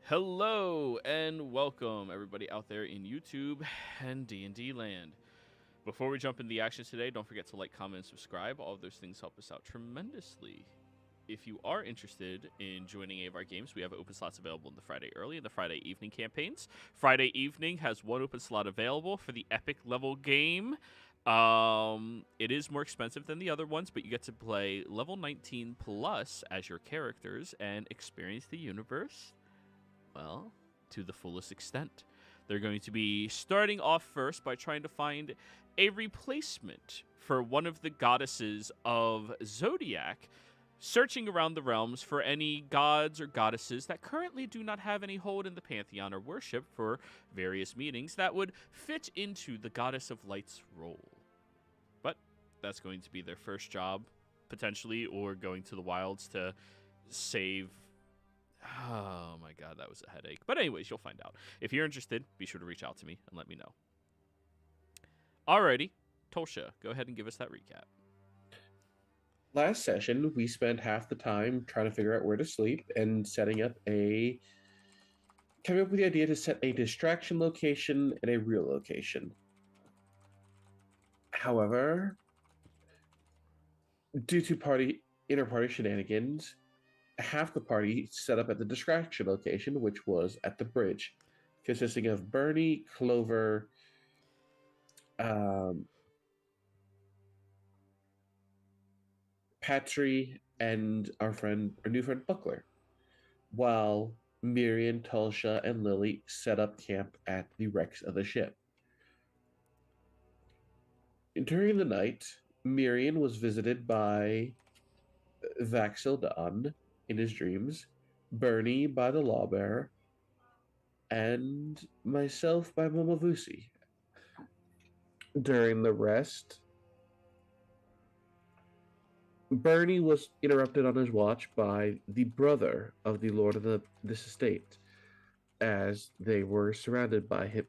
Hello and welcome everybody out there in YouTube and D&D land. Before we jump into the action today, don't forget to like, comment, and subscribe. All of those things help us out tremendously. If you are interested in joining any of our games, we have open slots available in the Friday early and the Friday evening campaigns. Friday evening has one open slot available for the epic level game. It is more expensive than the other ones, but you get to play level 19 plus as your characters and experience the universe, well, to the fullest extent. They're going to be starting off first by trying to find a replacement for one of the goddesses of ZODIAC, searching around the realms for any gods or goddesses that currently do not have any hold in the pantheon or worship for various meanings that would fit into the Goddess of Light's role. But that's going to be their first job, potentially, or going to the wilds to save. Oh my god, that was a headache. But anyways, you'll find out. If you're interested, be sure to reach out to me and let me know. Alrighty, Tolsha, go ahead and give us that recap. Last session, we spent half the time trying to figure out where to sleep and coming up with the idea to set a distraction location and a real location. However, due to inter-party shenanigans, half the party set up at the distraction location, which was at the bridge, consisting of Bernie, Clover, Patry, and our new friend Buckler, while Miriam, Tulsha, and Lily set up camp at the wrecks of the ship. During the night, Miriam was visited by Vaxildon in his dreams, Bernie by the Lawbearer, and myself by Momovusi. During the rest, Bernie was interrupted on his watch by the brother of the lord of this estate, as they were surrounded by him,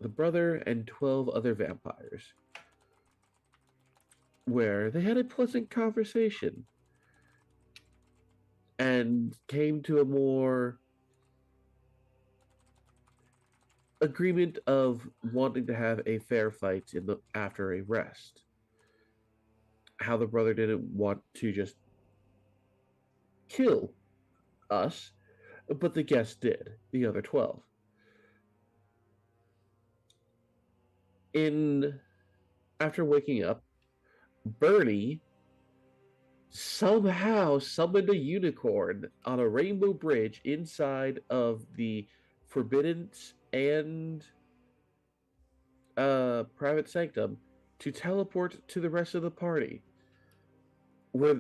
the brother and 12 other vampires, where they had a pleasant conversation and came to a more agreement of wanting to have a fair fight after a rest. How the brother didn't want to just kill us, but the guests did, the other 12. After waking up, Bernie somehow summoned a unicorn on a rainbow bridge inside of the Forbidden and Private Sanctum to teleport to the rest of the party, where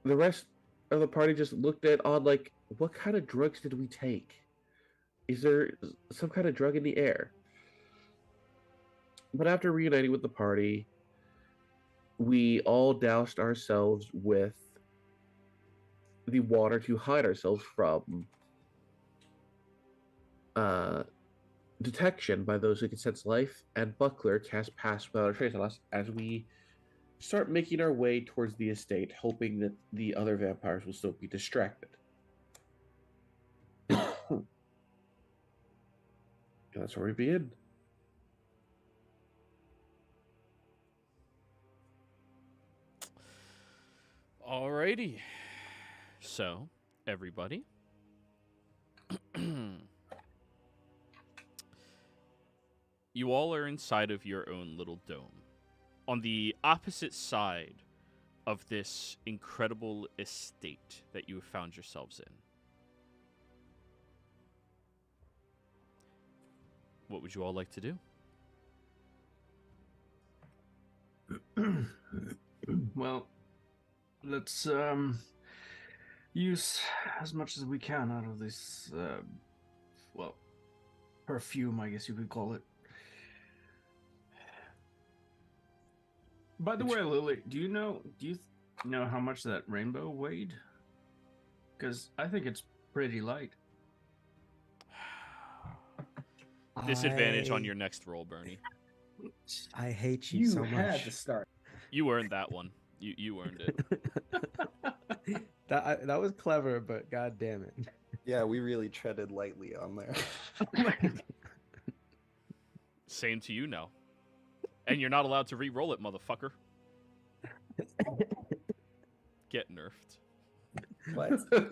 the rest of the party just looked at on like, what kind of drugs did we take? Is there some kind of drug in the air? But after reuniting with the party, we all doused ourselves with the water to hide ourselves from detection by those who can sense life, and Buckler cast Pass Without a Trace on us as we start making our way towards the estate, hoping that the other vampires will still be distracted. That's where we begin. Alrighty. So, everybody. You all are inside of your own little dome. On the opposite side of this incredible estate that you have found yourselves in. What would you all like to do? Well, let's use as much as we can out of this, perfume, I guess you could call it. By the way, Lily, do you know how much that rainbow weighed? Because I think it's pretty light. Disadvantage on your next roll, Bernie. I hate you so much. You had to start. You earned that one. You earned it. That was clever, but god damn it. Yeah, we really treaded lightly on there. Same to you now. And you're not allowed to re-roll it, motherfucker. Get nerfed. What? Wait,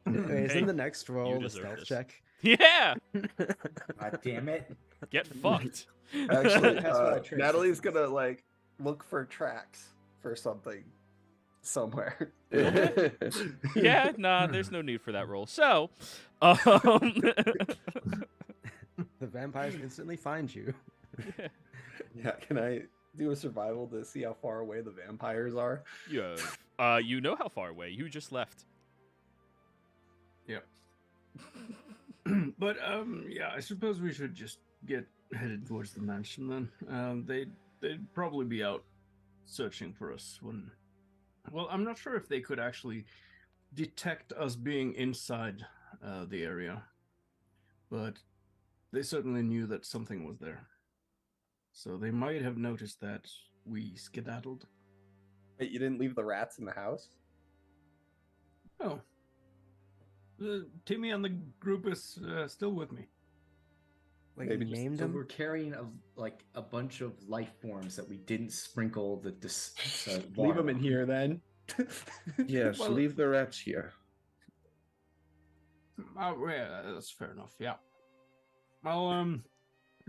isn't the next roll the deserve stealth this. check? Yeah! God damn it. Get fucked. Actually, That's what I traced. Natalie's gonna like look for tracks for something somewhere. Yeah, nah, there's no need for that roll. So, The vampires instantly find you. Yeah, can I do a survival to see how far away the vampires are? you know how far away. You just left. Yep. But yeah, I suppose we should just get headed towards the mansion then. They'd probably be out searching for us when. Well, I'm not sure if they could actually detect us being inside the area, but they certainly knew that something was there. So they might have noticed that we skedaddled. Wait, you didn't leave the rats in the house? Oh. Timmy and the group is still with me. Like Maybe you just- named So them? we're carrying a bunch of life forms that we didn't sprinkle the Leave water them in on. here then. Yes, Well- leave the rats here. Yeah, that's fair enough. Yeah.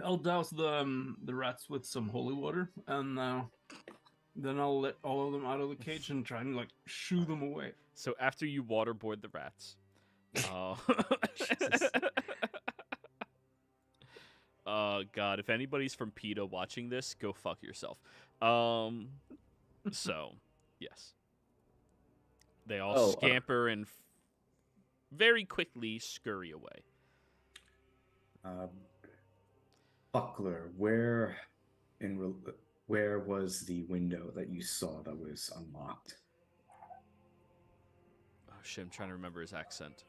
I'll douse the rats with some holy water, and then I'll let all of them out of the cage and try and like shoo them away. So after you waterboard the rats, Jesus. God, if anybody's from PETA watching this, go fuck yourself. So, yes. They all scamper and very quickly scurry away. Buckler, where was the window that you saw that was unlocked? Oh shit, I'm trying to remember his accent.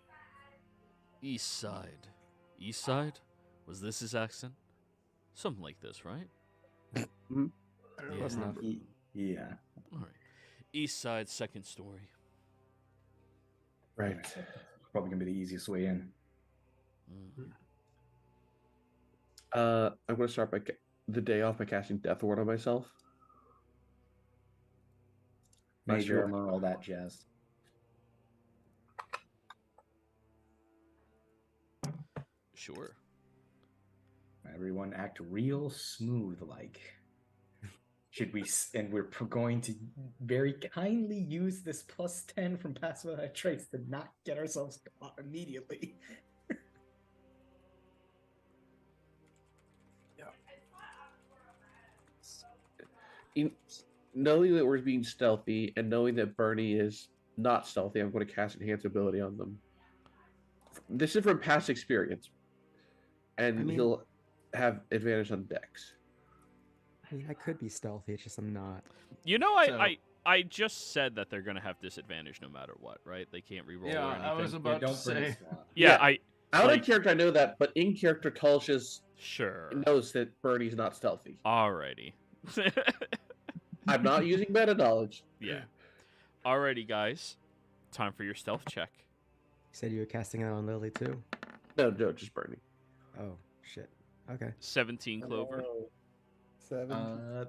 East side. East side? Was this his accent? Something like this, right? I don't Close enough. remember. Yeah. Alright. East side, second story. Right. Probably gonna be the easiest way in. Mm. I'm going to start the day off by casting Death Ward on myself. Major Sure. armor, all that jazz. Sure. Everyone act real smooth like. Should we? And we're going to very kindly use this +10 from Pass Without Trace to not get ourselves caught immediately. Knowing that we're being stealthy and knowing that Bernie is not stealthy, I'm going to cast Enhance Ability on them. This is from past experience. And I mean- he'll have advantage on Dex. I mean, I could be stealthy, it's just I'm not. You know, So- I just said that they're gonna have disadvantage no matter what, right? They can't reroll Yeah, or anything. I was about to say. Yeah, Yeah. Out like- of character, I know that, but in character, Tulsius Sure. knows that Bernie's not stealthy. Alrighty. I'm not using meta knowledge. Yeah. Alrighty, guys. Time for your stealth check. You said you were casting it on Lily too? No, just Bernie. Oh, shit. Okay. 17 Clover. Hello. 7.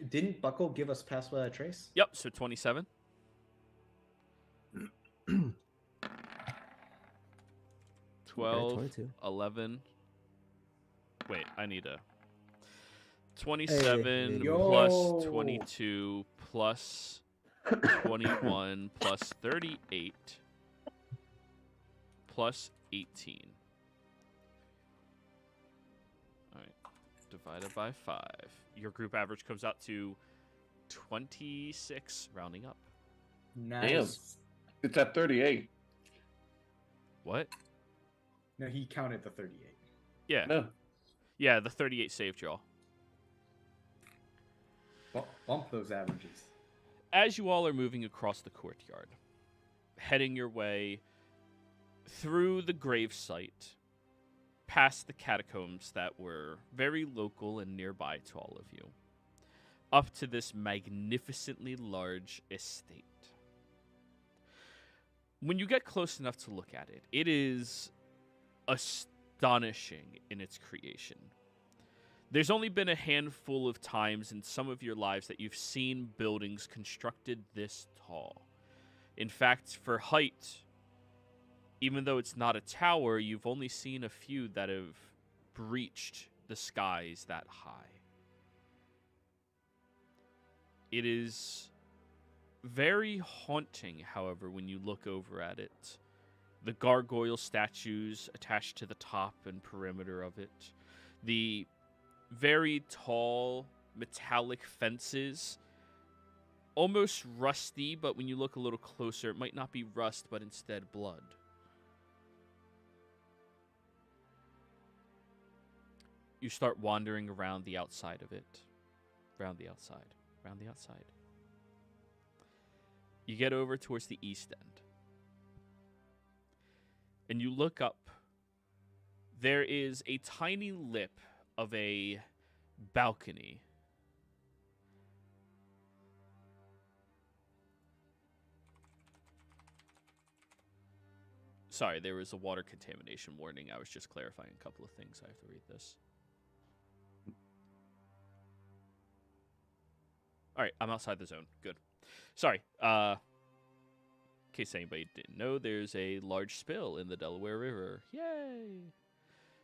Didn't Buckle give us Pass Without Trace? Yep, so 27. 12, 22. 11. Wait, I need a 27 Hey. plus Yo. 22 plus 21 plus 38 plus 18. All right, divided by 5. Your group average comes out to 26, rounding up. Nice. It's at 38. What? No, he counted the 38. Yeah. No. Yeah, the 38 saved y'all. Bump those averages. As you all are moving across the courtyard, heading your way through the gravesite, past the catacombs that were very local and nearby to all of you, up to this magnificently large estate. when you get close enough to look at it, it is astonishing in its creation. There's only been a handful of times in some of your lives that you've seen buildings constructed this tall. In fact, for height, even though it's not a tower, you've only seen a few that have breached the skies that high. It is very haunting, however, when you look over at it. The gargoyle statues attached to the top and perimeter of it. The very tall metallic fences, almost rusty, but when you look a little closer, it might not be rust, but instead blood. You start wandering around the outside of it. Around the outside. Around the outside. You get over towards the east end. And you look up. There is a tiny lip of a balcony. Sorry, there was a water contamination warning. I was just clarifying a couple of things. I have to read this. All right, I'm outside the zone. Good. Sorry. In case anybody didn't know, there's a large spill in the Delaware River. Yay!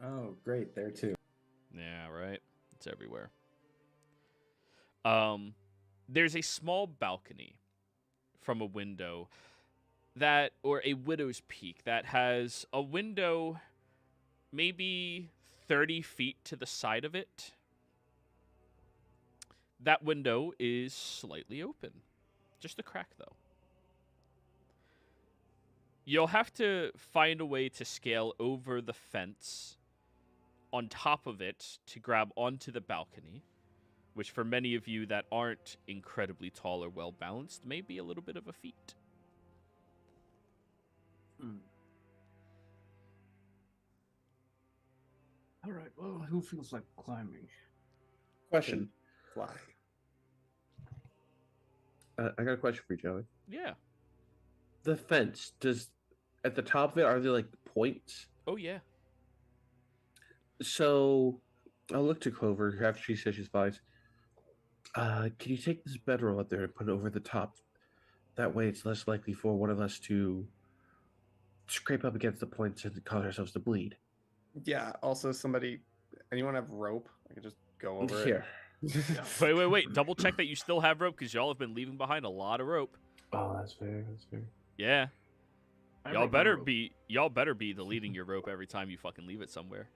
Oh, great. There too. Yeah, right? It's everywhere. There's a small balcony from a window that, or a widow's peak, that has a window maybe 30 feet to the side of it. That window is slightly open. Just a crack, though. You'll have to find a way to scale over the fence on top of it to grab onto the balcony, which for many of you that aren't incredibly tall or well-balanced may be a little bit of a feat. All right, well, who feels like climbing? Question. Fly. I got a question for you, Joey. Yeah. The fence, at the top of it, are there like points? Oh, yeah. So I'll look to Clover after she says she's fine. Can you take this bedroll up there and put it over the top? That way it's less likely for one of us to scrape up against the points and cause ourselves to bleed. Yeah. Also, anyone have rope? I can just go over it. Here. Wait. Double check that you still have rope, because y'all have been leaving behind a lot of rope. Oh, that's fair. That's fair. Yeah. I Y'all brought my better rope. be deleting your rope every time you fucking leave it somewhere.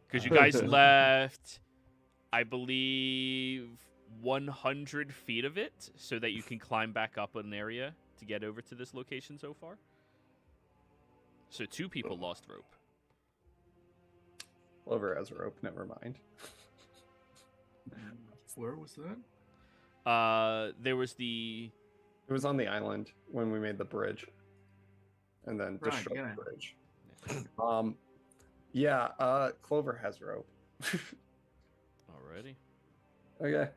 Because you guys left, I believe, 100 feet of it so that you can climb back up an area to get over to this location so far. So 2 people lost rope. Clover has rope. Never mind. Where was that? There was the... It was on the island when we made the bridge, and then Right, destroyed yeah. the bridge. Clover has rope. Alrighty. Okay.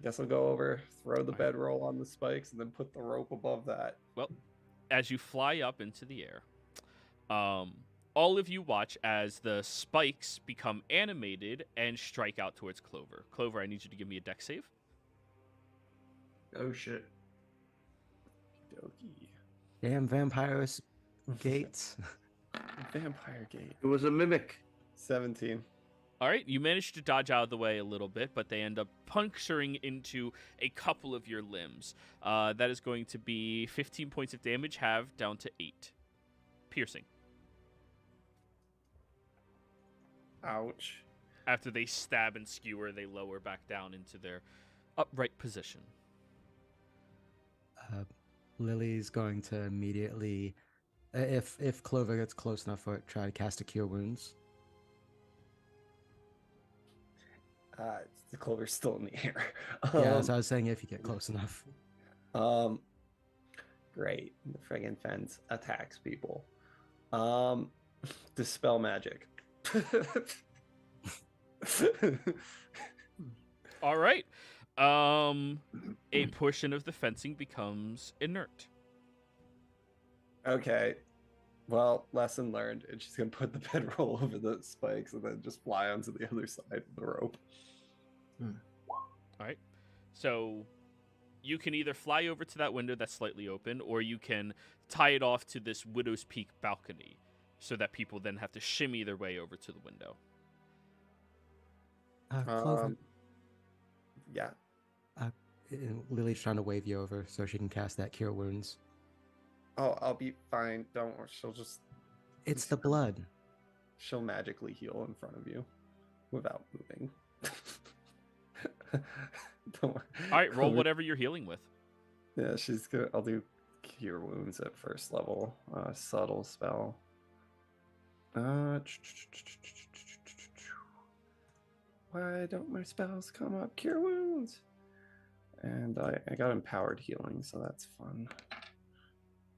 Guess I'll go over, throw the bedroll on the spikes, and then put the rope above that. Well, as you fly up into the air, all of you watch as the spikes become animated and strike out towards Clover. Clover, I need you to give me a dex save. Oh shit. Dokey. Damn vampires gates. Vampire gate. It was a mimic. 17. All right, you manage to dodge out of the way a little bit, but they end up puncturing into a couple of your limbs. That is going to be 15 points of damage, halved down to 8. Piercing. Ouch. After they stab and skewer, they lower back down into their upright position. Lily's going to immediately, if Clover gets close enough for it, try to cast a Cure Wounds. The Clover's still in the air. Yeah, so I was saying if you get close enough. Great. The friggin' fence attacks people. Dispel magic. All right. A portion of the fencing becomes inert. Okay. Well, lesson learned. And she's gonna put the bedroll over the spikes and then just fly onto the other side of the rope. All right. So you can either fly over to that window that's slightly open, or you can tie it off to this Widow's Peak balcony so that people then have to shimmy their way over to the window. Clover, Yeah. Lily's trying to wave you over so she can cast that Cure Wounds. Oh, I'll be fine. Don't worry. It's the blood. She'll magically heal in front of you without moving. Don't worry. All right, roll whatever you're healing with. Yeah, I'll do Cure Wounds at first level. Subtle spell. Why don't my spells come up? Cure Wounds. And I got Empowered Healing, so that's fun.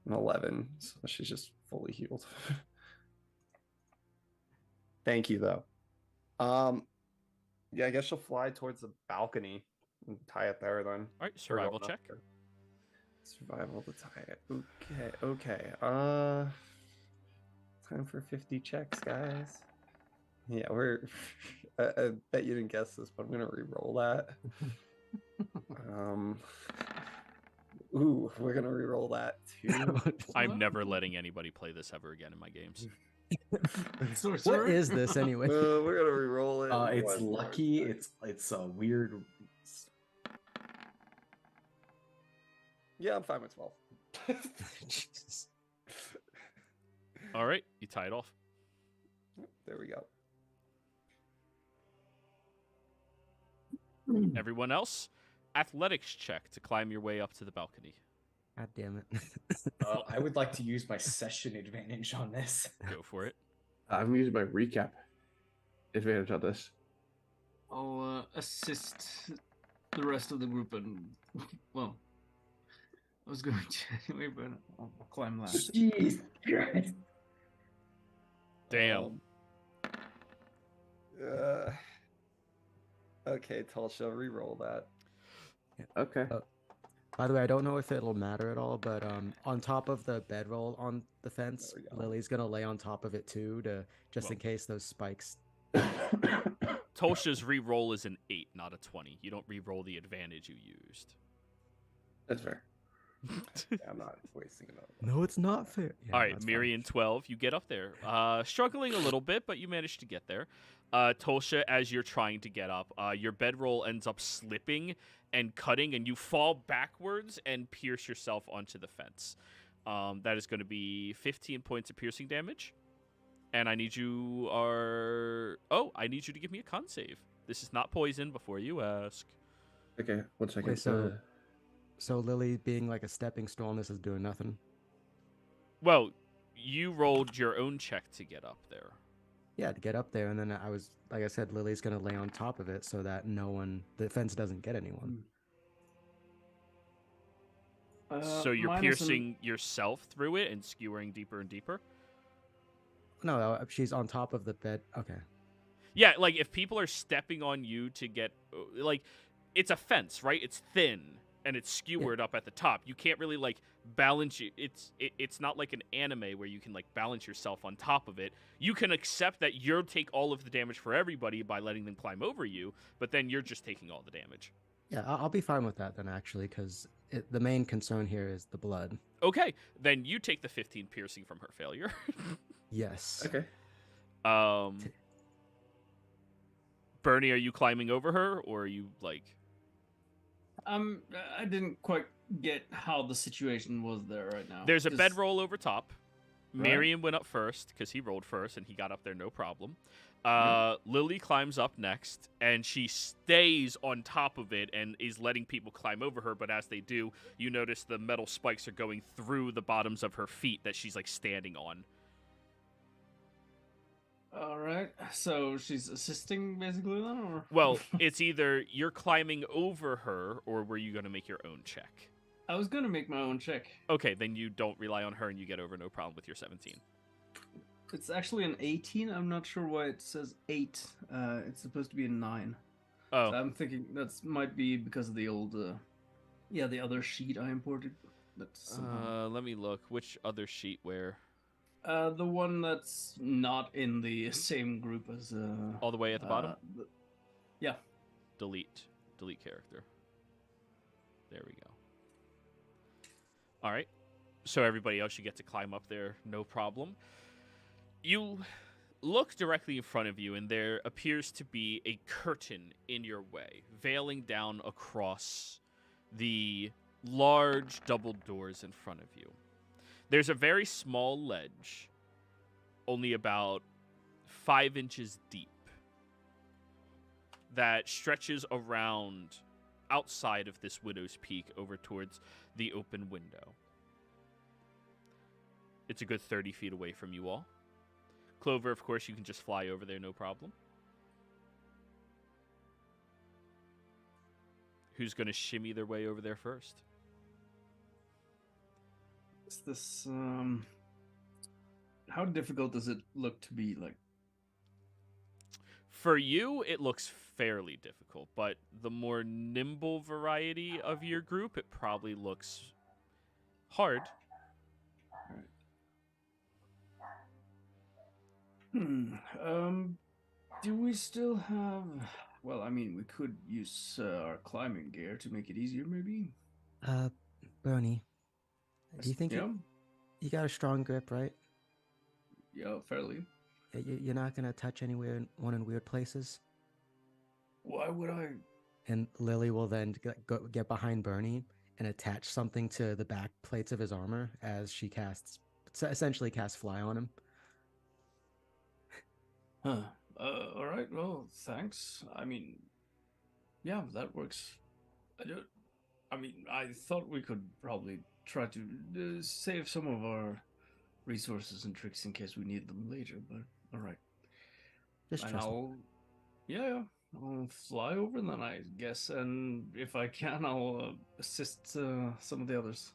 An 11, so she's just fully healed. Thank you, though. Yeah, I guess she'll fly towards the balcony and tie it there then. All right, survival check. Survival to tie it. Okay. Time for 50 checks, guys. Yeah, I bet you didn't guess this, but I'm gonna re-roll that. Ooh, we're gonna re-roll that too. I'm never letting anybody play this ever again in my games. What is this anyway? We're gonna re-roll it. It's lucky. It's a weird. Yeah, I'm fine with 12. Jesus. All right, you tie it off. There we go. Everyone else, athletics check to climb your way up to the balcony. God damn it. I would like to use my session advantage on this. Go for it. I'm using my recap advantage on this. I'll assist the rest of the group and, well, I was going to anyway, but I'll climb last. Jeez. Christ. Damn. Okay, Tulsha, re-roll that. Okay. By the way, I don't know if it'll matter at all, but on top of the bedroll on the fence, There we go. Lily's gonna lay on top of it too, just in case those spikes. Tolsha's re-roll is an 8, not a 20. You don't re-roll the advantage you used. That's fair. Yeah, I'm not wasting it. No, it's not fair. Yeah, All right, that's fine. Miriam 12, you get up there. Struggling a little bit, but you managed to get there. Tolsha, as you're trying to get up, your bedroll ends up slipping and cutting, and you fall backwards and pierce yourself onto the fence. That is going to be 15 points of piercing damage. And I need you to give me a con save. This is not poison before you ask. Okay, 1 second. Wait, so Lily being like a stepping stone, this is doing nothing. Well, you rolled your own check to get up there. Yeah, to get up there, and then I was, like I said, Lily's gonna lay on top of it so that the fence doesn't get anyone. So you're minus piercing yourself through it and skewering deeper and deeper? No, she's on top of the bed. Okay. Yeah, like if people are stepping on you to get, like, it's a fence, right? It's thin and it's skewered up at the top. You can't really like balance you. It's not like an anime where you can like balance yourself on top of it. You can accept that you'll take all of the damage for everybody by letting them climb over you, but then you're just taking all the damage. Yeah, I'll be fine with that then, actually, because the main concern here is the blood. Okay, then you take the 15 piercing from her failure. Yes. Okay. Bernie, are you climbing over her, or are you like? I didn't quite get how the situation was there right now. There's a 'cause- bedroll over top. Right. Miriam went up first because he rolled first and he got up there no problem. Lily climbs up next and she stays on top of it and is letting people climb over her. But as they do, you notice the metal spikes are going through the bottoms of her feet that she's like standing on. All right, so she's assisting basically then, or? Well, it's either you're climbing over her or were you going to make your own check? I was gonna make my own check. Okay, then you don't rely on her and you get over no problem with your 17. It's actually an 18. I'm not sure why it says 8. It's supposed to be a 9. Oh, So I'm thinking that's might be because of the old, the other sheet I imported. That's Let me look. Which other sheet where? the one that's not in the same group as All the way at the bottom? Yeah. Delete character. There we go. All right. So everybody else, you get to climb up there, no problem. You look directly in front of you, and there appears to be a curtain in your way, veiling down across the large double doors in front of you. There's a very small ledge, only about 5 inches deep, that stretches around outside of this Widow's Peak over towards the open window. It's a good 30 feet away from you all. Clover, of course, you can just fly over there, no problem. Who's going to shimmy their way over there first? Is this how difficult does it look to be like? For you, it looks fairly difficult, but the more nimble variety of your group, it probably looks hard. Do we still have? Well, I mean, we could use our climbing gear to make it easier, maybe. Bernie, do you think Yeah, you got a strong grip, right? yeah, fairly. You're not gonna touch anywhere in weird places. Why would I? And Lily will then get behind Bernie and attach something to the back plates of his armor as she essentially casts fly on him. Huh. All right. Well, thanks. I mean, yeah, that works. I mean, I thought we could probably try to save some of our resources and tricks in case we need them later. But all right. Just And trust me. I'll fly over then, I guess, and if I can, I'll assist some of the others.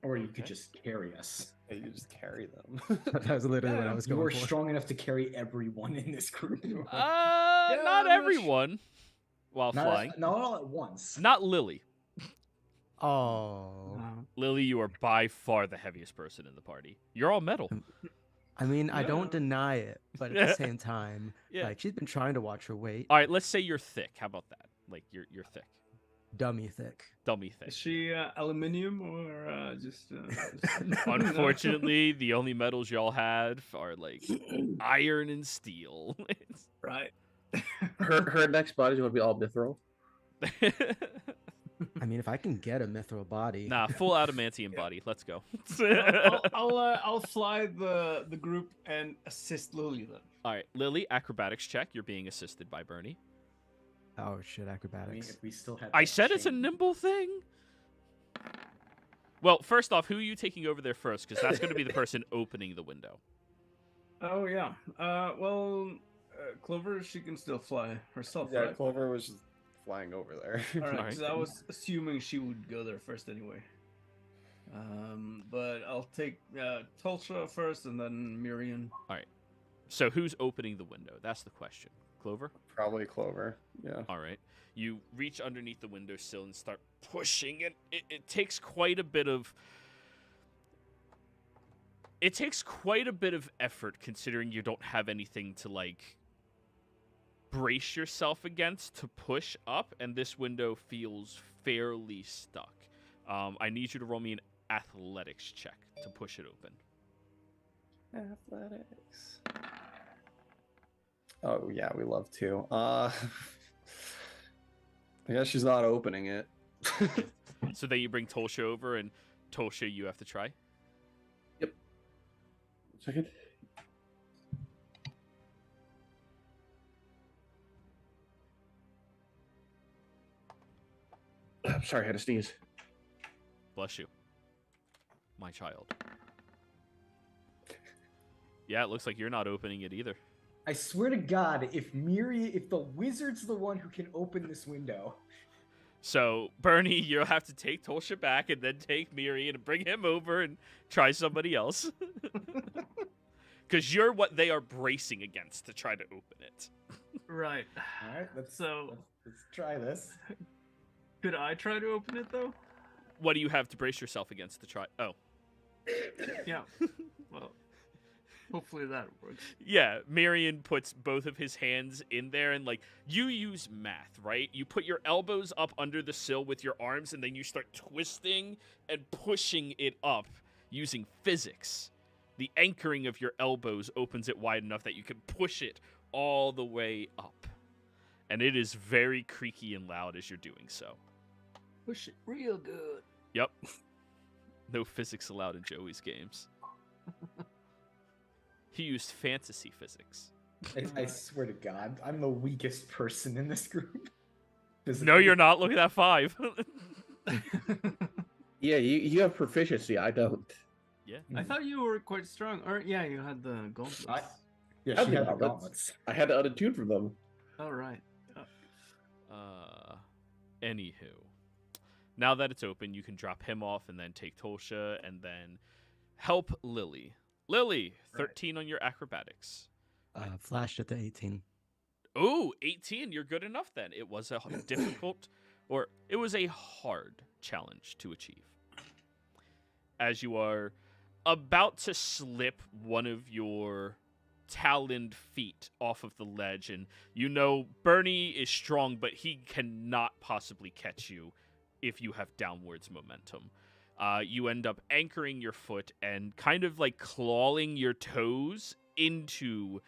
Or you could Okay. just carry us. Yeah, you just carry them. That was literally what I was You going are for. strong enough to carry everyone in this group. Not I'm not everyone while Not flying. not all at once. Not Lily. Oh. Lily, you are by far the heaviest person in the party. You're all metal. I mean, I Yeah. don't deny it, but at the same time, Yeah. like, she's been trying to watch her weight. All right, let's say you're thick. How about that? Like you're thick, Dummy thick. dummy thick. Is she aluminium or just? Unfortunately, the only metals y'all had are like iron and steel. Right. Her next body is going to be all mithril. I mean, if I can get a mithril body. Nah, full adamantium body. Let's go. I'll fly the group and assist Lily then. All right, Lily, acrobatics check. You're being assisted by Bernie. Oh shit, I mean, acrobatics. if we still have. I that said it's a chain- nimble thing. Well, first off, who are you taking over there first? Because that's going to be the person opening the window. Oh yeah. Clover, she can still fly herself, Yeah, right? Clover was just flying over there. All right, Alright. 'cause I was assuming she would go there first anyway. But I'll take Tulsa first, and then Miriam. So who's opening the window? That's the question. Clover? Probably Clover. Yeah. All right. You reach underneath the windowsill and start pushing it. It takes quite a bit of... It takes quite a bit of effort considering you don't have anything to, like, brace yourself against to push up, and this window feels fairly stuck. I need you to roll me an athletics check to push it open. Athletics. Oh yeah, we love to. I guess she's not opening it. So then you bring Tolsha over, and Tolsha, you have to try. Second. Sorry, I had to sneeze. Bless you, my child. Yeah, it looks like you're not opening it either. I swear to God, if the wizard's the one who can open this window, So, Bernie, you'll have to take Tolsha back and then take Miri and bring him over and try somebody else. Because you're what they are bracing against to try to open it. Right. all right, let's So try this. Could I try to open it though? What do you have to brace yourself against the try? Oh, Yeah. Well, hopefully that works. yeah. Marion puts both of his hands in there, and like you use math, right? You put your elbows up under the sill with your arms, and then you start twisting and pushing it up using physics. The anchoring of your elbows opens it wide enough that you can push it all the way up. And it is very creaky and loud as you're doing so. Push it real good. Yep. No physics allowed in Joey's games. He used fantasy physics. I swear to God, I'm the weakest person in this group. No, you're not. Look at that 5. Yeah, you have proficiency. I don't. Yeah. I thought you were quite strong. Or yeah, you had the gauntlets. Yeah, I she had the gauntlets. gauntlets. I had to unattune from them. Oh right. Anywho. Now that it's open, you can drop him off and then take Tolsha and then help Lily. Lily, 13 on your acrobatics. Flashed at the 18. Ooh, 18. You're good enough then. It was a difficult, or it was a hard challenge to achieve. As you are about to slip one of your taloned feet off of the ledge, and you know Bernie is strong, but he cannot possibly catch you if you have downwards momentum. You end up anchoring your foot and kind of like clawing your toes into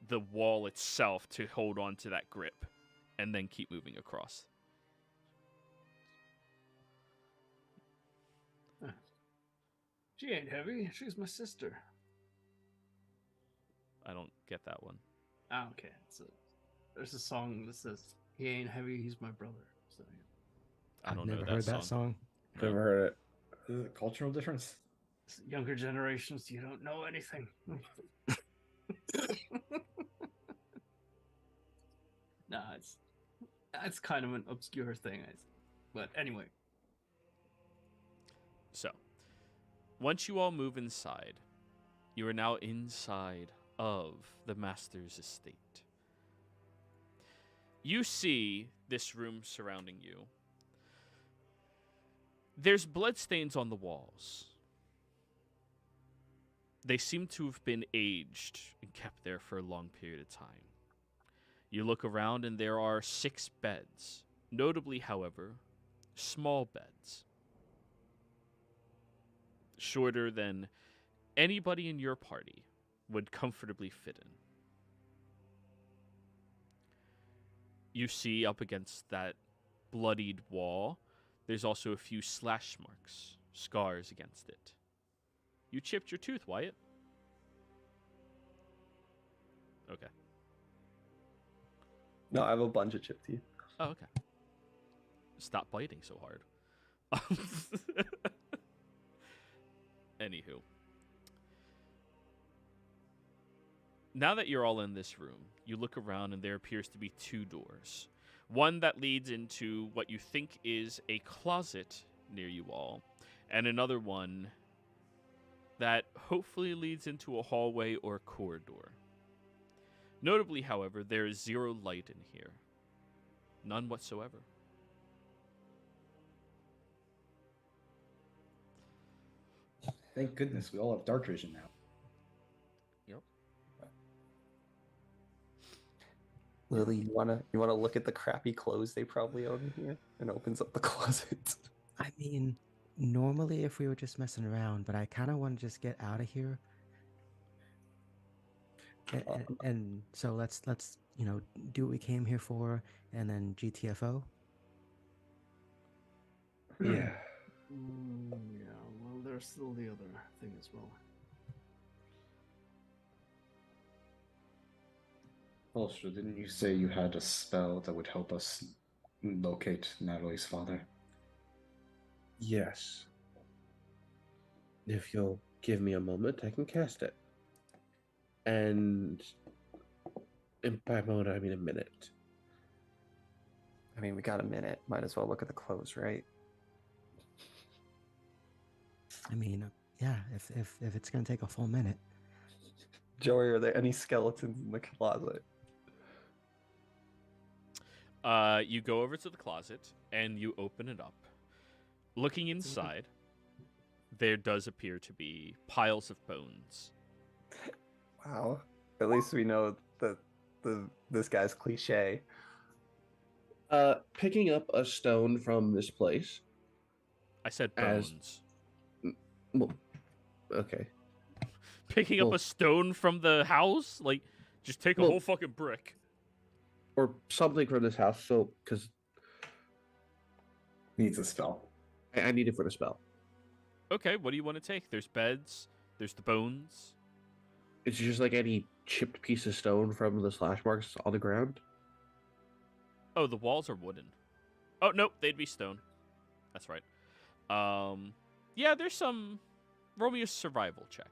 the wall itself to hold on to that grip, and then keep moving across. She ain't heavy. She's my sister. I don't get that one. Ah, okay. There's a song that says, "He ain't heavy. He's my brother." So yeah. I don't I've never know heard that song. Never heard it. Is it a cultural difference? Younger generations, you don't know anything. Nah, it's kind of an obscure thing, but anyway. So, once you all move inside, you are now inside of the Master's estate. You see this room surrounding you. There's bloodstains on the walls. They seem to have been aged and kept there for a long period of time. You look around and there are 6 beds. Notably, however, small beds. Shorter than anybody in your party would comfortably fit in. You see up against that bloodied wall, there's also a few slash marks, scars against it. You chipped your tooth, Wyatt. Okay. No, I have a bunch of chip teeth. Oh, okay. Stop biting so hard. Anywho. Now that you're all in this room, you look around and there appears to be 2 doors. One that leads into what you think is a closet near you all, and another one that hopefully leads into a hallway or corridor. Notably, however, there is 0 light in here. None whatsoever. Thank goodness we all have dark vision now. Yep. Lily, you wanna look at the crappy clothes they probably own in here? And opens up the closet. I mean, normally if we were just messing around, but I kind of want to just get out of here. And so let's do what we came here for, and then GTFO. Yeah. Yeah, well, there's still the other thing as well. Also, didn't you say you had a spell that would help us locate Natalie's father? Yes. If you'll give me a moment, I can cast it. And by moment, I mean a minute. I mean, we got a minute. Might as well look at the clothes, right? I mean, yeah, if it's gonna take a full minute. Joey, are there any skeletons in the closet? You go over to the closet and you open it up. Looking inside, there does appear to be piles of bones. Wow. At least we know that this guy's cliche. Picking up a stone from this place. I said As- bones. Well, okay. Picking up well- a stone from the house? Like, just take a Well- whole fucking brick. Or something from this house, so because Needs a spell. I need it for the spell. Okay, what do you want to take? There's beds. There's the bones. It's just like any chipped piece of stone from the slash marks on the ground. Oh, the walls are wooden. Oh, nope, they'd be stone. That's right. Yeah, there's some... Roll me a survival check.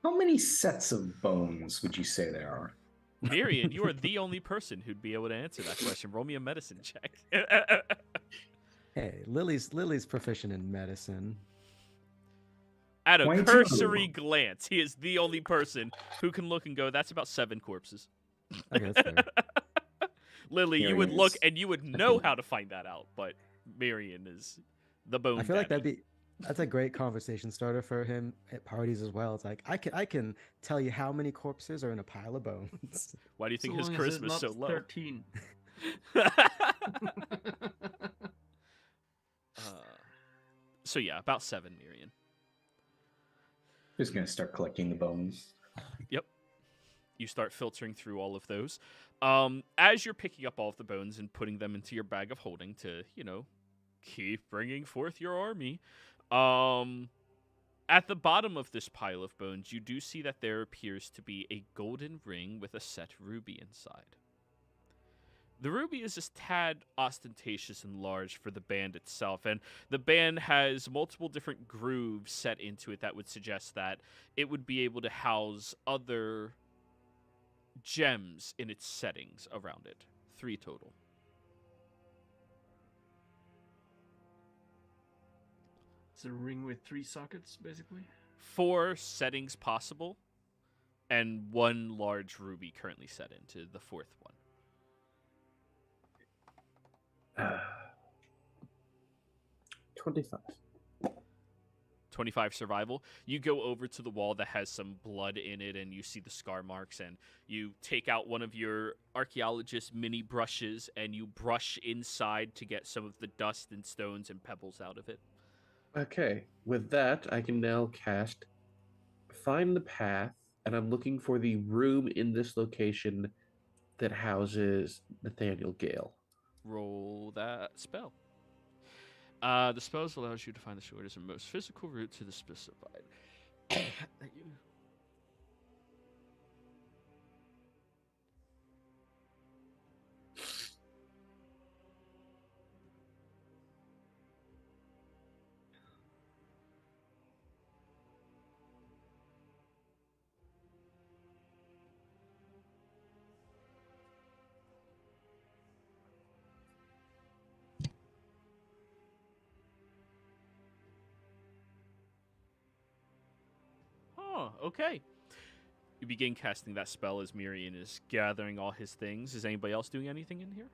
How many sets of bones would you say there are? Miriam, you are the only person who'd be able to answer that question. Roll me a medicine check. Hey, Lily's proficient in medicine. At a 22. cursory glance, he is the only person who can look and go, that's about 7 corpses. Okay, that's fair. Lily, you Miriam would look is- and you would know how to find that out, but Miriam is the bone I feel like daddy. that's a great conversation starter for him at parties as well. It's like I can tell you how many corpses are in a pile of bones. Why do you think So his long as it's charisma is so not low? 13. So yeah, about 7, Miriam. Just gonna start collecting the bones. You start filtering through all of those. As you're picking up all of the bones and putting them into your bag of holding to, keep bringing forth your army. At the bottom of this pile of bones, you do see that there appears to be a golden ring with a set ruby inside. The ruby is just tad ostentatious and large for the band itself, and the band has multiple different grooves set into it that would suggest that it would be able to house other gems in its settings around it. 3 total. It's a ring with 3 sockets, basically. 4 settings possible, and 1 large ruby currently set into the 4th one. 25. 25 survival. You go over to the wall that has some blood in it, and you see the scar marks, and you take out one of your archaeologist mini brushes, and you brush inside to get some of the dust and stones and pebbles out of it. Okay, with that, I can now cast Find the Path, and I'm looking for the room in this location that houses Nathaniel Gale. Roll that spell. The spell allows you to find the shortest and most physical route to the specified. Thank you. Oh, okay. You begin casting that spell as Miriam is gathering all his things. Is anybody else doing anything in here?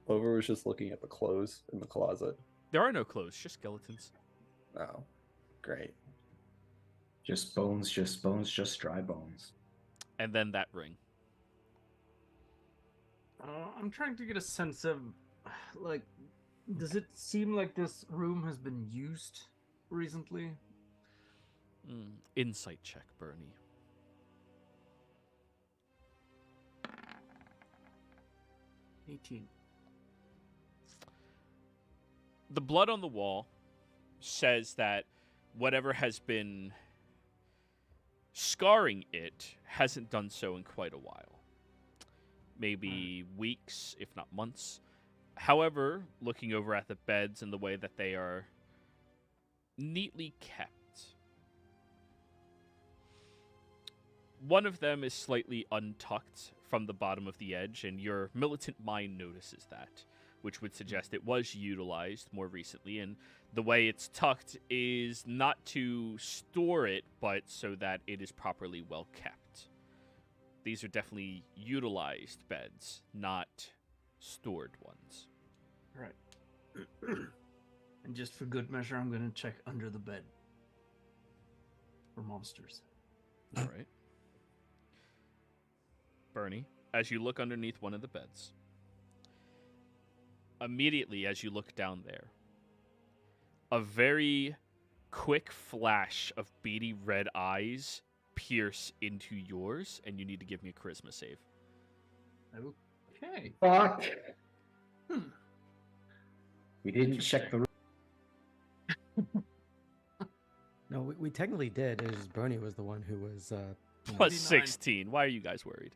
Clover was just looking at the clothes in the closet. There are no clothes, just skeletons. Oh, great. Just bones, just dry bones. And then that ring. I'm trying to get a sense of, like, does it seem like this room has been used recently? Insight check, Bernie. The blood on the wall says that whatever has been scarring it hasn't done so in quite a while. Maybe weeks, if not months. However, looking over at the beds and the way that they are neatly kept, one of them is slightly untucked from the bottom of the edge, and your militant mind notices that, which would suggest it was utilized more recently, and the way it's tucked is not to store it, but so that it is properly well kept. these are definitely utilized beds, not stored ones. Right. And just for good measure, I'm going to check under the bed for monsters. All right. Bernie, as you look underneath one of the beds, immediately as you look down there, a very quick flash of beady red eyes pierce into yours, and you need to give me a charisma save. Okay. Fuck. We didn't check the room. No, we technically did. It was just Bernie was the one who was Plus 29. 16. Why are you guys worried?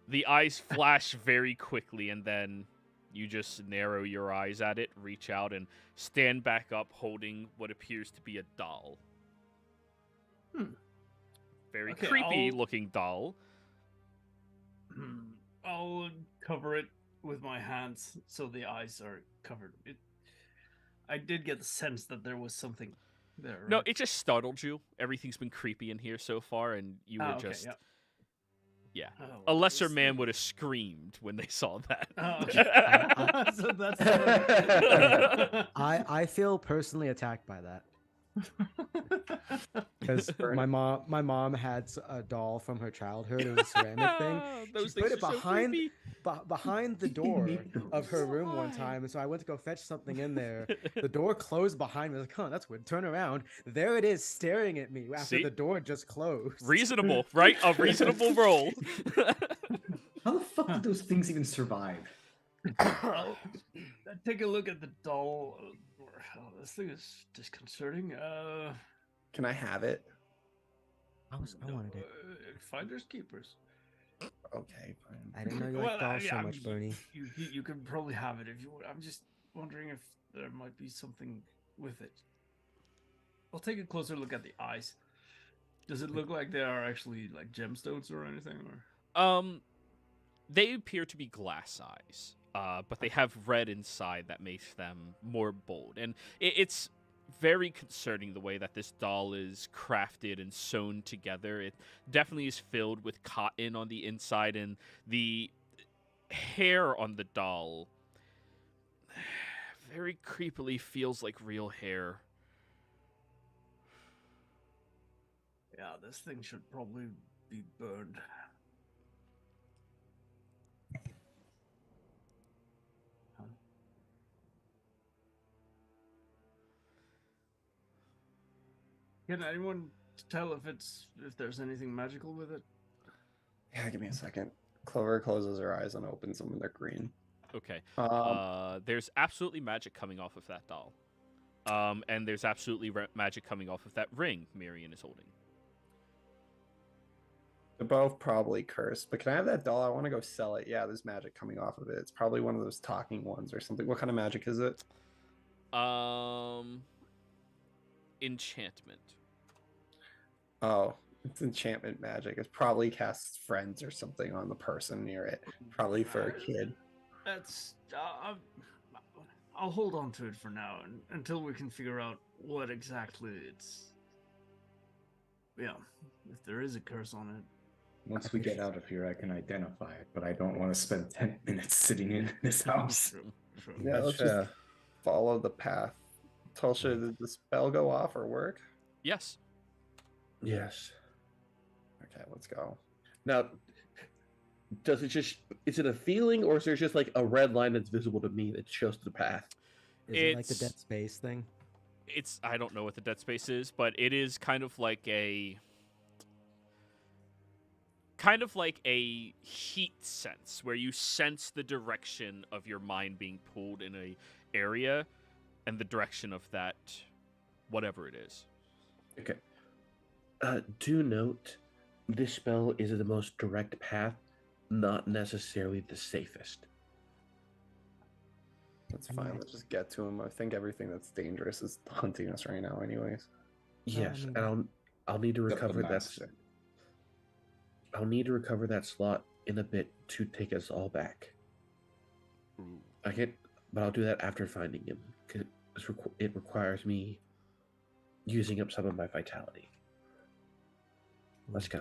The eyes flash very quickly, and then you just narrow your eyes at it, reach out, and stand back up holding what appears to be a doll. Very Okay, creepy-looking doll. I'll cover it with my hands so the eyes are covered. I did get the sense that there was something there. Right? No, it just startled you. Everything's been creepy in here so far, and you were okay, just... yeah. Yeah. Oh, A lesser this man thing- would have screamed when they saw that. Oh, okay. So that's the I feel personally attacked by that because my mom had a doll from her childhood. It was a ceramic thing. Those She put things it are so creepy. behind the door of her room one time, and so I went to go fetch something in there. The door closed behind me. I was like, "Oh, that's weird." Turn around. There it is, staring at me after See? the door just closed. Reasonable, right? A reasonable roll. How the fuck did those things even survive? I'll take a look at the doll. Oh, this thing is disconcerting. Can I have it? I wanted it. Finders keepers. Okay, fine. I didn't know you liked dolls so much, Bernie. You can probably have it if you want. I'm just wondering if there might be something with it. I'll take a closer look at the eyes. Does it look like they are actually like gemstones or anything? Or They appear to be glass eyes, but they have red inside that makes them more bold. And it's very concerning the way that this doll is crafted and sewn together. It definitely is filled with cotton on the inside, and the hair on the doll very creepily feels like real hair. yeah, this thing should probably be burned. Can anyone tell if there's anything magical with it? Yeah, give me a second. Clover closes her eyes and opens them, and they're green. Okay. Um, There's absolutely magic coming off of that doll. And there's absolutely magic coming off of that ring Marion is holding. They're both probably cursed, but can I have that doll? I want to go sell it. Yeah, there's magic coming off of it. It's probably one of those talking ones or something. What kind of magic is it? Enchantment. Oh, it's enchantment magic. It probably casts friends or something on the person near it. Probably for a kid. That's I'll hold on to it for now until we can figure out what exactly it's. Yeah, if there is a curse on it. Once we get out of here, I can identify it, but I don't want to spend 10 minutes sitting in this house. True. Yeah, let's just follow the path. Tulsha, did the spell go off or work? Yes. Yes. Okay, let's go. Now, is it a feeling, or is there just like a red line that's visible to me that shows the path? Is it like the It's- Dead Space thing? I don't know what the Dead Space is, but it is kind of like a heat sense where you sense the direction of your mind being pulled in a area and the direction of that whatever it is. Okay. Do note, this spell is the most direct path, not necessarily the safest. That's fine. Let's just get to him. I think everything that's dangerous is hunting us right now, anyways. Yes, mean- and I'll need to Except the recover that. master. I'll need to recover that slot in a bit to take us all back. Ooh. But I'll do that after finding him. 'Cause it requires me using up some of my vitality. Let's go.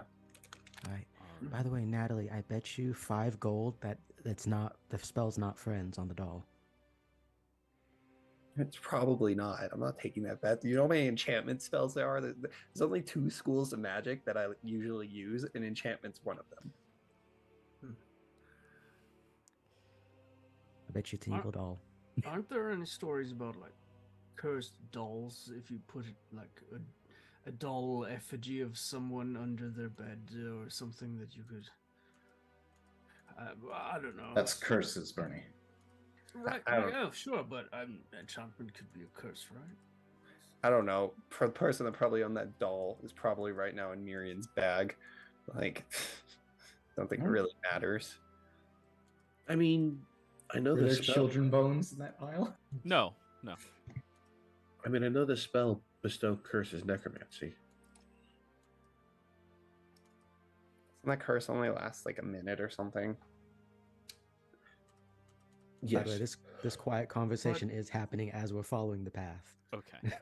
All right. By the way, Natalie, I bet you 5 gold that the spell's not friends on the doll. It's probably not. I'm not taking that bet. Do you know how many enchantment spells there are? There's only 2 schools of magic that I usually use, and enchantment's one of them. I bet you it's an evil doll. Aren't there any stories about like cursed dolls if you put like a doll effigy of someone under their bed or something that you could? I don't know. That's curses, Bernie. Right. I don't- Yeah, sure, but enchantment could be a curse, right? I don't know. The person that probably owned that doll is probably right now in Miriam's bag. Like, don't think it really matters. I mean, I know Were the there spell. children bones in that pile? No. I mean, I know the spell bestow curses necromancy. Doesn't that curse only last like a minute or something? By Yes. the way, this quiet conversation is happening as we're following the path. Okay.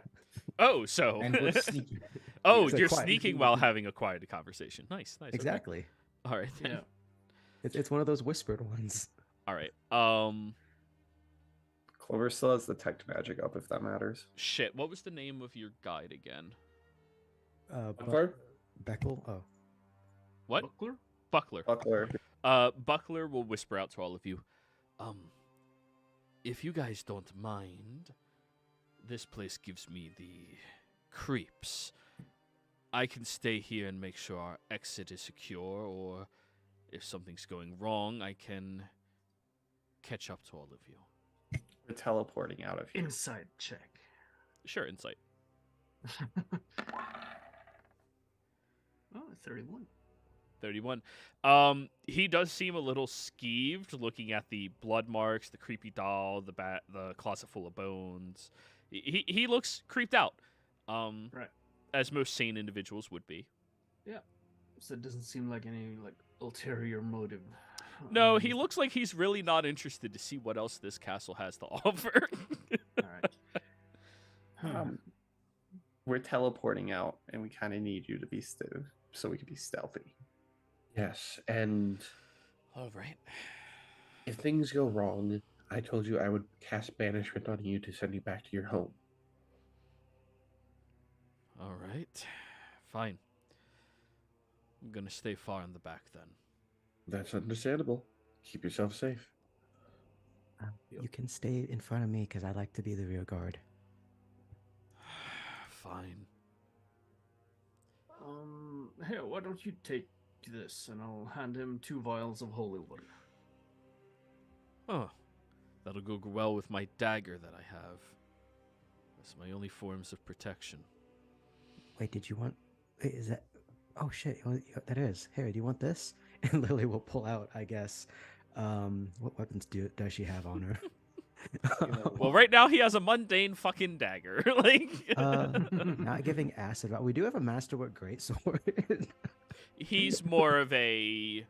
Oh, so. And we're sneaky. Oh, It's a you're quiet- sneaking while having a quiet conversation. Nice. Okay. Exactly. All right. Then. Yeah. It's one of those whispered ones. All right. Clover still has detect magic up if that matters. Shit. What was the name of your guide again? Buckler? Beckel? Oh. What? Buckler? Buckler. Buckler. Buckler will whisper out to all of you. If you guys don't mind, this place gives me the creeps. I can stay here and make sure our exit is secure, or if something's going wrong, I can catch up to all of you. We're teleporting out of here. Inside check. Sure, insight. Oh, 31. 31. He does seem a little skeeved, looking at the blood marks, the creepy doll, the closet full of bones. He looks creeped out. Right. As most sane individuals would be. So it doesn't seem like any like ulterior motive. No, he looks like he's really not interested to see what else this castle has to offer. All right. We're teleporting out, and we kind of need you to be so we can be stealthy. Yes, and All right. if things go wrong, I told you I would cast banishment on you to send you back to your home. All right. Fine. I'm gonna stay far in the back then. That's understandable. Keep yourself safe. You can stay in front of me because I like to be the rear guard. Fine. Here, why don't you take this, and I'll hand him 2 vials of holy water. Oh, that'll go well with my dagger that I have. That's my only forms of protection. Wait, did you want? Wait, is that? Oh shit! That is. Harry, do you want this? And Lily will pull out, I guess. What weapons does she have on her? Well, right now he has a mundane fucking dagger. Like, Not giving acid. We do have a masterwork greatsword. he's more of a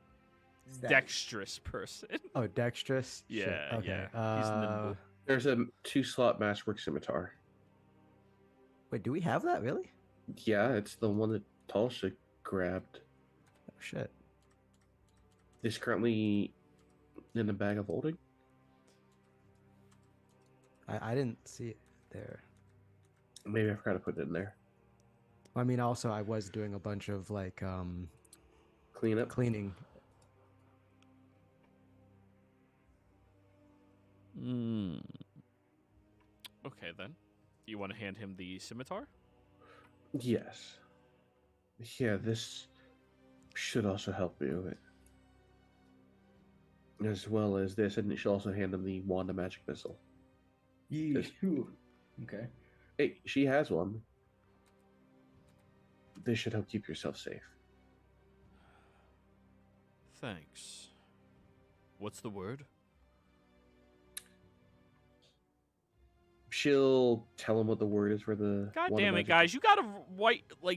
dexterous person. Oh, dexterous. Shit, Yeah, okay. yeah. He's nimble. There's a 2-slot masterwork scimitar. Wait, do we have that really? Yeah, it's the one that Tal'Dorei grabbed. Oh shit. It's currently in the bag of holding. I didn't see it there. Maybe I forgot to put it in there. I mean, also I was doing a bunch of like Clean up. cleaning. Okay, then. You want to hand him the scimitar? Yes. Yeah, this should also help you. As well as this, and it should also hand him the wand of magic missile. Okay. Hey, she has one. This should help keep yourself safe. Thanks. What's the word? She'll tell him what the word is for the. God wand of damn it, magic- guys! You gotta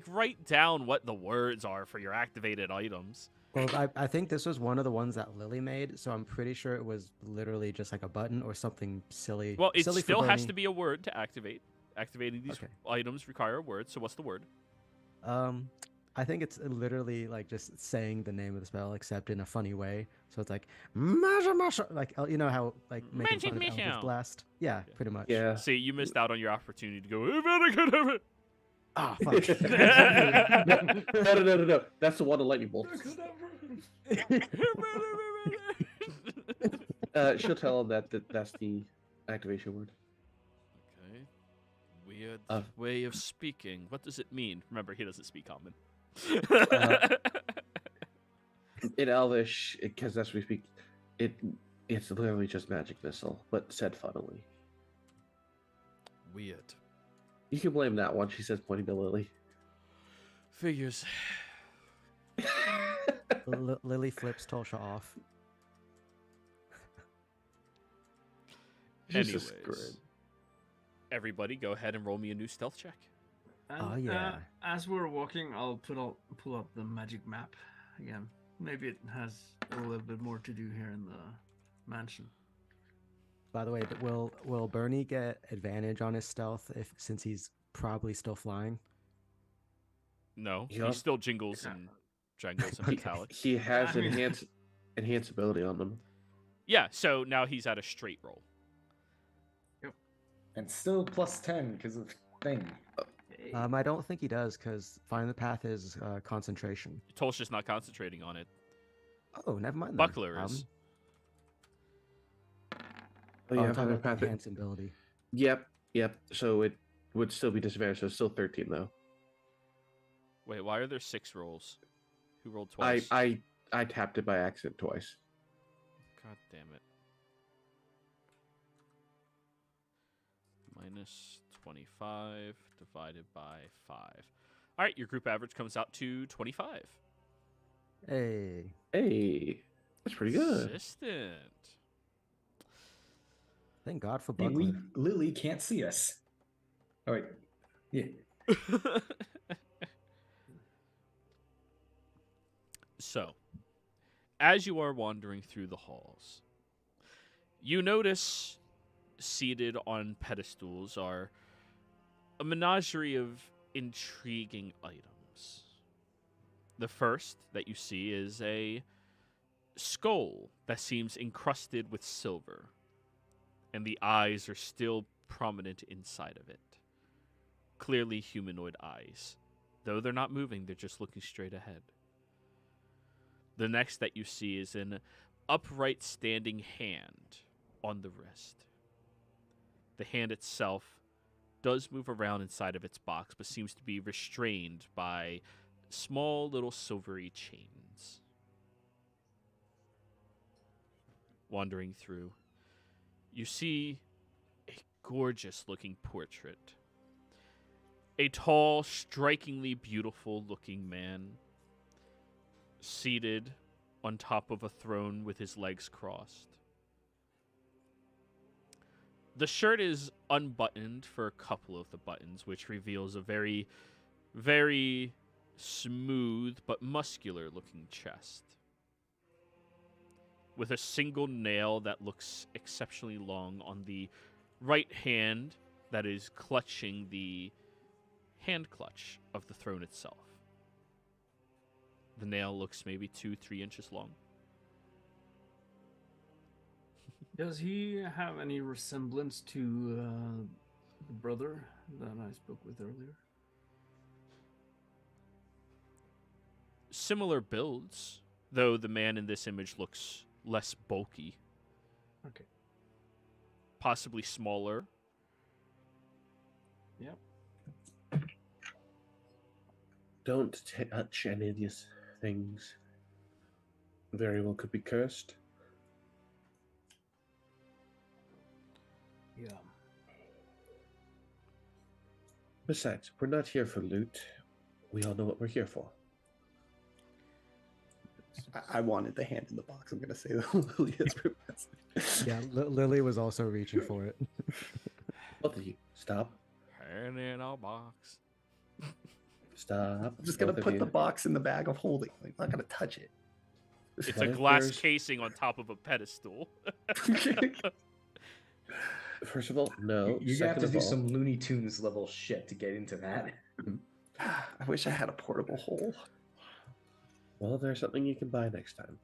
write down what the words are for your activated items. Well, I think this was one of the ones that Lily made, so I'm pretty sure it was literally just like a button or something silly. Well, it silly for still has Bernie. to be a word to activate. Activating these Okay. items require a word. So what's the word? I think it's literally like just saying the name of the spell, except in a funny way. So it's like, Masha Masha, like you know how like making fun of Eldritch Blast. Yeah, pretty much. Yeah. See, you missed out on your opportunity to go. Ah, fuck. No. That's the one to lightning bolt. She'll tell him that's the activation word. Okay. Weird way of speaking. What does it mean? Remember, he doesn't speak common. In Elvish, because that's what we speak, it's literally just magic missile, but said funnily. Weird. You can blame that one, she says, pointing to Lily. Figures. Lily flips Tulsha off. Jesus Anyways, Christ. everybody, go ahead and roll me a new stealth check. And, Oh, yeah. As we're walking, I'll pull up the magic map again. Maybe it has a little bit more to do here in the mansion. By the way, will Bernie get advantage on his stealth since he's probably still flying? No, Yeah. he still jingles and jangles and metallic. He has I mean- enhance ability on them. Yeah, so now he's at a straight roll. And still plus 10 because of thing. I don't think he does because find the path is concentration. Tolsha's not concentrating on it. Oh, never mind. Then. Buckler is. Oh, yeah, I'm talking Find the about path. the enhance ability. Yep. So it would still be disadvantage, so it's still 13 though. Wait, why are there 6 rolls? Who rolled twice? I tapped it by accident twice. God damn it. Minus 25 divided by 5. All right, your group average comes out to 25. Hey. Hey, that's pretty good. Consistent. Thank God for Hey, Buckler. Lily can't see us. Oh wait, yeah. So, as you are wandering through the halls, you notice seated on pedestals are a menagerie of intriguing items. The first that you see is a skull that seems encrusted with silver, and the eyes are still prominent inside of it. Clearly humanoid eyes. Though they're not moving, they're just looking straight ahead. The next that you see is an upright standing hand on the wrist. The hand itself does move around inside of its box, but seems to be restrained by small little silvery chains. Wandering through, you see a gorgeous looking portrait. A tall, strikingly beautiful looking man, seated on top of a throne with his legs crossed. The shirt is unbuttoned for a couple of the buttons, which reveals a very, very smooth but muscular looking chest, with a single nail that looks exceptionally long on the right hand that is clutching the hand clutch of the throne itself. The nail looks maybe 2-3 inches long. Does he have any resemblance to the brother that I spoke with earlier? Similar builds, though the man in this image looks less bulky. Okay. Possibly smaller. Yep. Don't touch any of these things. Very well could be cursed. Yeah. Besides, we're not here for loot. We all know what we're here for. I wanted the hand in the box. I'm gonna say that Lily has requested. Yeah, Lily was also reaching for it. Both of you, stop. Hand in a box. Stop. I'm just gonna Both of put you. the box in the bag of holding. I'm not gonna touch it. It's What a if glass there's- casing on top of a pedestal. First of all, no. You're gonna have Second to of do all, some Looney Tunes level shit to get into that. I wish I had a portable hole. Well, there's something you can buy next time.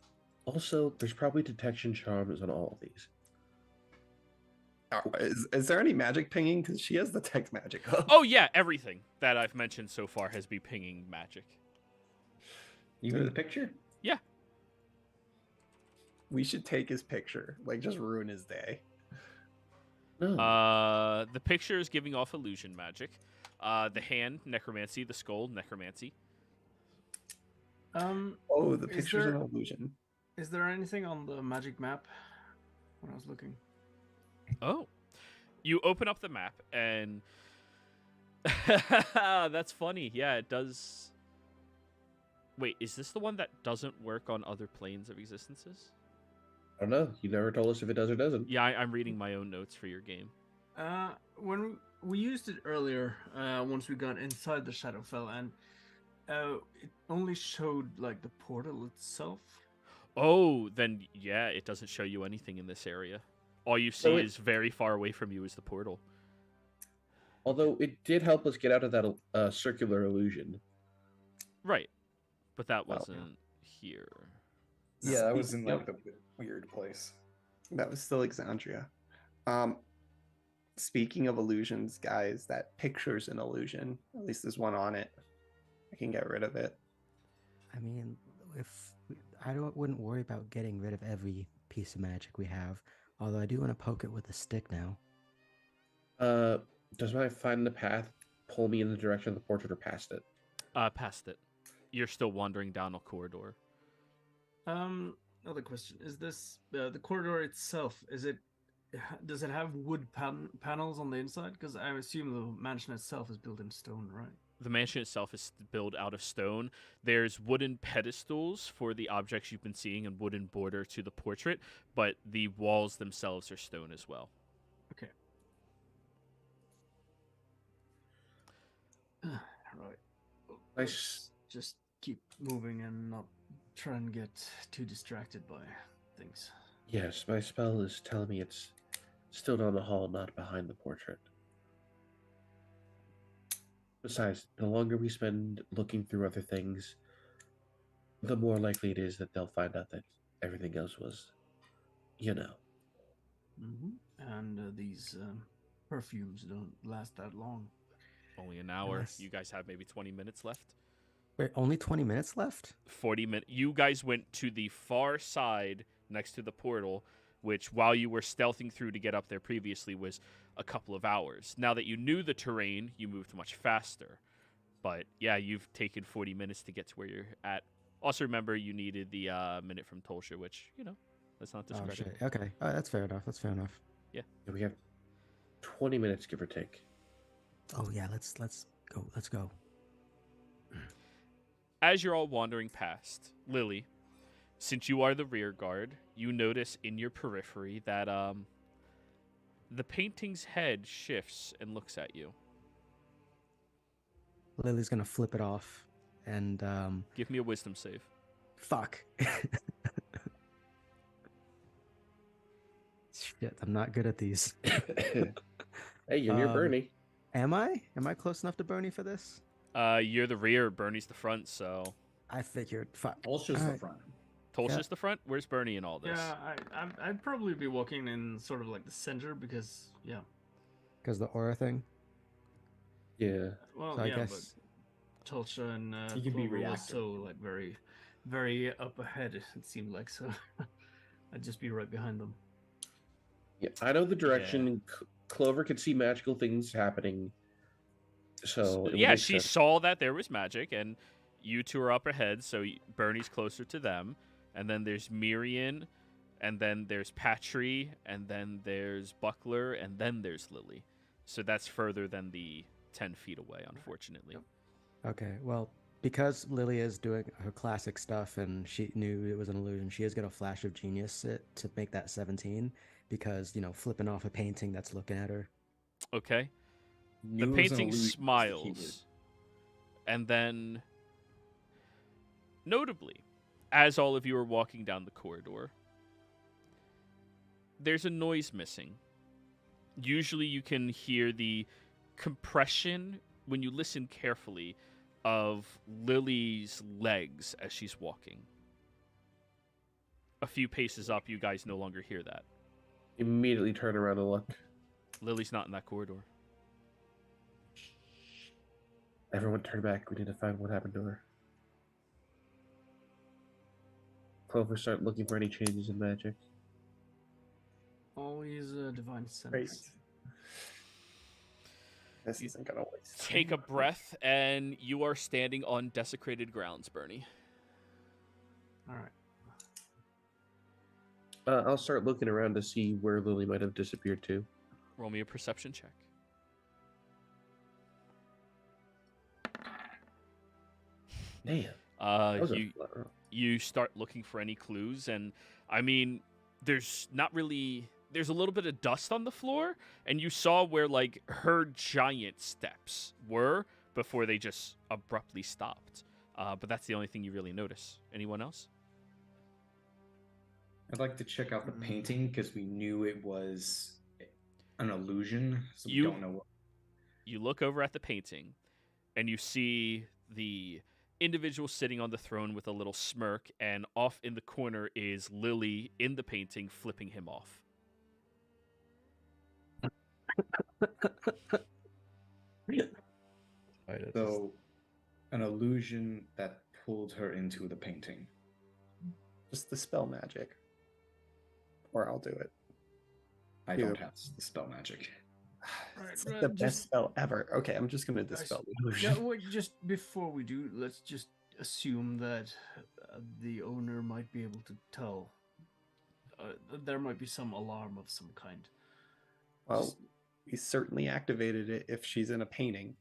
Also, there's probably detection charms on all of these. Is there any magic pinging? Because she has the text magic up. Oh yeah, everything that I've mentioned so far has been pinging magic. Even the picture? Yeah. We should take his picture. Like, just ruin his day. No. The picture is giving off illusion magic. The hand, necromancy. The skull, necromancy. Oh, the is picture's there- an illusion. Is there anything on the magic map when I was looking? Oh. You open up the map and that's funny. Yeah, it does. Wait, is this the one that doesn't work on other planes of existences? I don't know. You never told us if it does or doesn't. Yeah, I'm reading my own notes for your game. When we used it earlier, once we got inside the Shadowfell, and it only showed like the portal itself. Oh, then yeah, it doesn't show you anything in this area. All you see is very far away from you is the portal. Although it did help us get out of that circular illusion. Right. But that wasn't here. Yeah, that was in Yep. like the weird place. That was still Exandria. Speaking of illusions, guys, that picture's an illusion. At least there's one on it. I can get rid of it. I mean, wouldn't worry about getting rid of every piece of magic we have. Although I do want to poke it with a stick now. Does my find the path pull me in the direction of the portrait or past it? Past it. You're still wandering down a corridor. Another question: is this the corridor itself? Does it have wood panels on the inside? Because I assume the mansion itself is built in stone, right? The mansion itself is built out of stone. There's wooden pedestals for the objects you've been seeing and wooden border to the portrait, but the walls themselves are stone as well. Okay. Right. Nice. Just keep moving and not try and get too distracted by things. Yes, my spell is telling me it's still down the hall, not behind the portrait. Besides, the longer we spend looking through other things, the more likely it is that they'll find out that everything else was, And these perfumes don't last that long. Only an hour. Nice. You guys have maybe 20 minutes left. Wait, only 20 minutes left? 40 minutes. You guys went to the far side next to the portal, which while you were stealthing through to get up there previously was a couple of hours. Now that you knew the terrain, you moved much faster. But yeah, you've taken 40 minutes to get to where you're at. Also remember you needed the minute from Tolsha, which, let's not Oh, discredit. shit. Okay. That's fair enough. That's fair enough. Yeah, we have 20 minutes, give or take. Oh, yeah. Let's go. Let's go. As you're all wandering past, Lily, since you are the rear guard, you notice in your periphery that the painting's head shifts and looks at you. Lily's gonna flip it off and Give me a wisdom save. fuck. Shit, I'm not good at these. Hey, you're near Um, Bernie. Am I? Am I close enough to Bernie for this? You're the rear, Bernie's the front, so I figured. Fuck. Bullshit's the Alright. front. Tolsha's the front? Where's Bernie in all this? Yeah, I'd probably be walking in sort of like the center because Because the aura thing. Yeah. well So I yeah, guess. but Tulsa and You can be Clover was reactive. so like very, very up ahead. It seemed like so. I'd just be right behind them. Yeah, I know the direction. Clover could see magical things happening. So it would Yeah, make she sense. saw that there was magic, and you two are up ahead, so Bernie's closer to them. And then there's Miriam, and then there's Patry, and then there's Buckler, and then there's Lily. So that's further than the 10 feet away, unfortunately. Okay, well, because Lily is doing her classic stuff and she knew it was an illusion, she is going to flash of genius it to make that 17 because, flipping off a painting that's looking at her. Okay. Knew The it was an painting illusion, he smiles. And then, notably, as all of you are walking down the corridor, there's a noise missing. Usually you can hear the compression when you listen carefully of Lily's legs as she's walking. A few paces up, you guys no longer hear that. Immediately turn around and look. Lily's not in that corridor. Everyone turn back. We need to find what happened to her. Clover, start looking for any changes in magic. Always a divine sense. Great. This isn't gonna waste. Take a breath, and you are standing on desecrated grounds, Bernie. All right. I'll start looking around to see where Lily might have disappeared to. Roll me a perception check. Damn. That was a You flat roll. you start looking for any clues, and I mean, there's not really. There's a little bit of dust on the floor, and you saw where like her giant steps were before they just abruptly stopped. But that's the only thing you really notice. Anyone else? I'd like to check out the painting because we knew it was an illusion, so we don't know what. You look over at the painting, and you see the individual sitting on the throne with a little smirk, and off in the corner is Lily in the painting flipping him off. So, an illusion that pulled her into the painting. Just dispel magic. Or I'll do it. I Yeah. don't have the spell magic. It's like the best spell ever. Okay, I'm just gonna dispel the illusion. Yeah, wait, just before we do, let's just assume that the owner might be able to tell. There might be some alarm of some kind. Well, we certainly activated it if she's in a painting.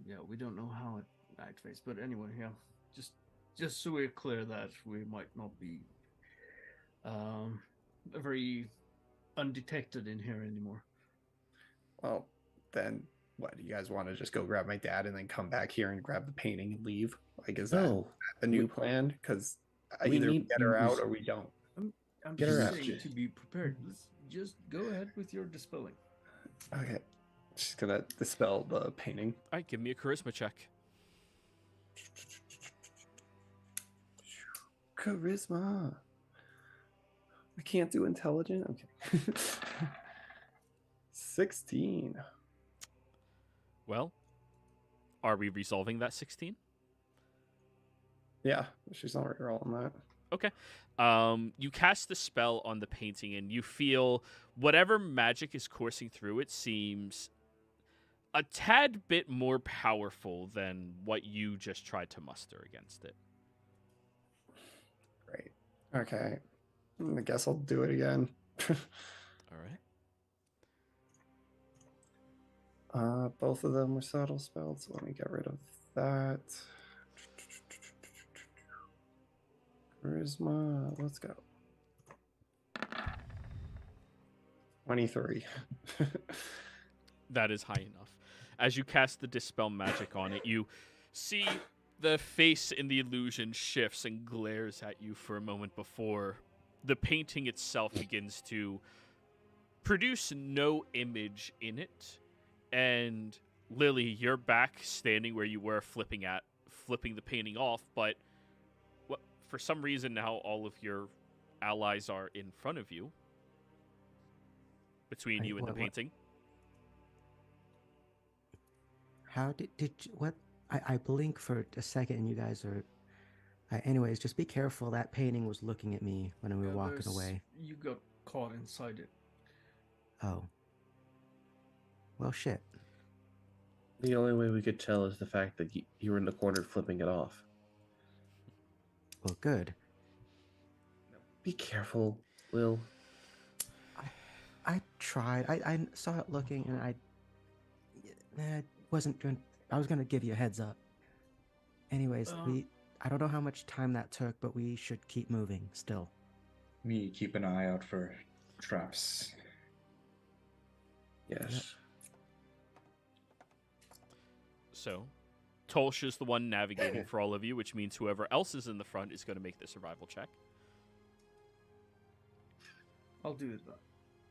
Yeah, we don't know how it activates, but anyway, yeah, just so we're clear that we might not be very undetected in here anymore. Well, then what? Do you guys want to just go grab my dad and then come back here and grab the painting and leave? Like, is that No. the new plan? Because we either we need get her to out use- or we don't. I'm Get her just out. saying to be prepared. Let's just go ahead with your dispelling. Okay. She's gonna dispel the painting. All right, give me a charisma check. Charisma. I can't do intelligent. Okay. 16. Well, are we resolving that 16? Yeah, she's not rolling that. Okay. You cast the spell on the painting, and you feel whatever magic is coursing through it seems a tad bit more powerful than what you just tried to muster against it. Great. Okay. I guess I'll do it again. All right. Both of them were subtle spells, so let me get rid of that. Charisma, let's go. 23. That is high enough. As you cast the dispel magic on it, you see the face in the illusion shifts and glares at you for a moment before the painting itself begins to produce no image in it. And Lily, you're back standing where you were flipping the painting off, but for some reason now all of your allies are in front of you, between you and the painting. How did you, what? I blink for a second and you guys are. Anyways, just be careful. That painting was looking at me when we were walking away. You got caught inside it. Oh. Well, shit. The only way we could tell is the fact that you were in the corner flipping it off. Well, good. Be careful, Lil. I tried. I saw it looking, and I wasn't going. I was going to give you a heads up. Anyways, I don't know how much time that took, but we should keep moving still. Me keep an eye out for traps. Yes. Yep. So, Tolsh is the one navigating for all of you, which means whoever else is in the front is going to make the survival check. I'll do it.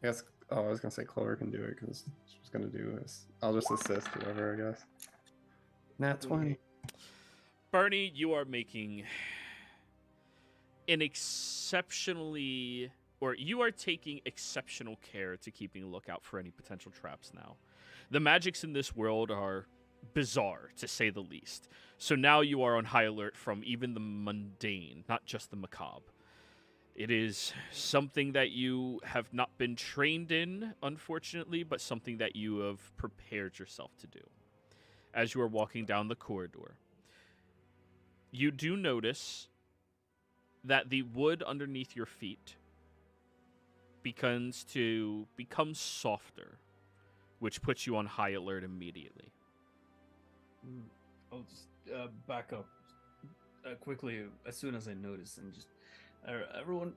I guess. Oh, I was gonna say Clover can do it because she's gonna do this. I'll just assist whoever, I guess. Nat 20. Bernie, you are making an exceptionally, or you are taking exceptional care to keeping a lookout for any potential traps now. The magics in this world are bizarre, to say the least. So now you are on high alert from even the mundane, not just the macabre. It is something that you have not been trained in, unfortunately, but something that you have prepared yourself to do. As you are walking down the corridor, you do notice that the wood underneath your feet begins to become softer, which puts you on high alert immediately. I'll just back up quickly as soon as I notice, and just everyone.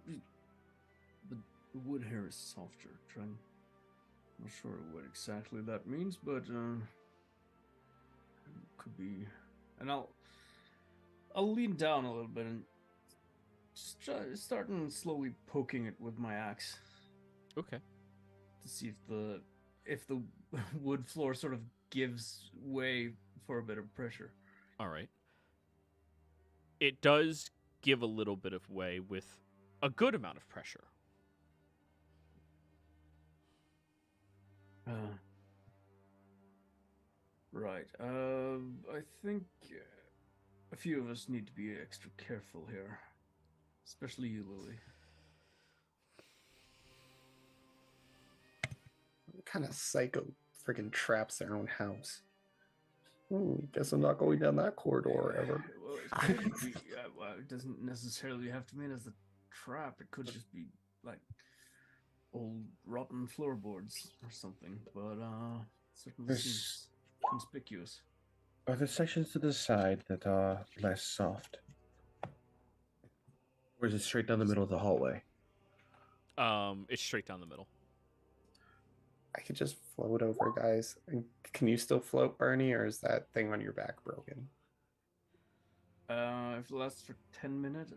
The wood here is softer. I'm not sure what exactly that means, but could be. And I'll lean down a little bit and just starting slowly poking it with my axe. Okay. To see if the wood floor sort of gives way for a bit of pressure. All right. It does give a little bit of way with a good amount of pressure. Right. I think a few of us need to be extra careful here, especially you, Lily. What kind of psycho freaking traps their own house? Guess I'm not going down that corridor ever. Well, it could be. Well, it doesn't necessarily have to mean as a trap. It could just be like old rotten floorboards or something. But certainly seems conspicuous. Are there sections to the side that are less soft? Or is it straight down the middle of the hallway? It's straight down the middle. I could just float over, guys. Can you still float, Bernie, or is that thing on your back broken? If it lasts for 10 minutes,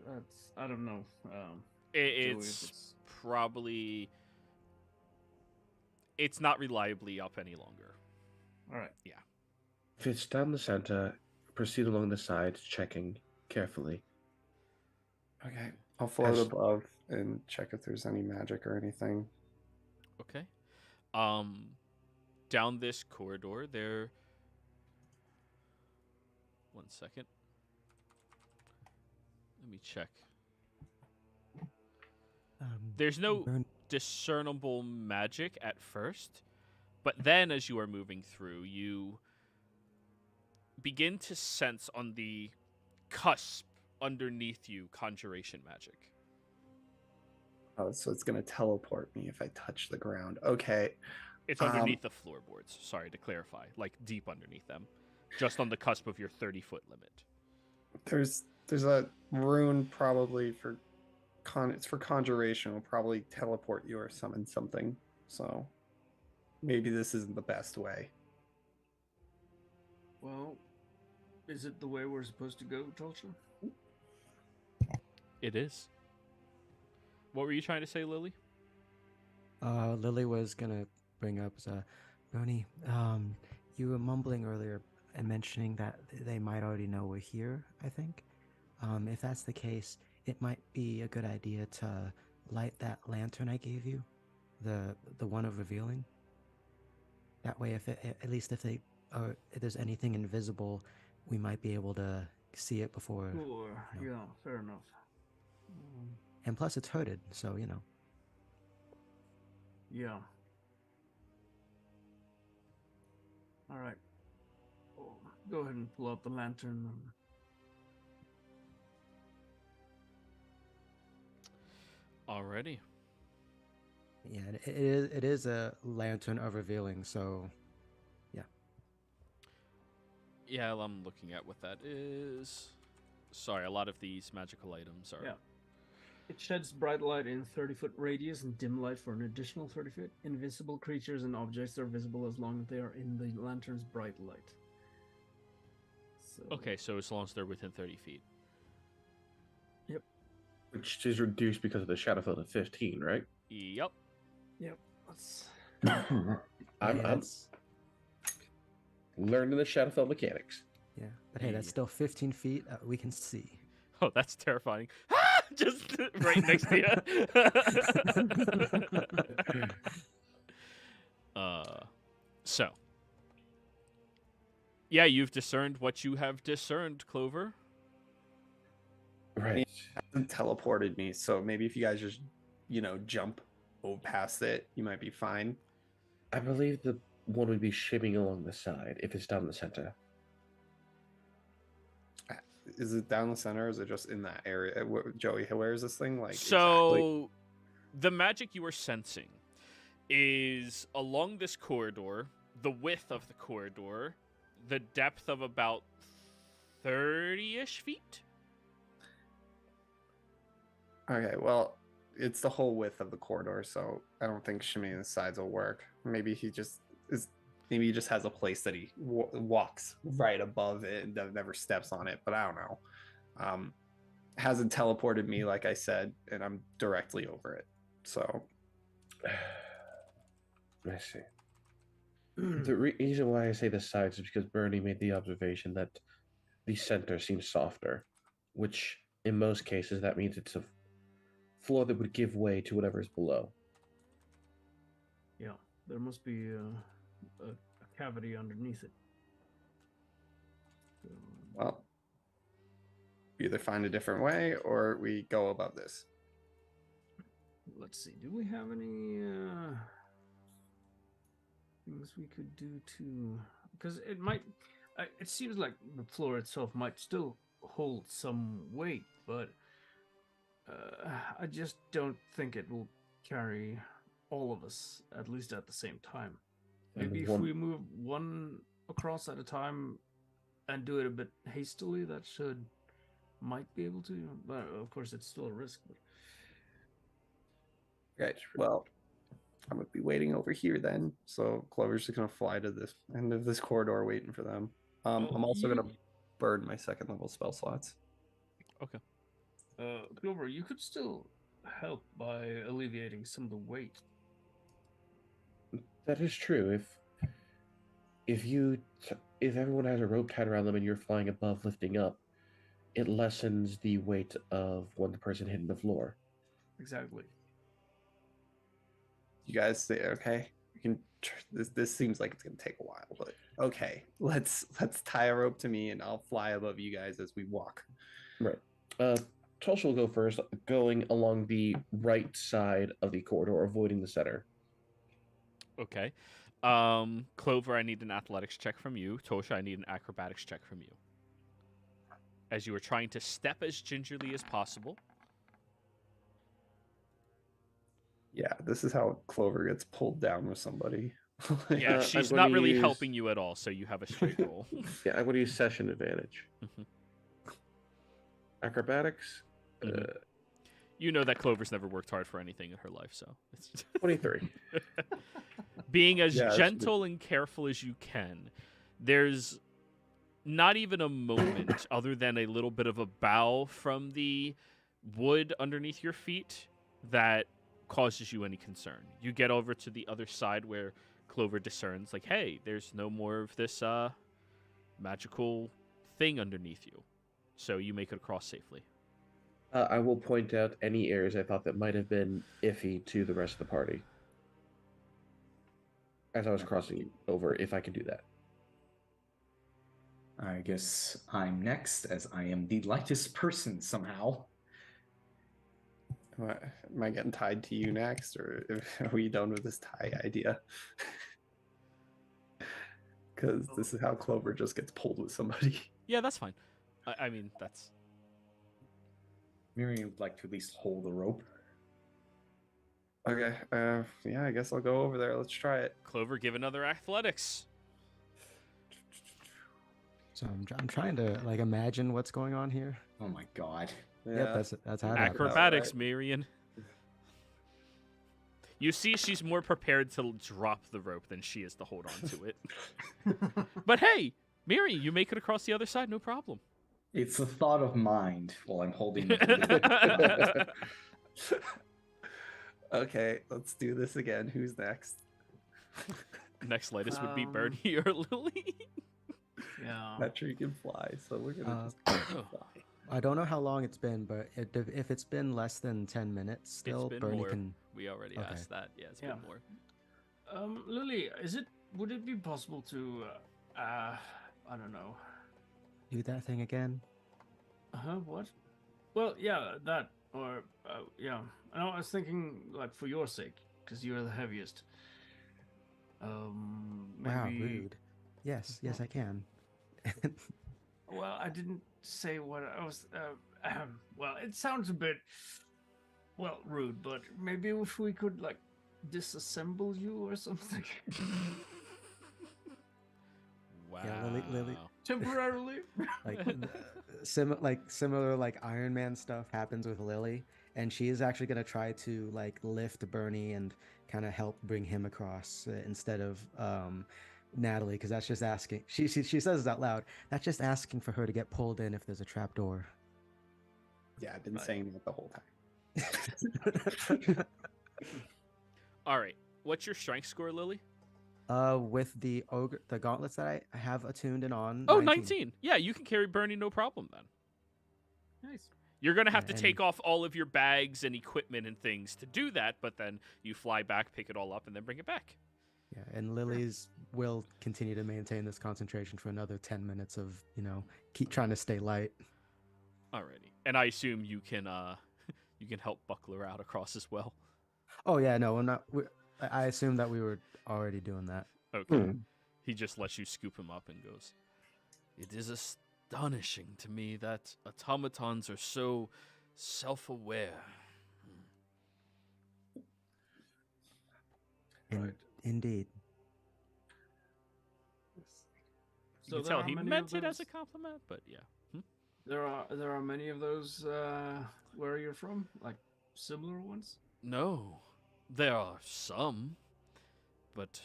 I don't know. It's probably... It's not reliably up any longer. All right. Yeah. If it's down the center, proceed along the sides, checking carefully. Okay. I'll float above and check if there's any magic or anything. Okay. Down this corridor, there... One second. Let me check. There's no discernible magic at first, but then as you are moving through, you begin to sense on the cusp underneath you conjuration magic. Oh, so it's going to teleport me if I touch the ground. Okay. It's underneath the floorboards, sorry to clarify, like deep underneath them, just on the cusp of your 30-foot limit. There's a rune probably for it's for conjuration. Will probably teleport you or summon something. So maybe this isn't the best way. Well, is it the way we're supposed to go, Tulsa? It is. What were you trying to say, Lily? Lily was gonna bring up, Bernie, you were mumbling earlier and mentioning that they might already know we're here, I think. If that's the case, it might be a good idea to light that lantern I gave you, the one of revealing. That way, if there's anything invisible, we might be able to see it before. Sure. You know. Yeah, fair enough. And plus, it's hooded, so you know. Yeah. All right. Oh, go ahead and pull out the lantern. Alrighty. Yeah, it is a lantern of revealing, so yeah. Yeah, I'm looking at what that is. Sorry, a lot of these magical items are... Yeah. It sheds bright light in 30-foot radius and dim light for an additional 30 feet. Invisible creatures and objects are visible as long as they are in the lantern's bright light. So... Okay, so as long as they're within 30 feet. Which is reduced because of the shadow field of 15, right? Yep. Yep. Let's... I'm that's, learning the Shadowfell mechanics. yeah, but hey, that's still 15 feet. We can see. Oh, that's terrifying. Just right next to you. So. Yeah, you've discerned what you have discerned, Clover. Right. It hasn't teleported me, so maybe if you guys just, jump past it, you might be fine. I believe the one would be shimming along the side if it's down the center. Is it down the center, or is it just in that area? Joey, where is this thing? So, the magic you are sensing is along this corridor, the width of the corridor, the depth of about 30-ish feet. Okay, well, it's the whole width of the corridor, so I don't think shimmying the sides will work. Maybe he just has a place that he walks right above it and never steps on it, but I don't know. Hasn't teleported me, like I said, and I'm directly over it. So I see. The reason why I say the sides is because Bernie made the observation that the center seems softer, which in most cases that means it's a floor that would give way to whatever is below. Yeah, there must be a cavity underneath it. Well, either find a different way or we go above this. Let's see. Do we have any things we could do to? Because it might. It seems like the floor itself might still hold some weight, but I just don't think it will carry all of us, at least at the same time. Maybe if we move one across at a time and do it a bit hastily, that might be able to. But of course, it's still a risk. But... Right. Well, I'm gonna be waiting over here then. So Clover's just gonna fly to this end of this corridor, waiting for them. I'm also gonna burn my second level spell slots. Okay. Clover, you could still help by alleviating some of the weight. That is true. If everyone has a rope tied around them and you're flying above, lifting up, it lessens the weight of one person hitting the floor. Exactly. You guys say okay? We can. This seems like it's gonna take a while, but okay. Let's tie a rope to me and I'll fly above you guys as we walk. Right. Tulsa will go first, going along the right side of the corridor, avoiding the center. Okay. Clover, I need an athletics check from you. Tosha, I need an acrobatics check from you. As you are trying to step as gingerly as possible. Yeah, this is how Clover gets pulled down with somebody. Yeah, she's not really helping you at all, so you have a straight roll. Yeah, I'm going to use session advantage. Acrobatics. You know that Clover's never worked hard for anything in her life, so it's 23. Being as gentle and careful as you can, there's not even a moment other than a little bit of a bow from the wood underneath your feet that causes you any concern. You get over to the other side where Clover discerns, like, hey, there's no more of this magical thing underneath you. So you make it across safely. I will point out any areas I thought that might have been iffy to the rest of the party as I was crossing over, if I can do that. I guess I'm next, as I am the lightest person somehow. Am I getting tied to you next, or are we done with this tie idea? Because this is how Clover just gets pulled with somebody. Yeah, that's fine. I mean, that's... Miriam would like to at least hold the rope. Okay, yeah, I guess I'll go over there. Let's try it. Clover, give another athletics. So I'm trying to imagine what's going on here. Oh my god. Yeah. Yep, that's how it happens. Acrobatics, right. Miriam. You see she's more prepared to drop the rope than she is to hold on to it. But hey, Miriam, you make it across the other side, no problem. It's a thought of mind while I'm holding Okay, let's do this again. Who's next? Next latest would be Bernie or Lily. Yeah. That tree can fly, so we're gonna just fly. I don't know how long it's been, but if it's been less than 10 minutes, still been Bernie more. can. We already Okay. asked that. Yeah, it's Yeah. been more. Lily, would it be possible to, I don't know. Do that thing again. What? Well, yeah, that, or, yeah. No, I was thinking, like, for your sake, because you're the heaviest. Maybe... Wow, rude. Yes, I can. Well, I didn't say what I was, well, it sounds a bit, well, rude, but maybe if we could, like, disassemble you or something. Wow. Yeah, Lily. Temporarily. Like similar like Iron Man stuff happens with Lily, and she is actually gonna try to like lift Bernie and kind of help bring him across instead of Natalie, because that's just asking. She says it out loud. That's just asking for her to get pulled in if there's a trap door. Yeah, I've been saying that the whole time. All right. What's your strength score, Lily? With the gauntlets that I have attuned and on. Oh, 19. Yeah, you can carry Bernie no problem then. Nice. You're going to have to And- take off all of your bags and equipment and things to do that, but then you fly back, pick it all up, and then bring it back. Yeah, and Lily's will continue to maintain this concentration for another 10 minutes of, keep trying to stay light. Alrighty. And I assume you can you can help Buckler out across as well. Oh yeah, no, I'm not. I assume that we were already doing that. Okay. He just lets you scoop him up and goes, "It is astonishing to me that automatons are so self-aware." Indeed. You can tell he meant it as a compliment, but yeah. There are many of those where you're from, like similar ones. No, there are some, but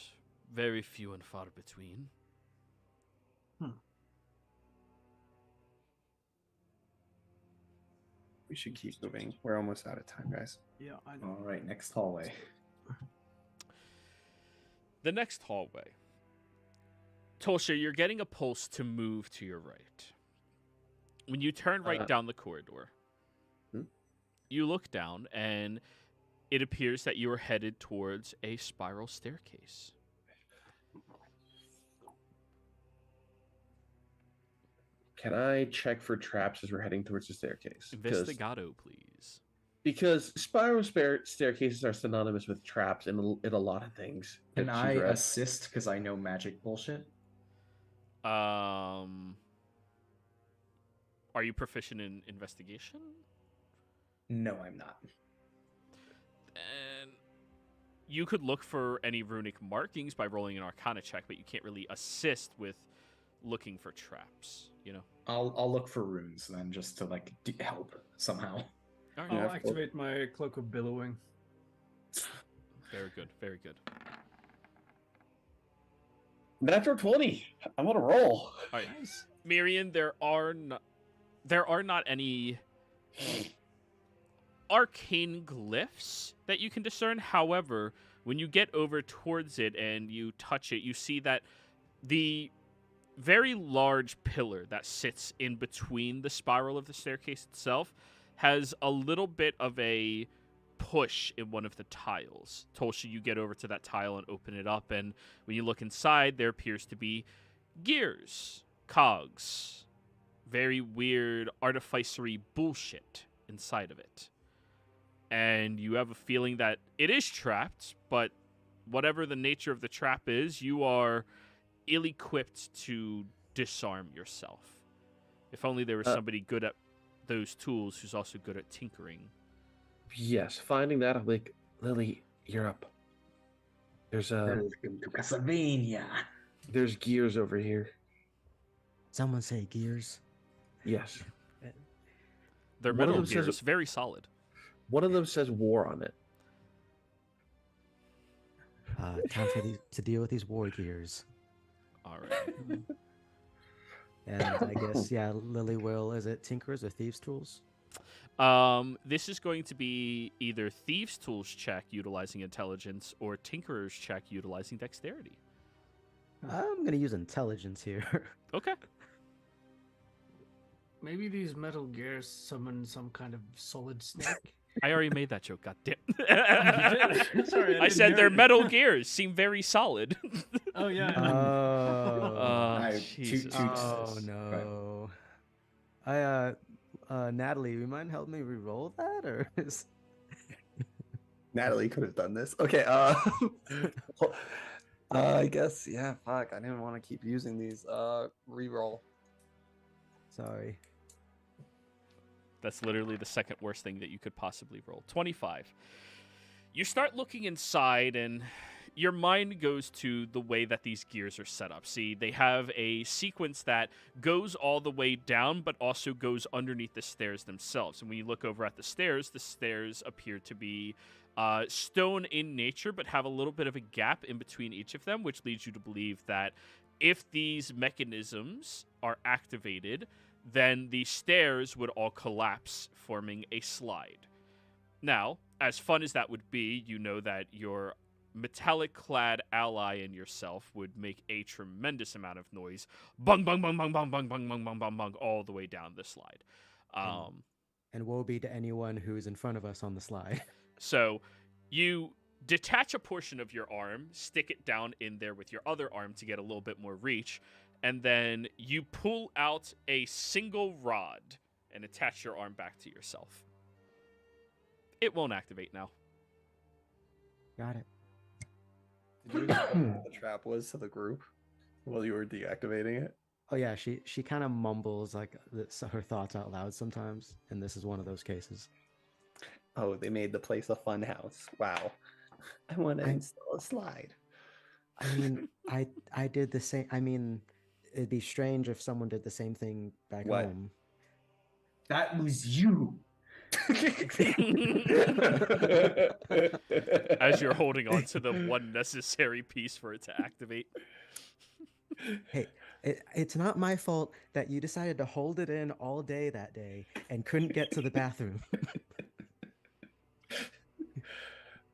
very few and far between. We should keep moving. We're almost out of time, guys. Yeah, I know. All right, next hallway. The next hallway. Tolsha, you're getting a pulse to move to your right. When you turn right down the corridor, you look down, and it appears that you are headed towards a spiral staircase. Can I check for traps as we're heading towards the staircase? Investigado, please. Because spiral staircases are synonymous with traps in a lot of things. Can that I she's read. assist because I know magic bullshit? Are you proficient in investigation? No, I'm not. And you could look for any runic markings by rolling an Arcana check, but you can't really assist with looking for traps. I'll look for runes then, just to like help somehow. All right. I'll activate my cloak of billowing. Very good. Very good. Natural 20. I'm on a roll. All right, Miriam, there are not any arcane glyphs that you can discern. However, when you get over towards it and you touch it, you see that the very large pillar that sits in between the spiral of the staircase itself has a little bit of a push in one of the tiles. Tolsha, you get over to that tile and open it up, and when you look inside, there appears to be gears, cogs, very weird artificery bullshit inside of it. And you have a feeling that it is trapped, but whatever the nature of the trap is, you are ill-equipped to disarm yourself. If only there was somebody good at those tools who's also good at tinkering. Yes, finding that, I'm like, Lily, you're up. There's Welcome to Castlevania. there's gears over here. Someone say gears. Yes. They're One of metal them says- gears, very solid. One of them says war on it. Time for to deal with these war gears. All right. And I guess, yeah, Lily will, is it Tinkerers or Thieves' Tools? This is going to be either Thieves' Tools check utilizing intelligence or Tinkerer's check utilizing dexterity. I'm gonna use intelligence here. Okay. Maybe these metal gears summon some kind of solid snake. I already made that joke, goddamn. Sorry, I didn't said hear their it. metal gears seem very solid. Oh yeah. I- Jesus. Oh no. Natalie, you mind helping me re-roll that, or is... Natalie could have done this. Okay. I guess yeah. Fuck. I didn't want to keep using these. Reroll. Sorry. That's literally the second worst thing that you could possibly roll. 25. You start looking inside, and your mind goes to the way that these gears are set up. See, they have a sequence that goes all the way down, but also goes underneath the stairs themselves. And when you look over at the stairs appear to be stone in nature, but have a little bit of a gap in between each of them, which leads you to believe that if these mechanisms are activated, then the stairs would all collapse, forming a slide. Now, as fun as that would be, you know that your metallic-clad ally and yourself would make a tremendous amount of noise, bung, bung, bung, bung, bung, bung, bung, bung, bung, bung, bung, all the way down the slide. And woe be to anyone who is in front of us on the slide. So you detach a portion of your arm, stick it down in there with your other arm to get a little bit more reach, and then you pull out a single rod and attach your arm back to yourself. It won't activate now. Got it. Did you explain what the trap was to the group while you were deactivating it? Oh yeah, she kind of mumbles like her thoughts out loud sometimes, and this is one of those cases. Oh, they made the place a fun house. Wow. I want to install a slide. I mean, I did the same. I mean, it'd be strange if someone did the same thing back What? home. That was you. As you're holding on to the one necessary piece for it to activate. Hey, it's not my fault that you decided to hold it in all day that day and couldn't get to the bathroom.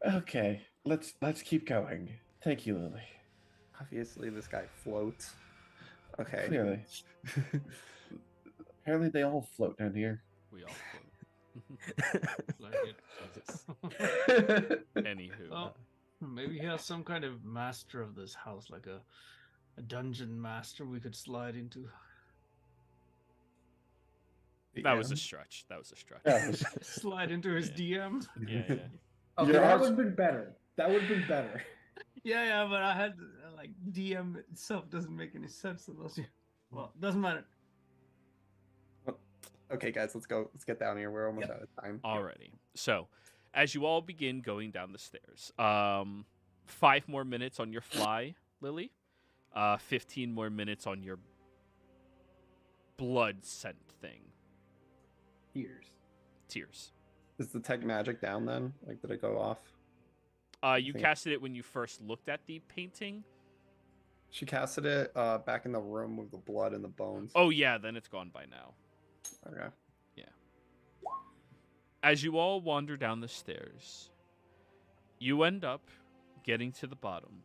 Okay, let's keep going. Thank you, Lily. Obviously, this guy floats. Okay. Clearly. Apparently they all float down here. We all float. Like it. Anywho. Oh, maybe he has some kind of master of this house, like a dungeon master we could slide into. That was a stretch. That was a stretch. That was- Slide into his DM. Yeah. Okay, Your that arms- would have been better. That would have been better. Yeah, but I had like DM itself doesn't make any sense unless you. Well, doesn't matter. Okay, guys, let's go. Let's get down here. We're almost out of time. Alrighty. So, as you all begin going down the stairs, 5 more minutes on your fly, Lily. 15 more minutes on your blood scent thing. Tears. Is the tech magic down then? Like, did it go off? You casted it when you first looked at the painting. She casted it back in the room with the blood and the bones. Oh yeah, then it's gone by now. Okay. As you all wander down the stairs, you end up getting to the bottom,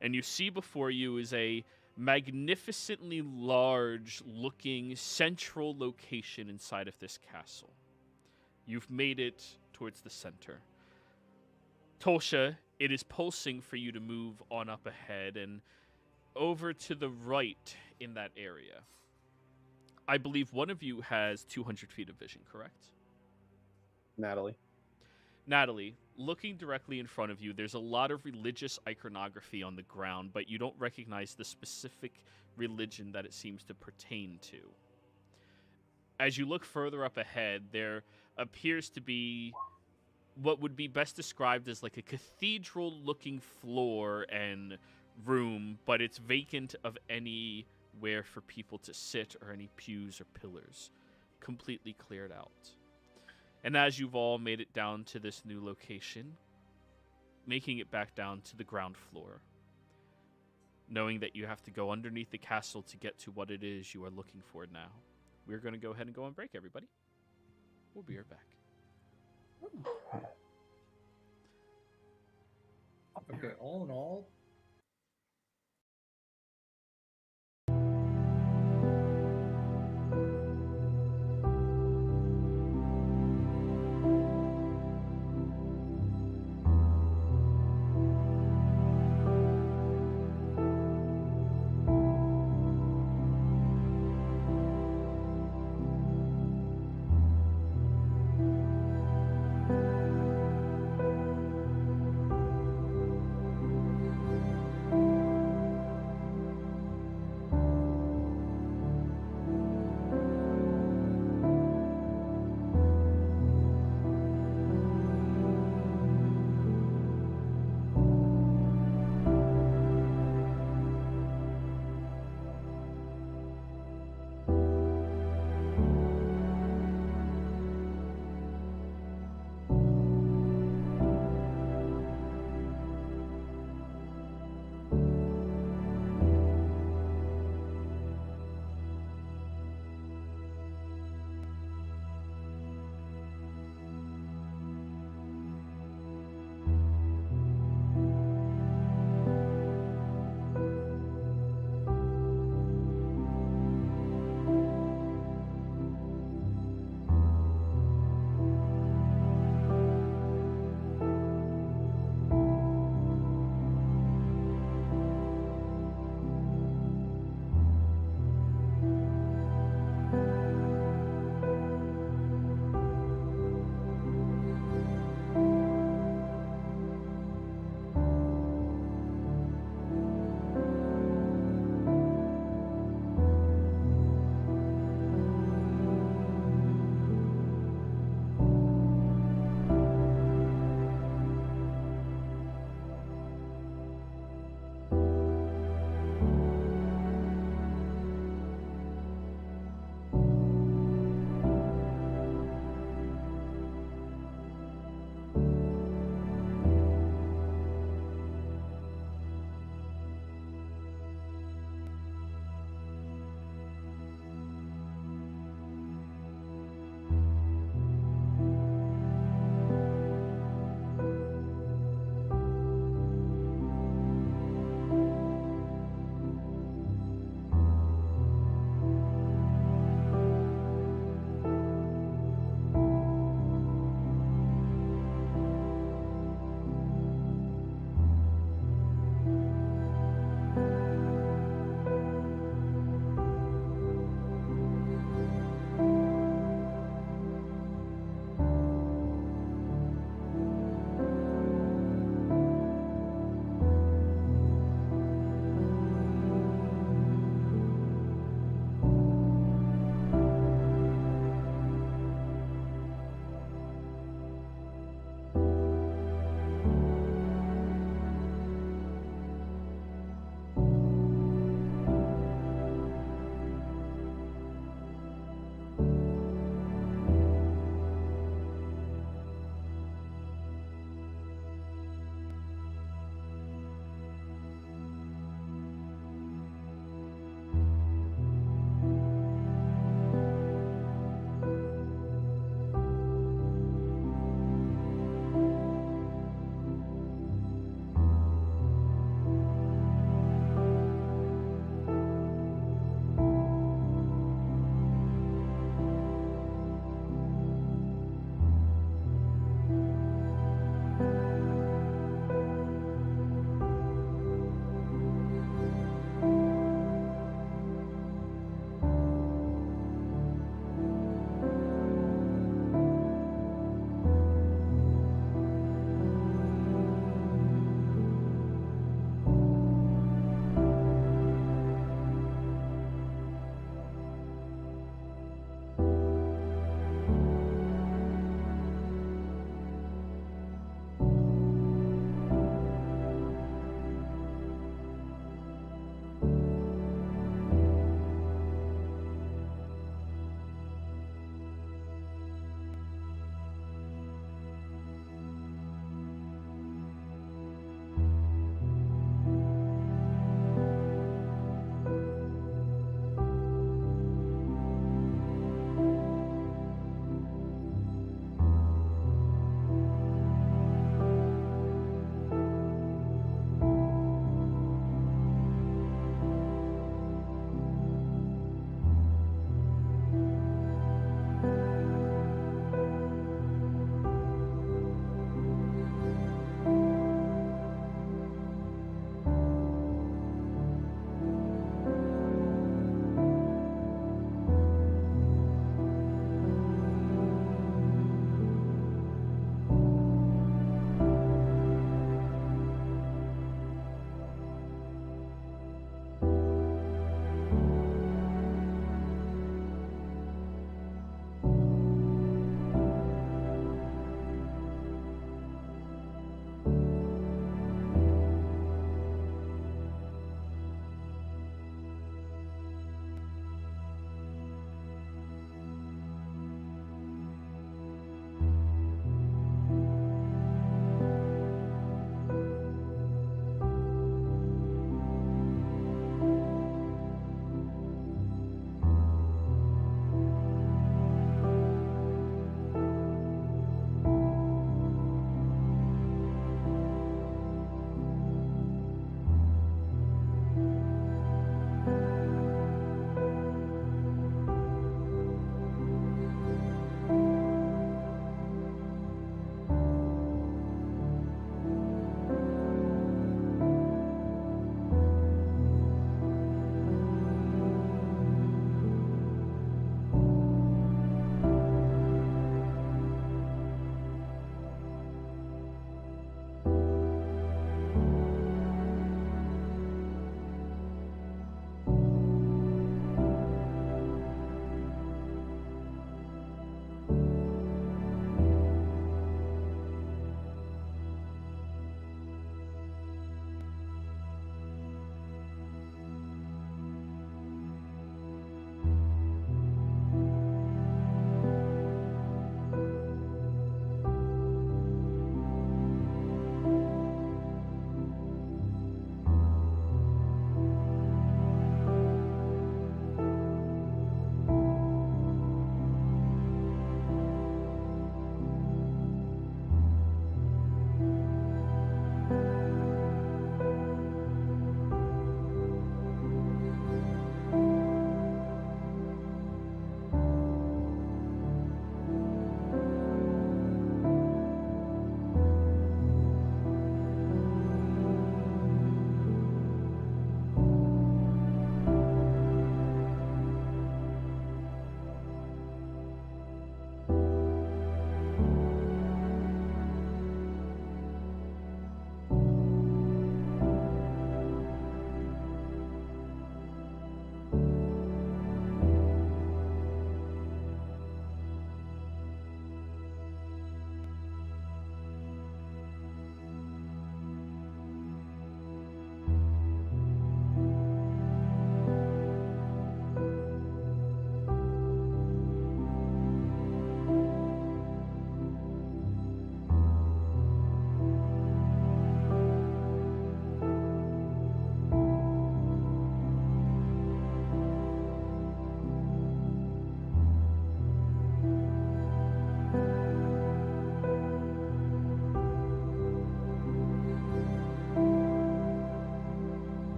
and you see before you is a magnificently large-looking central location inside of this castle. You've made it towards the center. Tolsha, it is pulsing for you to move on up ahead and over to the right in that area. I believe one of you has 200 feet of vision, correct? Natalie. Natalie, looking directly in front of you, there's a lot of religious iconography on the ground, but you don't recognize the specific religion that it seems to pertain to. As you look further up ahead, there appears to be what would be best described as like a cathedral-looking floor and room, but it's vacant of anywhere for people to sit or any pews or pillars. Completely cleared out. And as you've all made it down to this new location, making it back down to the ground floor, knowing that you have to go underneath the castle to get to what it is you are looking for now, we're going to go ahead and go on break, everybody. We'll be right back. Okay, all in all,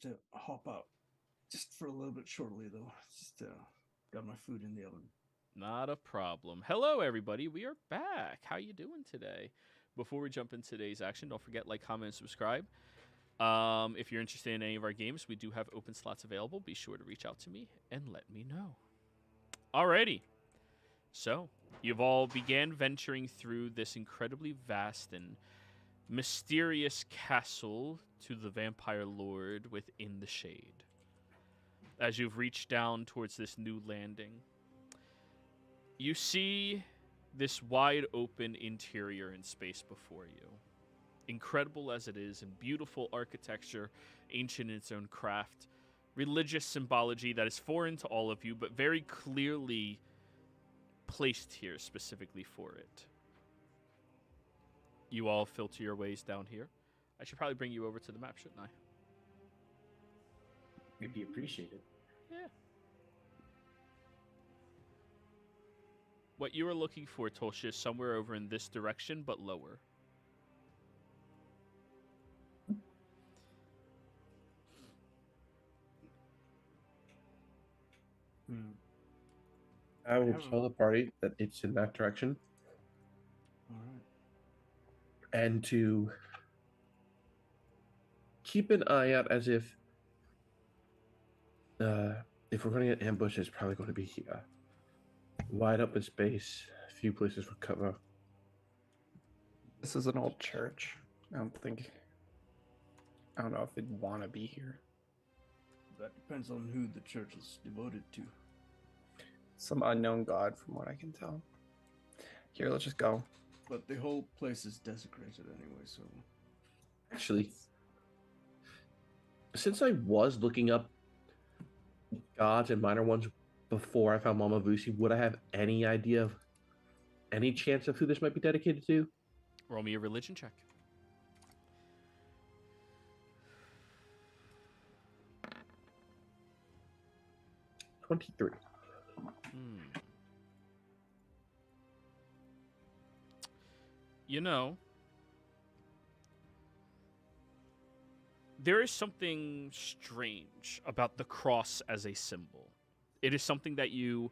to hop out just for a little bit shortly, though. Just got my food in the oven. Not a problem. Hello, everybody. We are back. How you doing today? Before we jump into today's action, don't forget like, comment, and subscribe. If you're interested in any of our games, we do have open slots available. Be sure to reach out to me and let me know. Alrighty. So, you've all began venturing through this incredibly vast and mysterious castle to the vampire lord within the shade. As you've reached down towards this new landing, you see this wide open interior and space before you. Incredible as it is, and beautiful architecture, ancient in its own craft, religious symbology that is foreign to all of you, but very clearly placed here specifically for it. You all filter your ways down here. I should probably bring you over to the map, shouldn't I? It'd be appreciated. Yeah. What you are looking for, Tolsha, is somewhere over in this direction, but lower. I will tell the party that it's in that direction. All right. And to keep an eye out as if we're going to get ambushed, it's probably going to be here. Wide open space, a few places for cover. This is an old church. I don't know if they'd want to be here. That depends on who the church is devoted to. Some unknown god, from what I can tell. Here, let's just go. But the whole place is desecrated anyway, so... Actually, since I was looking up gods and minor ones before I found Mama Vusi, would I have any idea of any chance of who this might be dedicated to? Roll me a religion check. 23. You know, there is something strange about the cross as a symbol. It is something that you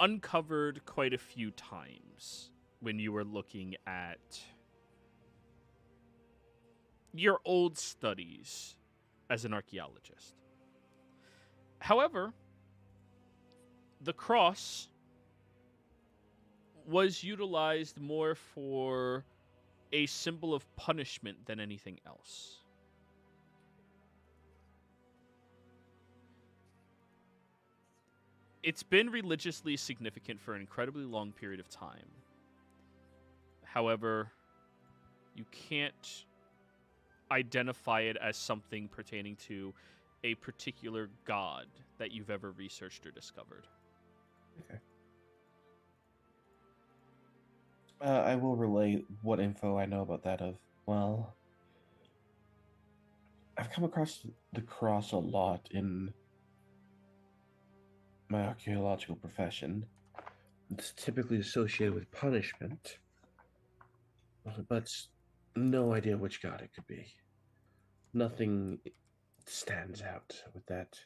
uncovered quite a few times when you were looking at your old studies as an archaeologist. However, the cross was utilized more for a symbol of punishment than anything else. It's been religiously significant for an incredibly long period of time. However, you can't identify it as something pertaining to a particular god that you've ever researched or discovered. Okay. I will relay what info I know about that well, I've come across the cross a lot in my archaeological profession. It's typically associated with punishment, but no idea which god it could be. Nothing stands out with that.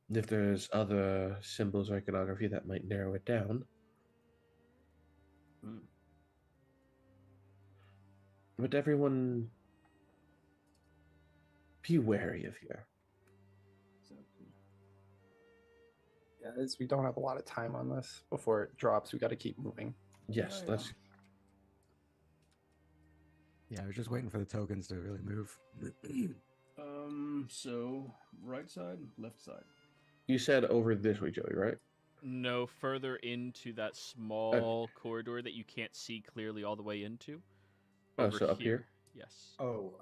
If there's other symbols or iconography that might narrow it down. But everyone be wary of here. Guys, we don't have a lot of time on this before it drops. We got to keep moving. Yes, let's. Yeah, I was just waiting for the tokens to really move. So right side, left side. You said over this way, Joey, right? No, further into that small corridor that you can't see clearly all the way into. Oh, so up here? Yes. Oh,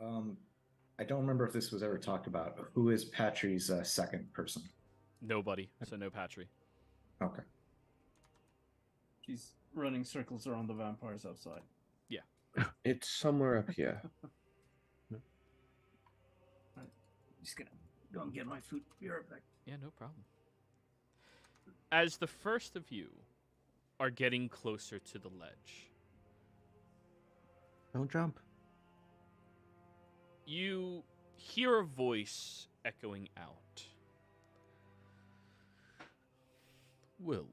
I don't remember if this was ever talked about. Who is Patri's second person? Nobody, so no Patry. Okay. She's running circles around the vampires outside. Yeah. It's somewhere up here. Just gonna go and get my food. Be right back. Yeah, no problem. As the first of you are getting closer to the ledge, Don't jump. you hear a voice echoing out. Well,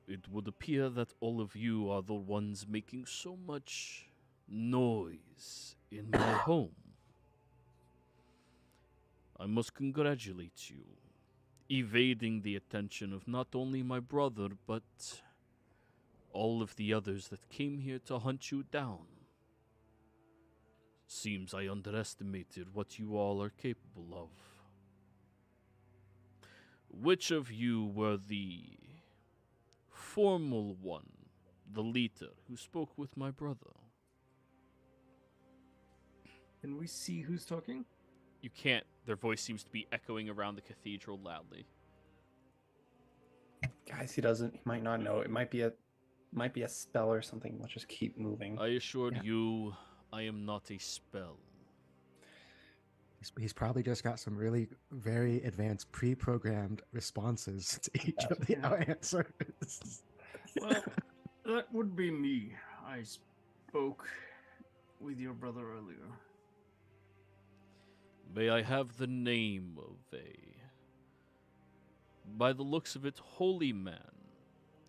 it would appear that all of you are the ones making so much noise in my home. I must congratulate you, evading the attention of not only my brother, but all of the others that came here to hunt you down. Seems I underestimated what you all are capable of. Which of you were the formal one, the leader, who spoke with my brother? Can we see who's talking? You can't. Their voice seems to be echoing around the cathedral loudly. Guys, he might not know. It might be a spell or something. Let's just keep moving. I assured you, I am not a spell. He's probably just got some really very advanced pre-programmed responses to each of the answers. Well, that would be me. I spoke with your brother earlier. May I have the name of a, by the looks of it, holy man,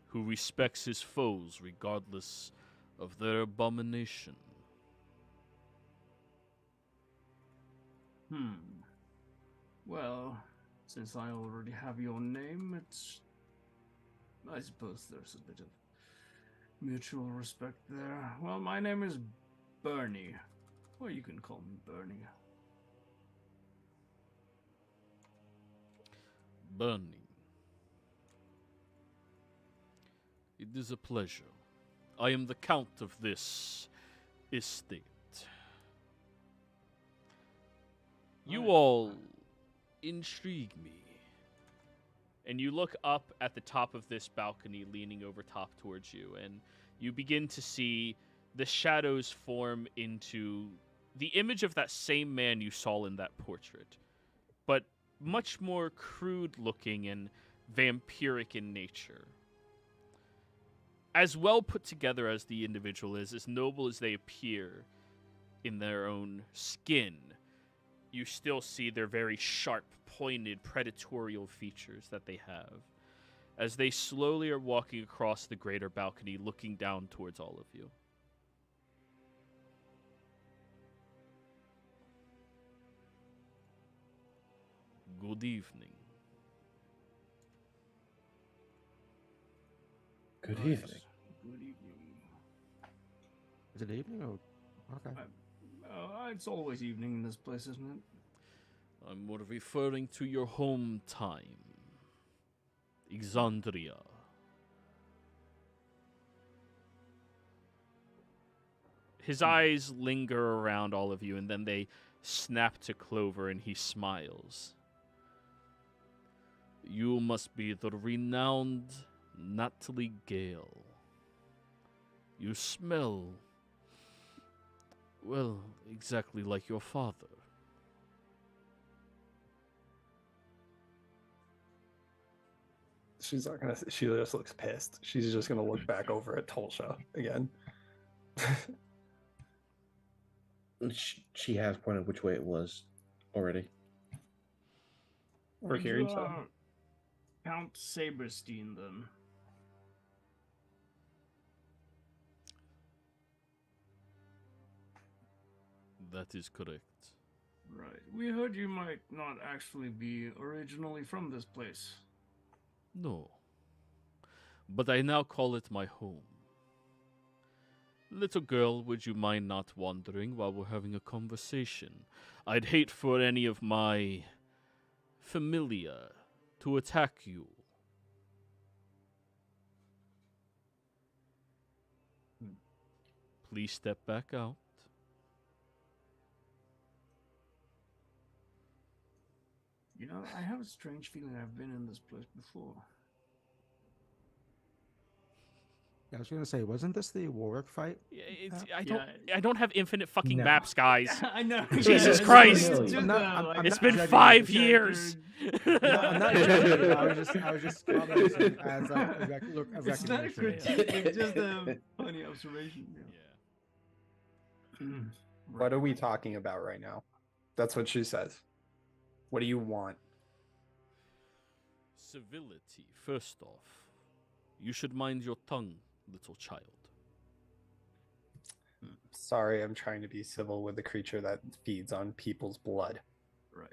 who respects his foes regardless of their abomination? Well, since I already have your name, I suppose there's a bit of mutual respect there. Well, my name is Bernie. Or you can call me Bernie. Bernie. It is a pleasure. I am the count of this estate. You all intrigue me. And you look up at the top of this balcony, leaning over top towards you, and you begin to see the shadows form into the image of that same man you saw in that portrait, but much more crude looking and vampiric in nature. As well put together as the individual is, as noble as they appear in their own skin, you still see their very sharp, pointed, predatorial features that they have, as they slowly are walking across the greater balcony, looking down towards all of you. Good evening. Good evening. Good evening. Is it evening? Oh, okay. It's always evening in this place, isn't it? I'm more referring to your home time. Exandria. His eyes linger around all of you, and then they snap to Clover, and he smiles. You must be the renowned Natalie Gale. You smell, well, exactly like your father. She's not gonna. She just looks pissed. She's just gonna look back over at Tulsha again. She has pointed which way it was already. We're hearing You so. are Count Saberstein, then. That is correct. Right. We heard you might not actually be originally from this place. No. But I now call it my home. Little girl, would you mind not wandering while we're having a conversation? I'd hate for any of my familia to attack you. Please step back out. You know, I have a strange feeling I've been in this place before. I was gonna say, wasn't this the Warwick fight? I don't have infinite fucking No. maps, guys. I know. Jesus Yeah, Christ. it's just, I'm not like, It's not been judging 5 the years. No, I'm not judging you. I was just commenting as like a It's not a recognition. critique, it's just a funny observation. Yeah. Yeah. What are we talking about right now? That's what she says. What do you want? Civility, first off. You should mind your tongue, little child. Sorry, I'm trying to be civil with a creature that feeds on people's blood. Right.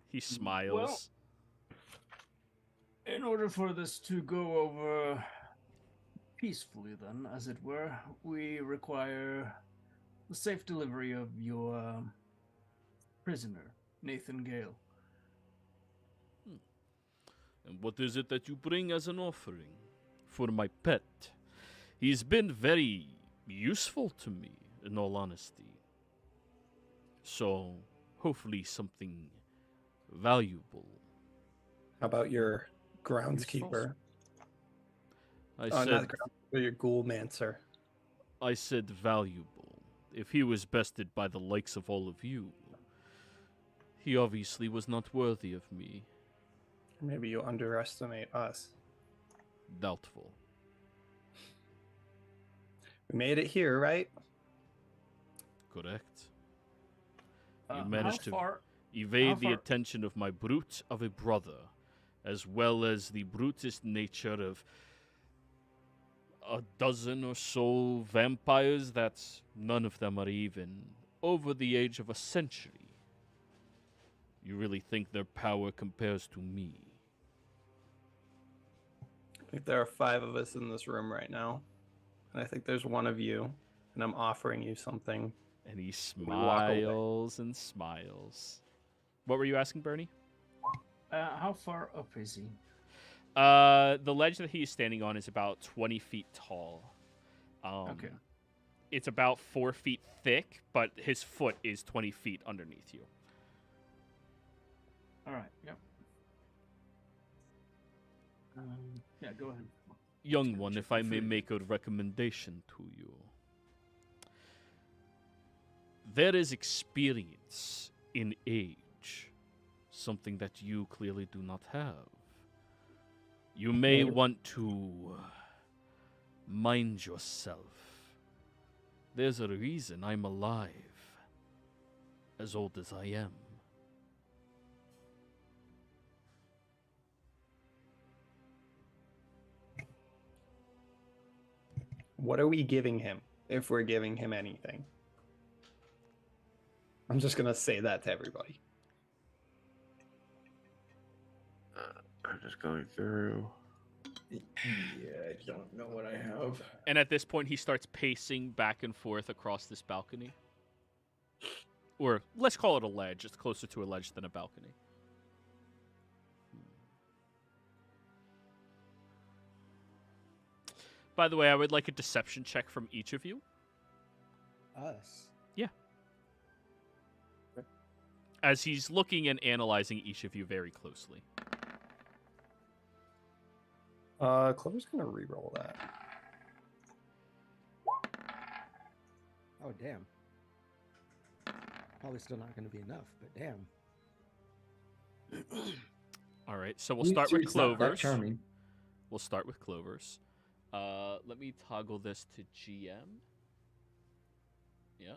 He smiles. In order for this to go over peacefully, then, as it were, we require the safe delivery of your prisoner, Nathan Gale. And what is it that you bring as an offering? For my pet. He's been very useful to me, in all honesty. So, hopefully something valuable. How about your groundskeeper? I Not said groundskeeper, your ghoulmancer. I said valuable. If he was bested by the likes of all of you, he obviously was not worthy of me. Maybe you underestimate us. Doubtful. We made it here, right? Correct. You managed to How evade the far- attention of my brute of a brother, as well as the brutish nature of a dozen or so vampires that none of them are even over the age of a century. You really think their power compares to me? I think there are 5 of us in this room right now. And I think there's one of you, and I'm offering you something. And he walk away. smiles and smiles. What were you asking, Bernie? How far up is he? The ledge that he's standing on is about 20 feet tall. Okay. It's about 4 feet thick, but his foot is 20 feet underneath you. All right. Yep. Yeah, go ahead. Young one, if I may make a recommendation to you. There is experience in age, something that you clearly do not have. You may want to mind yourself. There's a reason I'm alive, as old as I am. What are we giving him, if we're giving him anything? I'm just going to say that to everybody. I'm just going through. Yeah, I don't know what I have. And at this point, he starts pacing back and forth across this balcony. Or let's call it a ledge. It's closer to a ledge than a balcony. By the way, I would like a deception check from each of you. Us. Yeah. As he's looking and analyzing each of you very closely. Clover's going to re-roll that. Oh, damn. Probably still not going to be enough, but damn. All right, so we'll start with It's not that Clover's. charming. We'll start with Clover's. Let me toggle this to GM. Yeah.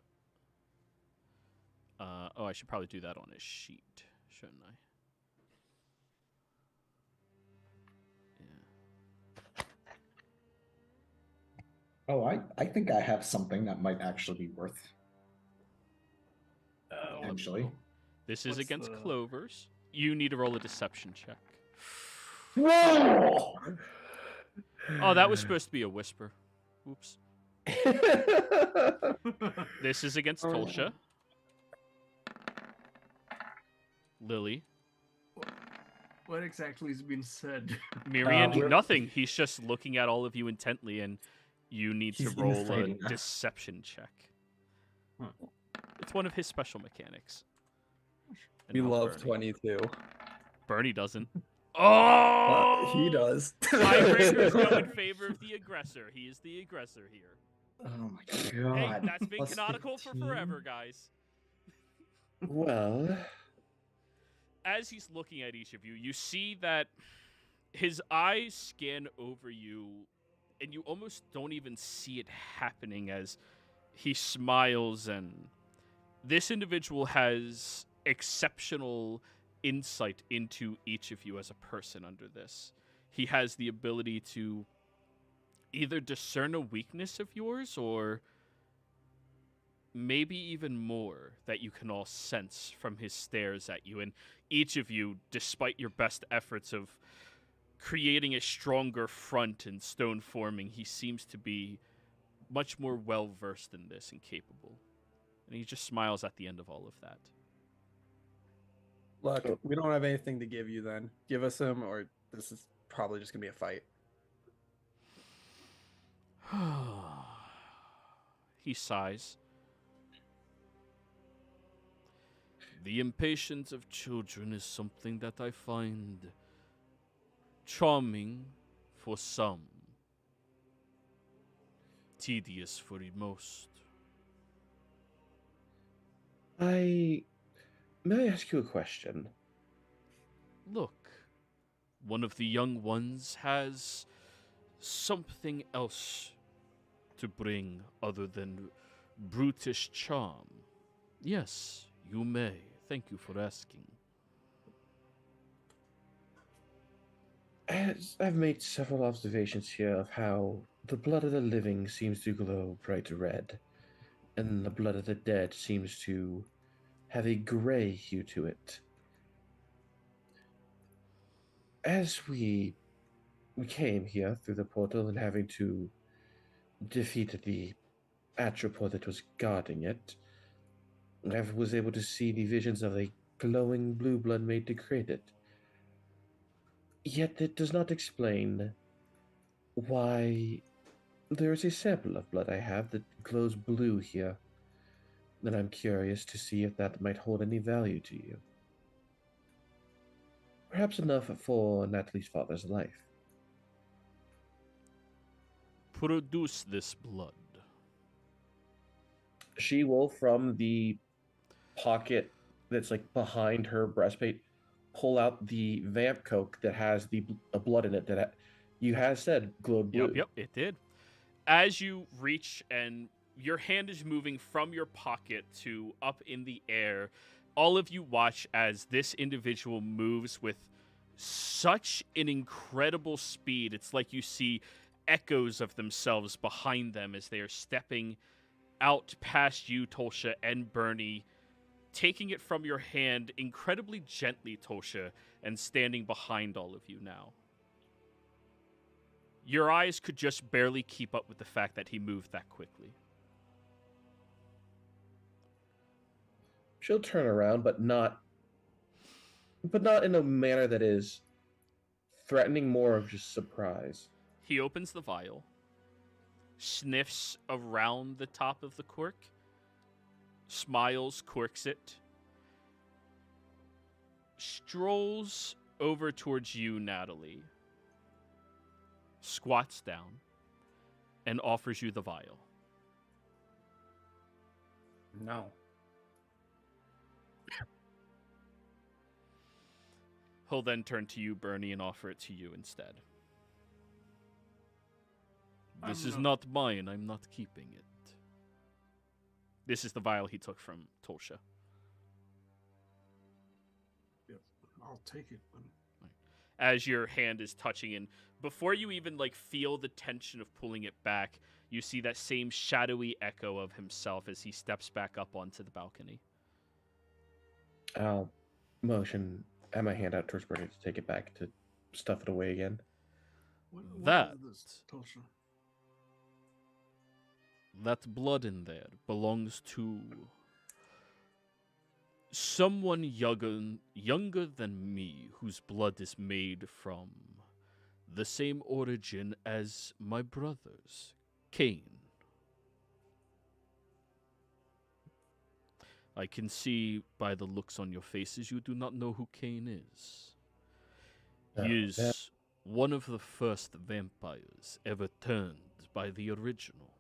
Oh, I should probably do that on his sheet, shouldn't I? Yeah. Oh, I think I have something that might actually be worth. Potentially. This is What's against the- Clover's. You need to roll a deception check. Whoa! Oh, that was supposed to be a whisper. Oops. This is against Oh, Tulsha. Lily. What exactly has been said? Miriam, we're- nothing. He's just looking at all of you intently, and you need He's to roll a imitating us. deception check. Huh. It's one of his special mechanics. And We not love Bernie. 22. Bernie doesn't. Oh! He does. Tiebreakers go in favor of the aggressor. He is the aggressor here. Oh my Hey, god. that's been Plus canonical for 15. forever, guys. Well, As he's looking at each of you, you see that his eyes scan over you, and you almost don't even see it happening as he smiles, and This individual has exceptional insight into each of you as a person under this. He has the ability to either discern a weakness of yours or maybe even more that you can all sense from his stares at you. And each of you, despite your best efforts of creating a stronger front and stone forming, he seems to be much more well-versed in this and capable. And he just smiles at the end of all of that. Look, we don't have anything to give you then. Give us him, or this is probably just going to be a fight. He sighs. The impatience of children is something that I find charming for some, tedious for most. May I ask you a question? Look, one of the young ones has something else to bring other than brutish charm. Yes, you may. Thank you for asking. As I've made several observations here of how the blood of the living seems to glow bright red, and the blood of the dead seems to have a gray hue to it. As we came here through the portal and having to defeat the atropod that was guarding it, I was able to see the visions of a glowing blue blood made to create it. Yet it does not explain why there is a sample of blood I have that glows blue here. And I'm curious to see if that might hold any value to you. Perhaps enough for Natalie's father's life. Produce this blood. She will, from the pocket that's like behind her breastplate, pull out the vamp coke that has the blood in it that you have said glowed blue. Yep, it did. As you reach and your hand is moving from your pocket to up in the air, all of you watch as this individual moves with such an incredible speed. It's like you see echoes of themselves behind them as they are stepping out past you, Tolsha, and Bernie, taking it from your hand incredibly gently, Tolsha, and standing behind all of you now. Your eyes could just barely keep up with the fact that he moved that quickly. She'll turn around, but not in a manner that is threatening, more of just surprise. He opens the vial, sniffs around the top of the cork, smiles, corks it, strolls over towards you, Natalie, squats down, and offers you the vial. No. He'll then turn to you, Bernie, and offer it to you instead. This is not mine. I'm not keeping it. This is the vial he took from Tolsha. Yep, I'll take it. As your hand is touching, and before you even feel the tension of pulling it back, you see that same shadowy echo of himself as he steps back up onto the balcony. I'll motion and my hand out towards Bernie to take it back to stuff it away again. What That is this, Tolsha? That blood in there belongs to someone younger than me, whose blood is made from the same origin as my brother's, Cain. I can see by the looks on your faces you do not know who Cain is. He is one of the first vampires ever turned by the original.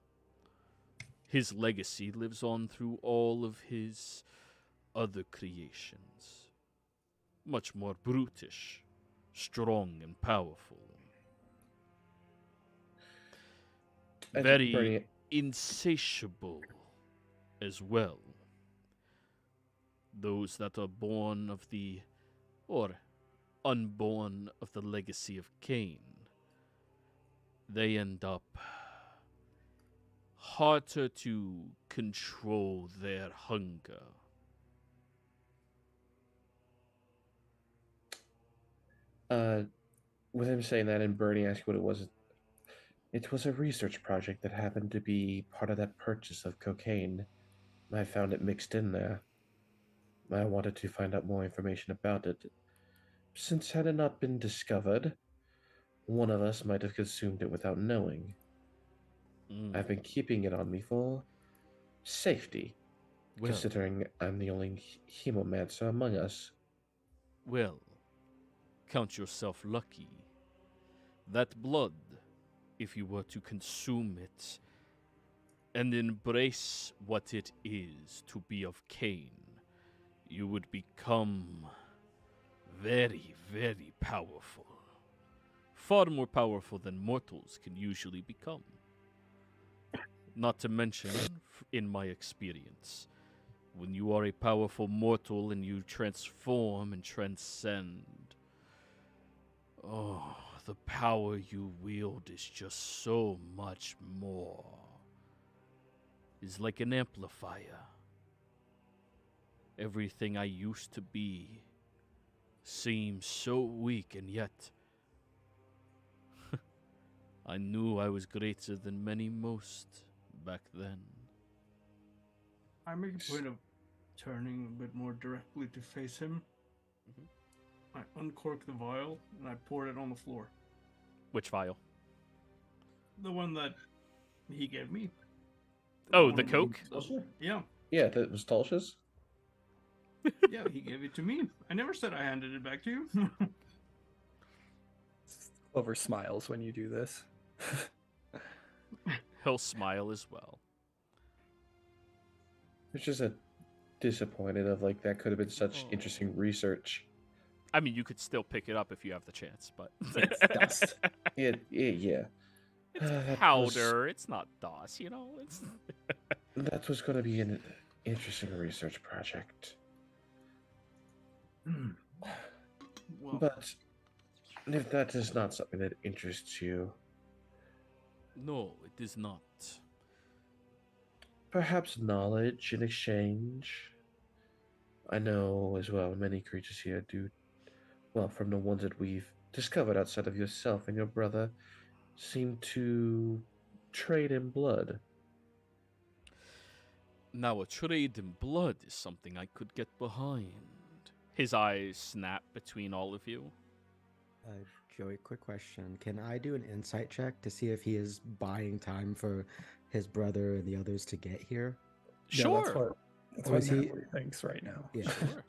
His legacy lives on through all of his other creations. Much more brutish, strong, and powerful. Very insatiable as well. those that are born of the, or unborn of the legacy of Cain, they end up harder to control their hunger. With him saying that and Bernie asked what it was a research project that happened to be part of that purchase of cocaine. I found it mixed in there. I wanted to find out more information about it. Since had it not been discovered, one of us might have consumed it without knowing. I've been keeping it on me for safety, Well, considering I'm the only hemomancer among us. well, count yourself lucky. That blood, if you were to consume it and embrace what it is to be of Cain, you would become very, very powerful. Far more powerful than mortals can usually become. Not to mention, in my experience, when you are a powerful mortal and you transform and transcend, oh, the power you wield is just so much more. It's like an amplifier. Everything I used to be seems so weak, and yet I knew I was greater than many most back then. I make a point of turning a bit more directly to face him. I uncork the vial and I pour it on the floor. Which vial? The one that he gave me. Oh, one the that- Coke? Yeah, Yeah, that was Talsh's. yeah, he gave it to me. I never said I handed it back to you. Clover smiles when you do this. He'll smile as well. It's just a disappointed of like that could have been such interesting research. I mean, you could still pick it up if you have the chance, but It's dust. Yeah. it's that powder. It's not DOS, you know. It's That was going to be an interesting research project. Well, But if that is not something that interests you, no, it is not. perhaps knowledge in exchange. I know as well many creatures here do, well, from the ones that we've discovered outside of yourself and your brother, seem to trade in blood. Now, a trade in blood is something I could get behind. His eyes snap between all of you. Joey, quick question. Can I do an insight check to see if he is buying time for his brother and the others to get here? Sure. That's Or what is he- Natalie thinks right now. Yeah. Sure.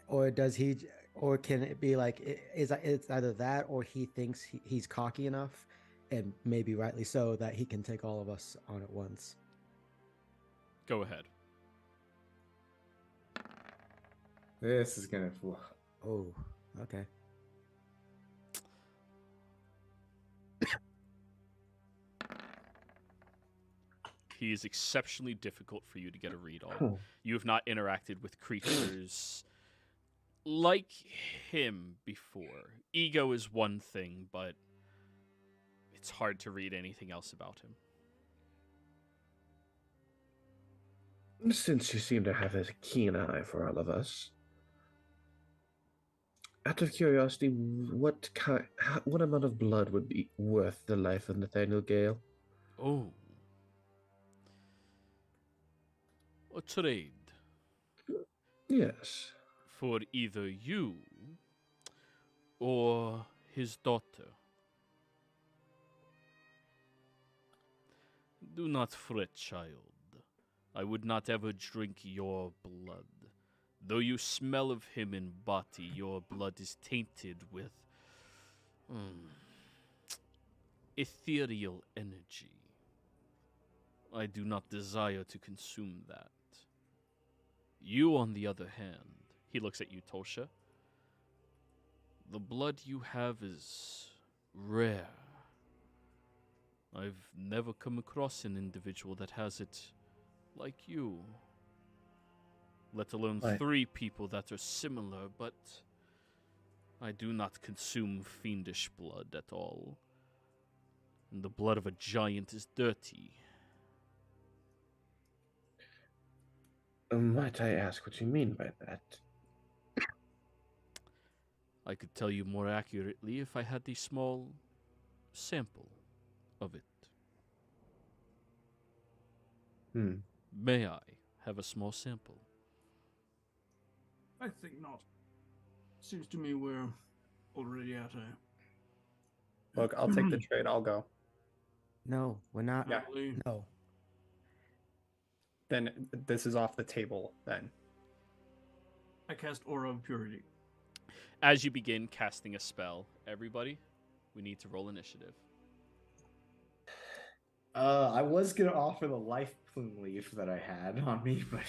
Or does he, or can it be like, it's either that or he thinks he's cocky enough, and maybe rightly so, that he can take all of us on at once? Go ahead. This is gonna. Oh, okay. He is exceptionally difficult for you to get a read on. Hmm. You have not interacted with creatures like him before. Ego is one thing, but it's hard to read anything else about him. Since you seem to have a keen eye for all of us, out of curiosity, what amount of blood would be worth the life of Nathaniel Gale? Oh. A trade Yes. for either you or his daughter. Do not fret, child. I would not ever drink your blood. Though you smell of him in body, your blood is tainted with ethereal energy. I do not desire to consume that. You, on the other hand, he looks at you, Tosha. The blood you have is rare. I've never come across an individual that has it like you. let alone Right. 3 people that are similar, but I do not consume fiendish blood at all. And the blood of a giant is dirty. Might I ask what you mean by that? I could tell you more accurately if I had the small sample of it. May I have a small sample? I think not. Seems to me we're already at a... Look, I'll take the trade. I'll go. No, we're not. Yeah. No. Then this is off the table. Then I cast Aura of Purity. As you begin casting a spell, everybody, we need to roll initiative. I was gonna offer the life plume leaf that I had on me, but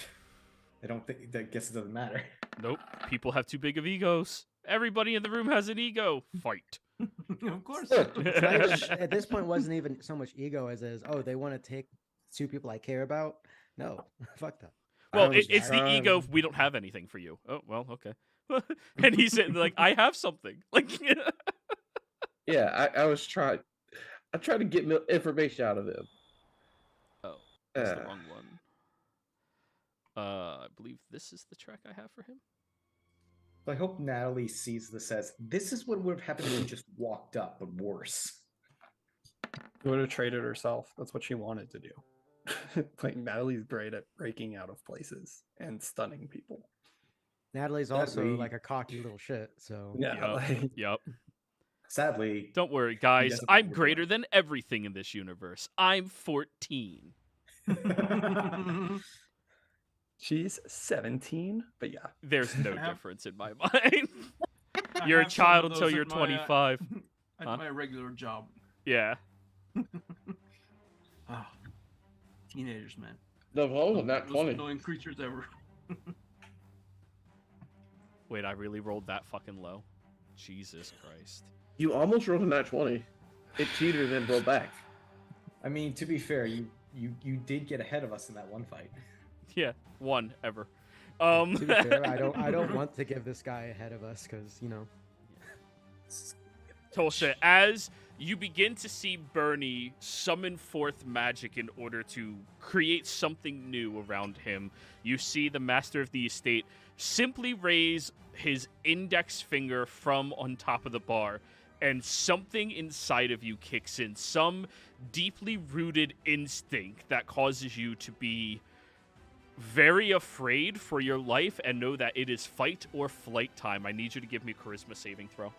I don't think that guess it doesn't matter. Nope, people have too big of egos. Everybody in the room has an ego. Fight. Of course. It's not even, at this point, wasn't even so much ego as is, oh, they want to take 2 people I care about. No, fuck that. Well, was it's the ego. If we don't have anything for you. Oh well, okay. And he's sitting there like, I have something. Like, Yeah, I was trying. I tried to get information out of him. oh, that's the wrong one. I believe this is the track I have for him. I hope Natalie sees this as this is what would have happened if we just walked up, but worse. she would have traded herself. That's what she wanted to do. Like Natalie's great at breaking out of places and stunning people. Natalie's also Sadly- like a cocky little shit, so Yeah, Yup. like, Yep. Sadly, Don't worry, guys. doesn't I'm know what greater we're than everything in this universe. I'm 14. she's 17, but yeah. There's no I have- difference in my mind. I You're a have some child of until those you're at my, 25. At Huh? my regular job. Yeah. Ah, teenagers, man. The roll was not Most 20. annoying creatures ever. Wait, I really rolled that fucking low. Jesus Christ. You almost rolled a nat 20. It cheated and then rolled back. I mean, to be fair, you did get ahead of us in that one fight. Yeah, one ever. to be fair, I don't want to give this guy ahead of us because, you know. Tolsha, as you begin to see Bernie summon forth magic in order to create something new around him, you see the master of the estate simply raise his index finger from on top of the bar, and something inside of you kicks in. Some deeply rooted instinct that causes you to be very afraid for your life and know that it is fight or flight time. I need you to give me a charisma saving throw.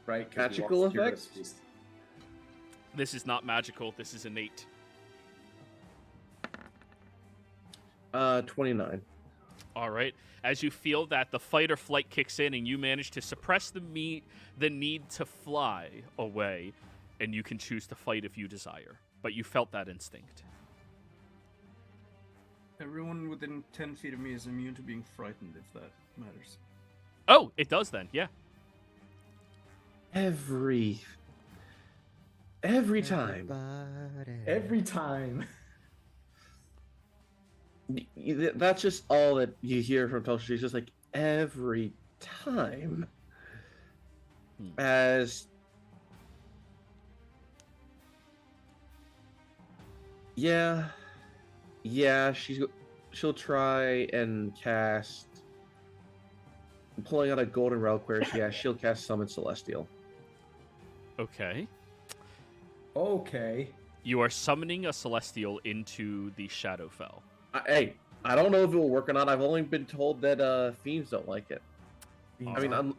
Right? 'Cause we Magical lost effects? Heroes. This is not magical. This is innate. 29. All right. As you feel that the fight or flight kicks in and you manage to suppress the need to fly away, and you can choose to fight if you desire. But you felt that instinct. Everyone within 10 feet of me is immune to being frightened, if that matters. Oh, it does then. Yeah. Every time. Every time. That's just all that you hear from Tulsa. She's just like, every time. As yeah, she'll try and cast. Pulling out a golden reliquary, she'll cast Summon Celestial. Okay. Okay. You are summoning a celestial into the Shadowfell. Hey, I don't know if it will work or not. I've only been told that fiends don't like it. Being I mean, told-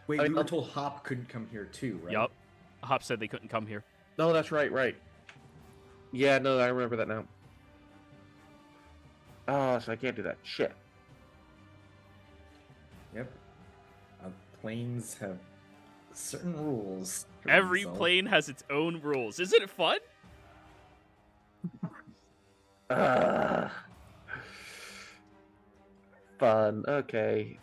wait, I mean, we were told Hop couldn't come here too, right? Yup. Hop said they couldn't come here. no, that's right. Yeah, no, I remember that now. Oh, so I can't do that. Shit. Yep. Planes have certain rules. for Every themselves. plane has its own rules. Isn't it fun? Fun. Okay.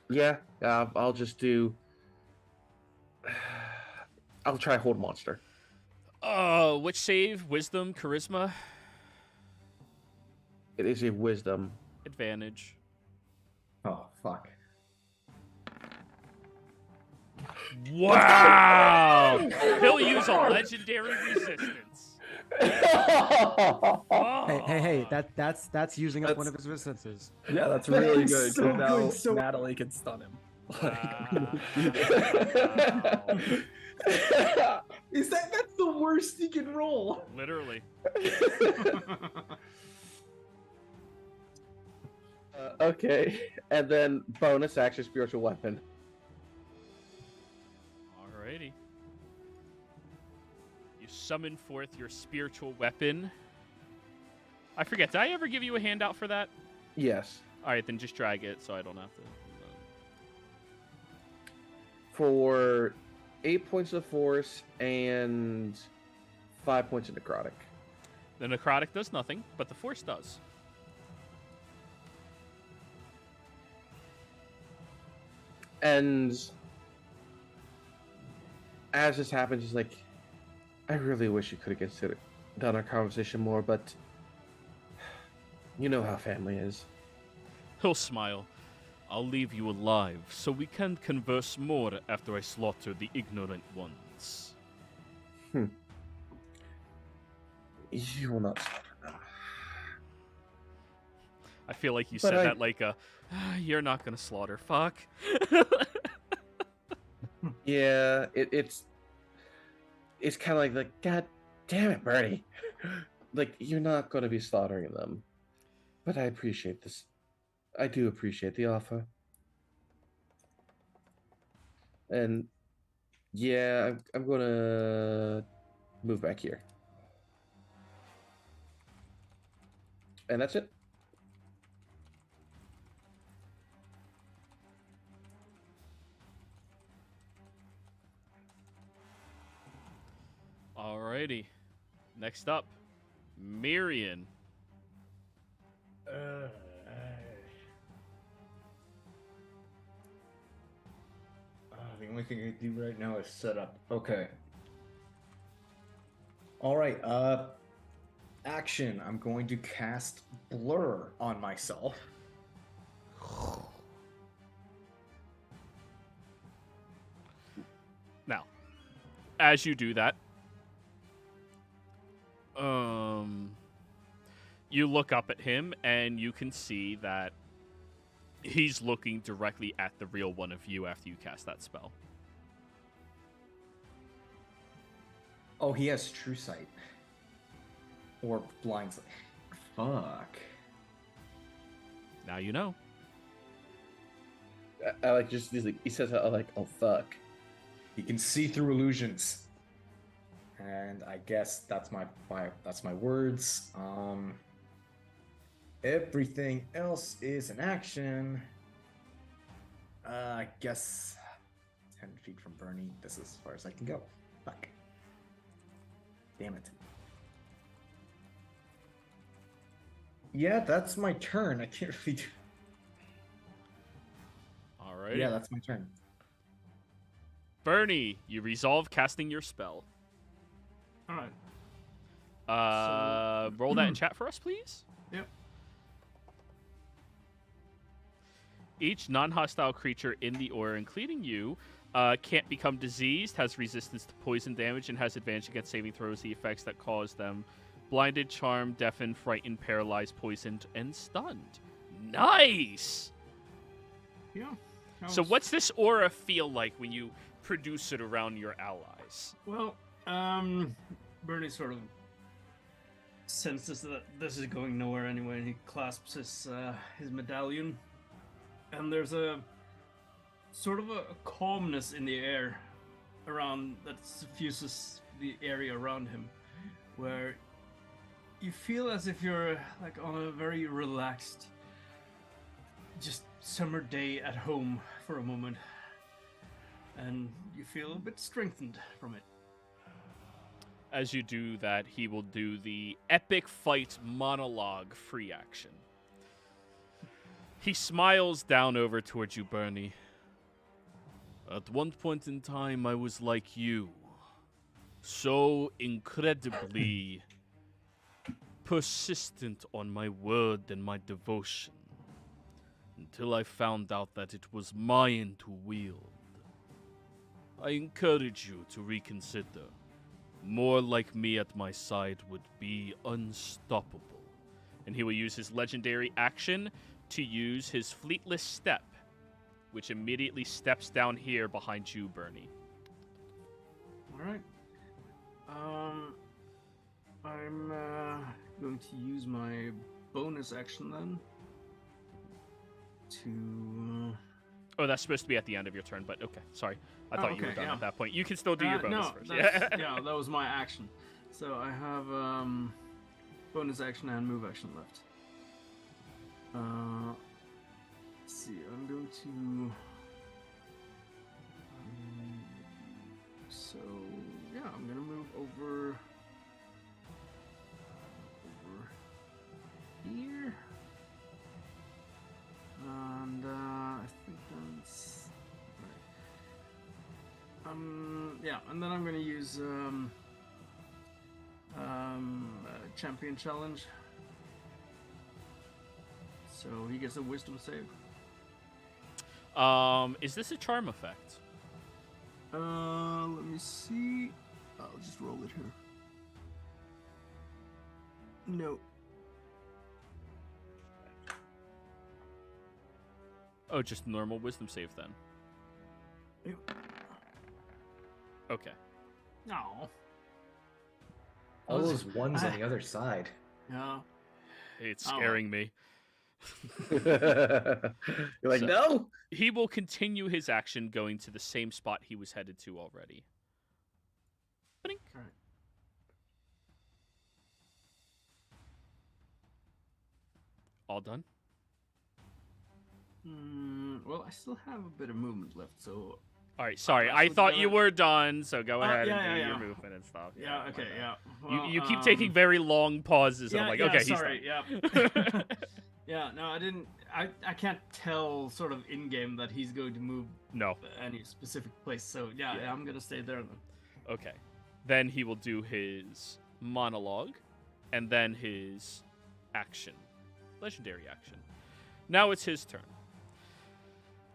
Yeah, I'll just do. I'll try hold monster. Which save? Wisdom, charisma, It is a wisdom. advantage. Oh, fuck. Wow! He'll use a legendary resistance. Hey, that's using up one of That's- his resistances. Yeah, that's really good. 'cause so now good, so- Natalie can stun him. Wow. Is that's the worst he can roll? Literally. Okay, and then bonus action spiritual weapon. Alrighty. You summon forth your spiritual weapon. I forget, did I ever give you a handout for that? Yes. Alright, then just drag it so I don't have to. For 8 points of force and 5 points of necrotic. The necrotic does nothing, but the force does. And as this happens, he's like, I really wish you could have considered done our conversation more, but you know how family is. He'll smile. I'll leave you alive so we can converse more after I slaughter the ignorant ones. You will not slaughter them. I feel like you But said I- that like a, you're not gonna slaughter, fuck. Yeah, it's kind of like, God damn it, Bernie. Like, you're not going to be slaughtering them. But I appreciate this. I do appreciate the offer. And yeah, I'm going to move back here. And that's it. Alrighty. Next up, Mirian. The only thing I do right now is set up. Okay. All right. Action. I'm going to cast Blur on myself. Now, as you do that, you look up at him and you can see that he's looking directly at the real one of you after you cast that spell. Oh, he has True Sight. Or Blind Sight. Fuck. Now you know. I like just he says I like, oh fuck. He can see through illusions. And I guess that's my words. Everything else is an action. I guess 10 feet from Bernie. This is as far as I can go. Fuck. Damn it. Yeah, that's my turn. I can't really do. Alright. Yeah, that's my turn. Bernie, you resolve casting your spell. All right. Roll that in chat for us, please. Yep. Each non-hostile creature in the aura, including you, can't become diseased, has resistance to poison damage, and has advantage against saving throws. The effects that cause them: blinded, charmed, deafened, frightened, paralyzed, poisoned, and stunned. Nice. Yeah. So, what's this aura feel like when you produce it around your allies? Well, Bernie sort of senses that this is going nowhere anyway, and he clasps his medallion, and there's a sort of a calmness in the air around that suffuses the area around him, where you feel as if you're like on a very relaxed, just summer day at home for a moment, and you feel a bit strengthened from it. As you do that, he will do the epic fight monologue free action. He smiles down over towards you, Bernie. At one point in time, I was like you, so incredibly persistent on my word and my devotion until I found out that it was mine to wield. I encourage you to reconsider. More like me at my side would be unstoppable. And he will use his legendary action to use his fleetless step, which immediately steps down here behind you, Bernie. All right. I'm going to use my bonus action then to. Oh, that's supposed to be at the end of your turn, but okay, sorry. I thought you were done yeah. at that point. You can still do your bonus no, first. yeah, that was my action. So I have bonus action and move action left. Let's see, I'm going to. So yeah, I'm gonna move over here, and I think that's right. Yeah, and then I'm gonna use champion challenge. So he gets a wisdom save. Is this a charm effect? Let me see. I'll just roll it here. No. Oh, just normal wisdom save then. Yep. Okay. No. All those ones on the other side. Yeah. It's scaring me. You're like, So- no. He will continue his action going to the same spot he was headed to already. Ba-ding. All right. All done? Well, I still have a bit of movement left, so. All right, sorry. I I should thought go you ahead- were done, so go ahead yeah, and do yeah, your yeah. movement and stuff. Yeah. my Okay. bad. Yeah. You Well, keep taking very long pauses, and Yeah, I'm like, yeah, okay, he's sorry. done. Yeah. Yeah. No, I didn't. I can't tell sort of in game that he's going to move No. any specific place. So yeah, Yeah. I'm gonna stay there then. Okay. Then he will do his monologue, and then his action. Legendary action. Now it's his turn.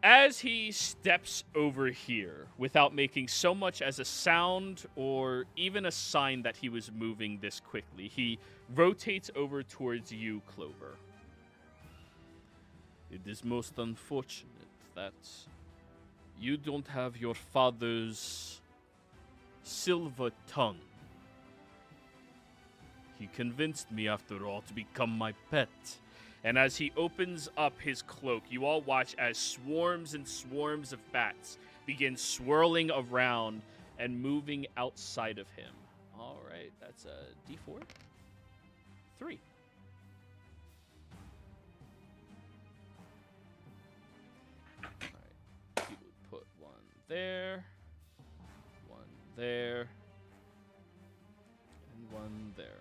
As he steps over here, without making so much as a sound or even a sign that he was moving this quickly, he rotates over towards you, Clover. It is most unfortunate that you don't have your father's silver tongue. He convinced me, after all, to become my pet. And as he opens up his cloak, you all watch as swarms and swarms of bats begin swirling around and moving outside of him. All right, that's a D4. 3. All right, he would put one there, and one there.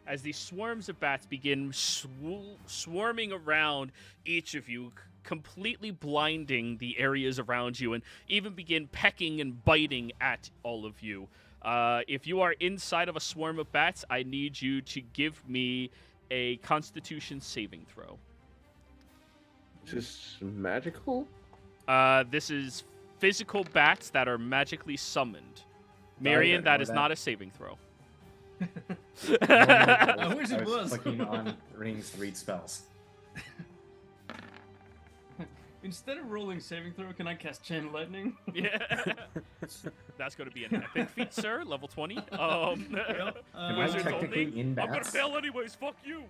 As these swarms of bats begin swarming around each of you, completely blinding the areas around you, and even begin pecking and biting at all of you. If you are inside of a swarm of bats, I need you to give me a Constitution saving throw. Is this magical? This is physical bats that are magically summoned. Marion, that is not a saving throw. I wish it I was. clicking on rings to read spells. Instead of rolling saving throw, can I cast Chain Lightning? Yeah. That's going to be an epic feat, sir. Level 20. Am I Wizards technically only? in I'm going to bats? fail anyways. Fuck you.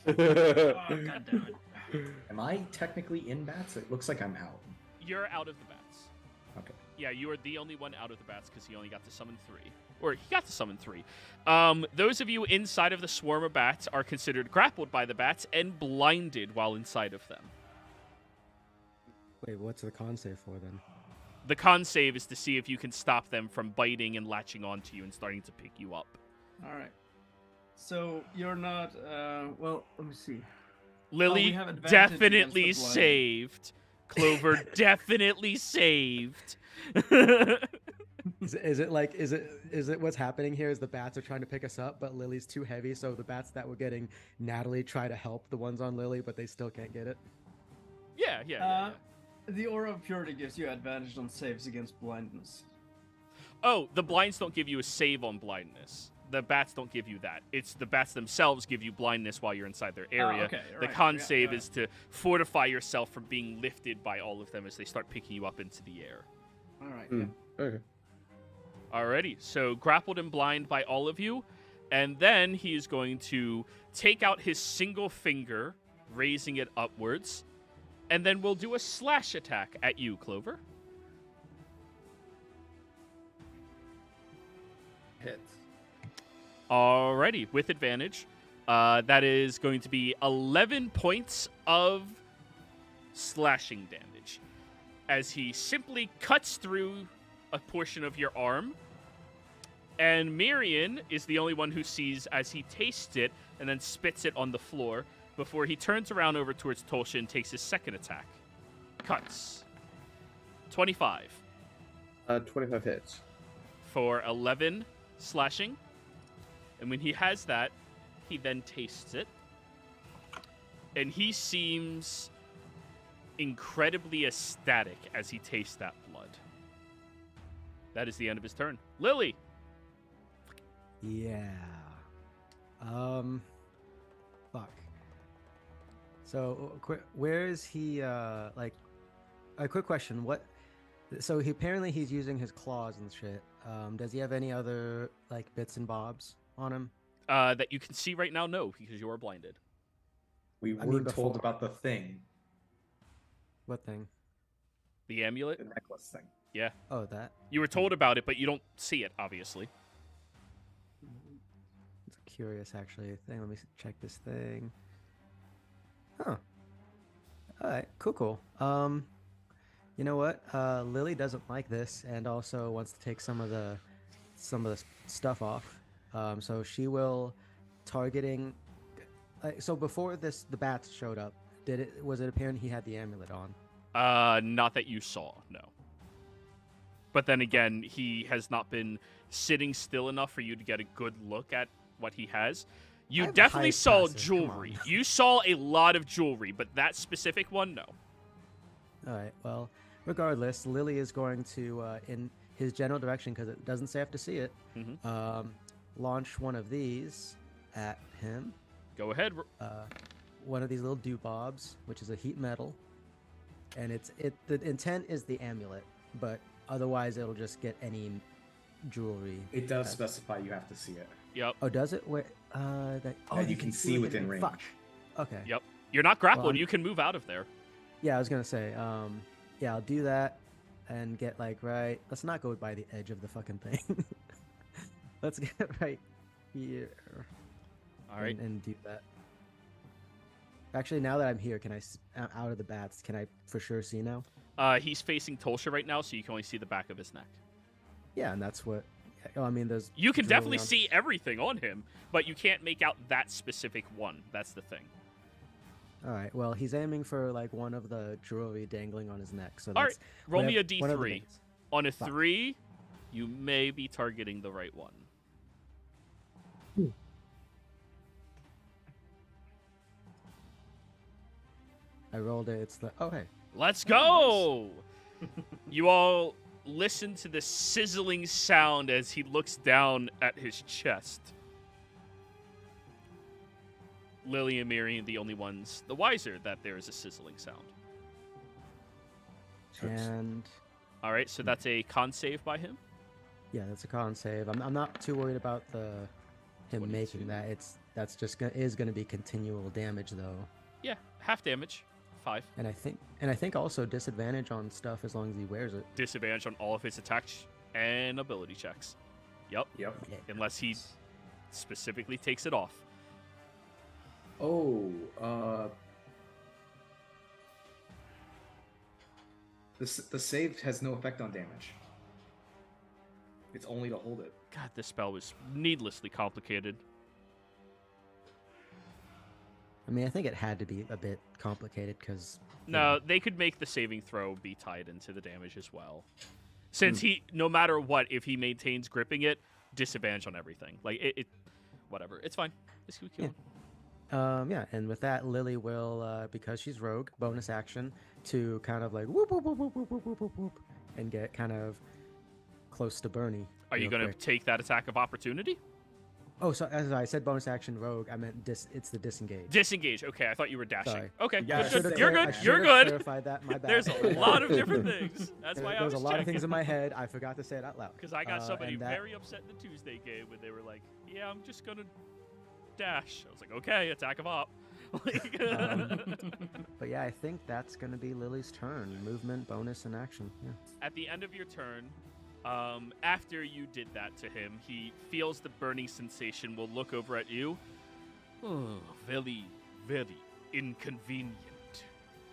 Oh, God damn it. Am I technically in bats? It looks like I'm out. You're out of the bats. Okay. Yeah, you are the only one out of the bats because he only got to summon 3. Or he got to summon 3. Those of you inside of the swarm of bats are considered grappled by the bats and blinded while inside of them. Wait, what's the con save for then? The con save is to see if you can stop them from biting and latching onto you and starting to pick you up. All right. So you're not. Well, let me see. Lily we have advantage against definitely the blind. saved Clover definitely saved. Is it what's happening here is the bats are trying to pick us up, but Lily's too heavy, so the bats that were getting Natalie try to help the ones on Lily, but they still can't get it? Yeah. The aura of purity gives you advantage on saves against blindness. Oh, the blinds don't give you a save on blindness. The bats don't give you that. It's the bats themselves give you blindness while you're inside their area. Okay, The right, con yeah, save yeah. is to fortify yourself from being lifted by all of them as they start picking you up into the air. All right. Hmm. Okay. Alrighty, so grappled and blind by all of you, and then he is going to take out his single finger, raising it upwards, and then we'll do a slash attack at you, Clover. Hits. Alrighty, with advantage. That is going to be 11 points of slashing damage as he simply cuts through a portion of your arm. And Miriam is the only one who sees as he tastes it and then spits it on the floor before he turns around over towards Tolsha and takes his second attack. Cuts. 25 25 hits. for 11 slashing. And when he has that, he then tastes it. And he seems incredibly ecstatic as he tastes that blood. That is the end of his turn. Lily! Yeah. Fuck. So, where is he, like, a quick question. So apparently he's using his claws and shit. Does he have any other, like, bits and bobs on him? That you can see right now? No, because you are blinded. We I were mean, told before. about the thing, What thing? The amulet? the necklace thing. Yeah. Oh, that. You were told about it, but you don't see it, obviously. It's a curious, actually, thing. Let me check this thing. Huh. All right. Cool. You know what? Lily doesn't like this, and also wants to take some of the stuff off. So she will targeting. So before this, the bats showed up. Was it apparent he had the amulet on? Not that you saw, no. But then again, he has not been sitting still enough for you to get a good look at what he has. I You have a definitely high saw passive, come jewelry. on. You saw a lot of jewelry, but that specific one, no. All right. Well, regardless, Lily is going to, in his general direction, because it doesn't say I have to see it, Mhm. launch one of these at him. Go ahead. One of these little dewbobs, which is a heat metal, and the intent is the amulet, but otherwise it'll just get any jewelry. It does specify you have to see it. Yep. Oh, does it? Where? You can see within range. Fuck. Okay. Yep. You're not grappled. Well, you can move out of there. Yeah, I was gonna say. Yeah, I'll do that and get like right. Let's not go by the edge of the fucking thing. Let's get right here. All right. And do that. Actually, now that I'm here, can I out of the bats? Can I for sure see now? He's facing Tolsha right now, so you can only see the back of his neck. Yeah, and that's what. Oh, I mean, there's. You can jewelry definitely on- see everything on him, but you can't make out that specific one. That's the thing. All right. Well, he's aiming for like one of the jewelry dangling on his neck. So All that's right. Roll me a one of the D3. things. On a Fuck. 3, you may be targeting the right one. I rolled it. It's the. Oh, hey. Let's go! You all listen to the sizzling sound as he looks down at his chest. Lily and Miriam, the only ones the wiser that there is a sizzling sound. And All right, so that's a con save by him. yeah, that's a con save. I'm not too worried about him making 22. that. That's just is gonna be continual damage though. Yeah, half damage. 5. And I think also disadvantage on stuff as long as he wears it. Disadvantage on all of his attacks and ability checks. Yep, Yep. unless he specifically takes it off. Oh, the save has no effect on damage. It's only to hold it. God, this spell was needlessly complicated. I mean, I think it had to be a bit complicated because. No, they could make the saving throw be tied into the damage as well. Since he, no matter what, if he maintains gripping it, disadvantage on everything. Like, whatever. It's fine. Just keep killing. Yeah, and with that, Lily will, because she's rogue, bonus action to kind of like whoop, whoop, whoop, whoop, whoop, whoop, whoop, whoop, whoop, and get kind of close to Bernie. Are you going to take that attack of opportunity? Oh, so as I said, bonus action rogue. I meant it's the disengage. Disengage. Okay, I thought you were dashing. Sorry. Okay, Yeah, good. You're good. I You're should've good. clarified that. My bad. There's a lot of different things. That's why I was There's a lot of checking. things in my head. I forgot to say it out loud. Because I got somebody and that- very upset in the Tuesday game when they were like, "Yeah, I'm just gonna dash." I was like, "Okay, attack of op." But yeah, I think that's going to be Lily's turn. Movement, bonus, and action. Yeah. At the end of your turn, after you did that to him, he feels the burning sensation, will look over at you. Oh, very, very inconvenient.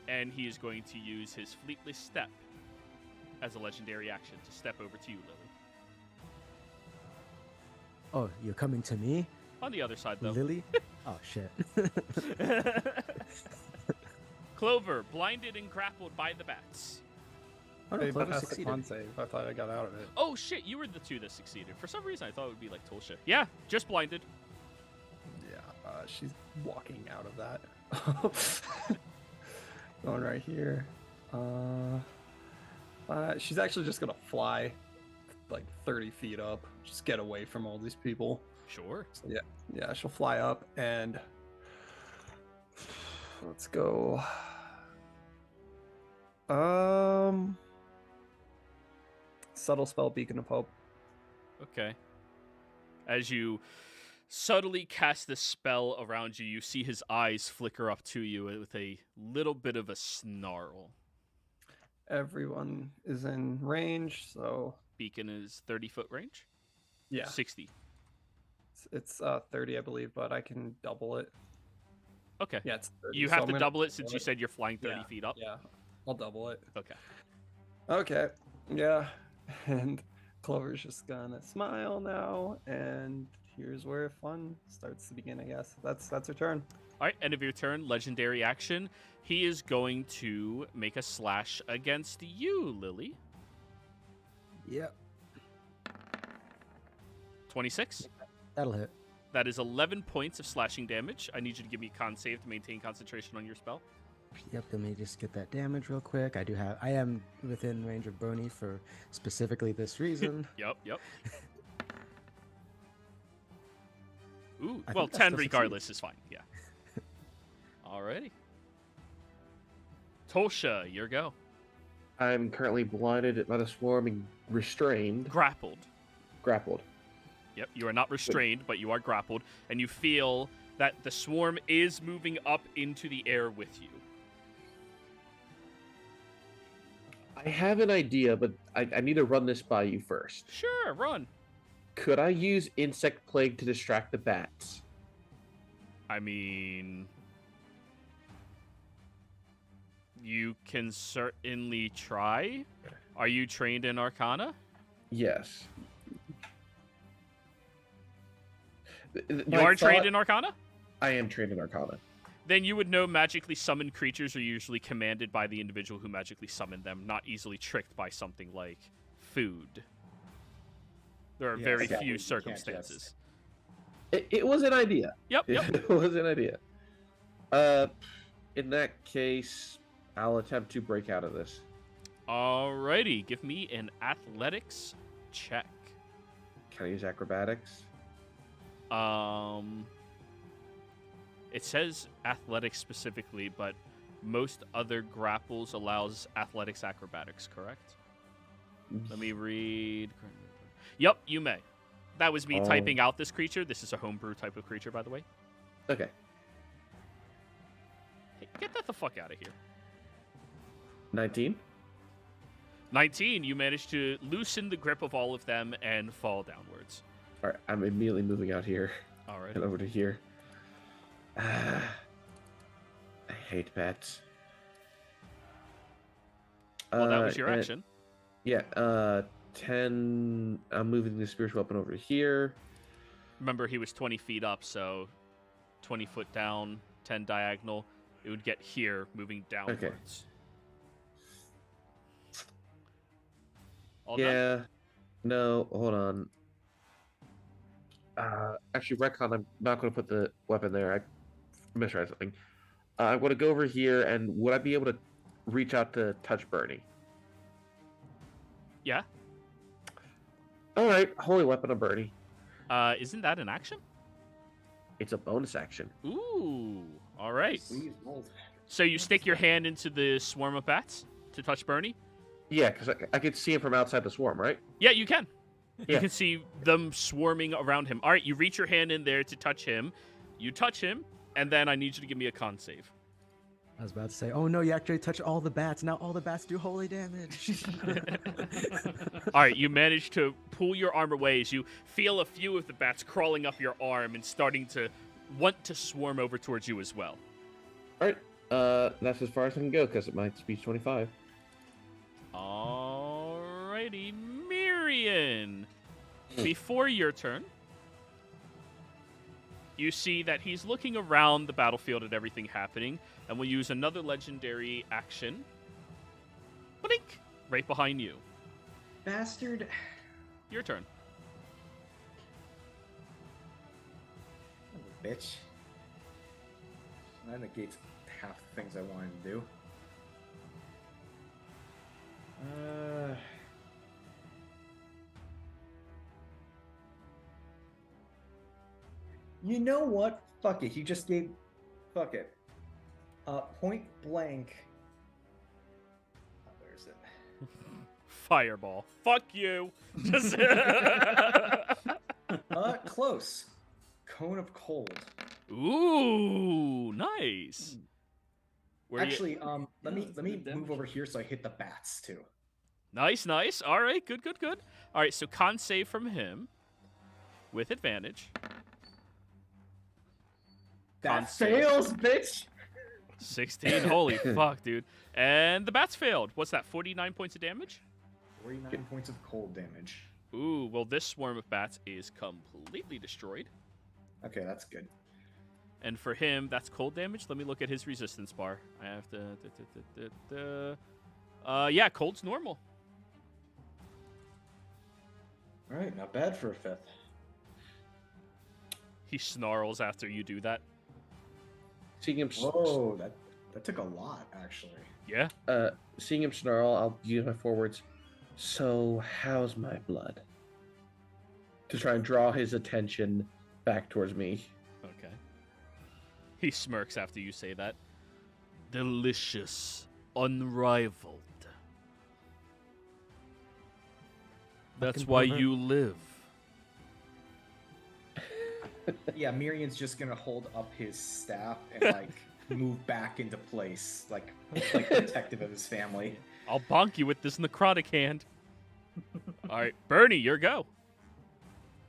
And he is going to use his Fleetless Step as a legendary action to step over to you, Lily. Oh, you're coming to me? On the other side, though. Lily? Oh, shit. Clover, blinded and grappled by the bats. Oh, no, Hey, but Clover that's the succeeded. con save. I thought I got out of it. Oh, shit, you were the two that succeeded. For some reason, I thought it would be like Tulsha. Yeah, just blinded. Yeah, she's walking out of that. Going right here. She's actually just gonna fly like 30 feet up. Just get away from all these people. Sure. So yeah, she'll fly up and let's go. Subtle spell, Beacon of Hope. Okay. As you subtly cast this spell around you, you see his eyes flicker up to you with a little bit of a snarl. Everyone is in range, so Beacon is 30-foot range? yeah, 60. it's 30, I believe, but I can double it. Okay. Yeah, it's 30. You so have I'm to gonna double it since you said you're flying 30 Yeah, feet up? Yeah, I'll double it. Okay. Okay, yeah, and Clover's just gonna smile now, and here's where fun starts to begin, I guess. That's her turn. All right, end of your turn, legendary action. He is going to make a slash against you, Lily. Yep. 26. That'll hit. That is 11 points of slashing damage. I need you to give me a con save to maintain concentration on your spell. Yep, let me just get that damage real quick. I am within range of Bernie for specifically this reason. Yep. Ooh, I well, think that 10 still regardless is fine. Yeah. Alrighty. Tosha, your go. I'm currently blinded by the swarm and restrained, Grappled. grappled. Yep, you are not restrained, but you are grappled, and you feel that the swarm is moving up into the air with you. I have an idea, but I need to run this by you first. Sure, run. Could I use Insect Plague to distract the bats? I mean, you can certainly try. Are you trained in Arcana? Yes. You are trained in Arcana? I am trained in Arcana. Then you would know magically summoned creatures are usually commanded by the individual who magically summoned them, not easily tricked by something like food. There are Yes, very exactly. few You can't circumstances. It was an idea. Yep. It was an idea. In that case, I'll attempt to break out of this. Alrighty, give me an athletics check. Can I use acrobatics? It says athletics specifically, but most other grapples allows athletics acrobatics, correct? Let me read. Yep, you may. That was me typing out this creature. This is a homebrew type of creature, by the way. Okay. Hey, get that the fuck out of here. 19? 19, you managed to loosen the grip of all of them and fall downwards. All right, I'm immediately moving out here All right. and over to here. I hate bats. Well, that was your and- action. Yeah, 10. I'm moving the spiritual weapon over to here. Remember, he was 20 feet up, so 20 foot down. 10 diagonal. It would get here, moving downwards. All done? Yeah. No, hold on. Actually, retcon, I'm not going to put the weapon there. I misread something. I'm going to go over here, and would I be able to reach out to touch Bernie? Yeah. All right, holy weapon of Bernie. Isn't that an action? It's a bonus action. Ooh. All right. Please roll. So you stick your hand into the swarm of bats to touch Bernie? Yeah, because I could see him from outside the swarm, right? Yeah, you can. Yeah. You can see them swarming around him. All right, you reach your hand in there to touch him. You touch him, and then I need you to give me a con save. I was about to say, oh no, you actually touch all the bats. Now all the bats do holy damage. All right, you manage to pull your arm away as you feel a few of the bats crawling up your arm and starting to want to swarm over towards you as well. All right, that's as far as I can go because my speed's 25. Alrighty, Mirian. Before your turn, you see that he's looking around the battlefield at everything happening, and will use another legendary action. Blink! Right behind you. Bastard. Your turn. Bitch. That negates half the things I wanted to do. You know what? Fuck it. He just gave. Fuck it. Point blank. Oh, where is it? Fireball. Fuck you. Just Close. Cone of cold. Ooh, nice. Where you- Actually, let me that's good move damage. over here so I hit the bats too. Nice. All right, good. All right, so con save from him with advantage. Con That save. fails, bitch. 16. Holy fuck, dude. And the bats failed. What's that? 49 points of damage? 49 points of cold damage. Ooh, well, this swarm of bats is completely destroyed. Okay, that's good. And for him, that's cold damage. Let me look at his resistance bar. I have to... yeah, cold's normal. All right, not bad for a fifth. He snarls after you do that. Seeing him, Whoa, that took a lot, actually. Yeah? seeing him snarl, I'll use my forwards. So, how's my blood? To try and draw his attention back towards me. Okay. He smirks after you say that. Delicious. Unrivaled. That's Fucking why pervert. you live. Yeah, Mirian's just gonna hold up his staff and like move back into place, like protective of his family. I'll bonk you with this necrotic hand. All right, Bernie, your go.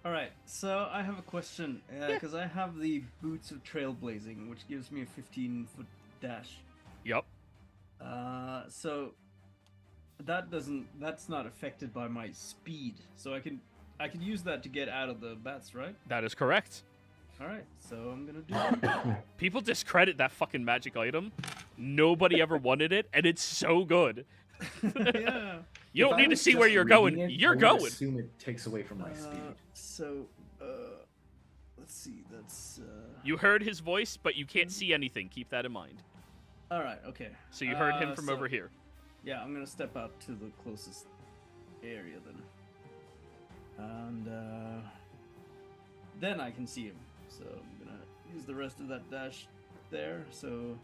All right, so I have a question because I have the Boots of Trailblazing, which gives me a 15-foot dash. Yep. So that's not affected by my speed, so I can use that to get out of the bats, right? That is correct. All right, so I'm gonna do that. People discredit that fucking magic item. Nobody ever wanted it, and it's so good. Yeah. You If don't I need to was see just where you're reading going. it, You're I would going. Assume it takes away from my speed. So let's see. That's You heard his voice, but you can't see anything. Keep that in mind. all right. Okay. So you heard him from so- over here. Yeah, I'm gonna step out to the closest area then, and then I can see him. So I'm gonna use the rest of that dash there. So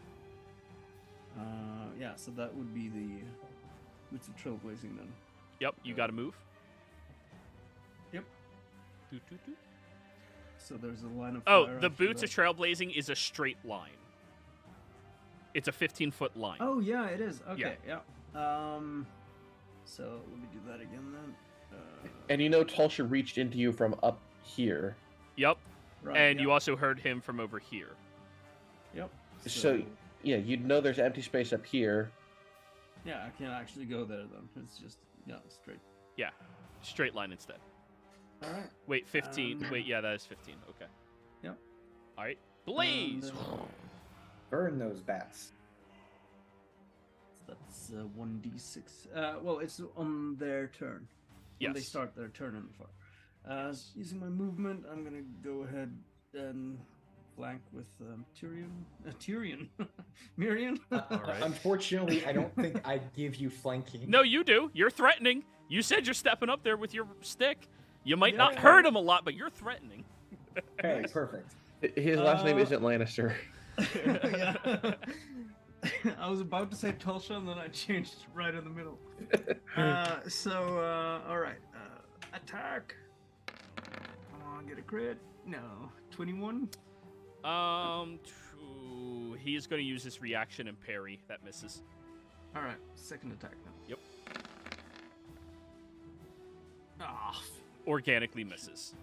yeah, so that would be the Boots of Trailblazing then. Yep, you got to move. Yep. Doot, doot, doot. So there's a line of Oh, fire the after Boots that. of Trailblazing is a straight line. It's a 15-foot line. Oh yeah, it is. Okay, yeah. So let me do that again then. And you know Tulsha reached into you from up here. Yep. Right, And yep, you also heard him from over here. Yep. So, yeah, you'd know there's empty space up here. yeah, I can't actually go there then. It's just straight. Yeah, straight line instead. All right. Wait, 15. Wait, yeah, that is 15. Okay. Yep. All right. Blaze! Burn those bats. That's 1d6. Well, it's on their turn. When they Yes. start their turn on the fire. Using my movement, I'm gonna go ahead and flank with Tyrion. Miriam. right. Unfortunately, I don't think I'd give you flanking. No, you do. You're threatening. You said you're stepping up there with your stick. You might not Yeah. hurt him a lot, but you're threatening. Okay, perfect. His last name isn't Lannister. Yeah. I was about to say Tulsa, and then I changed right in the middle. All right. Attack. Come on, get a crit. No. 21? He is going to use his reaction and parry. That misses. All right. Second attack now. Yep. Ah. Organically misses.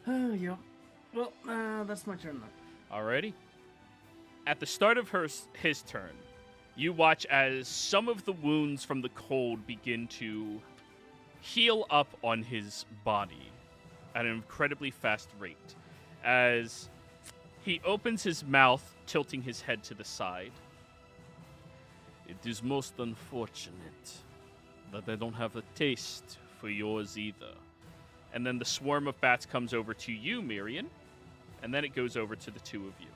Yeah. Well, that's my turn now. Alrighty. At the start of his turn, you watch as some of the wounds from the cold begin to heal up on his body at an incredibly fast rate. As he opens his mouth, tilting his head to the side. It is most unfortunate that I don't have a taste for yours either. And then the swarm of bats comes over to you, Miriam, and then it goes over to the two of you.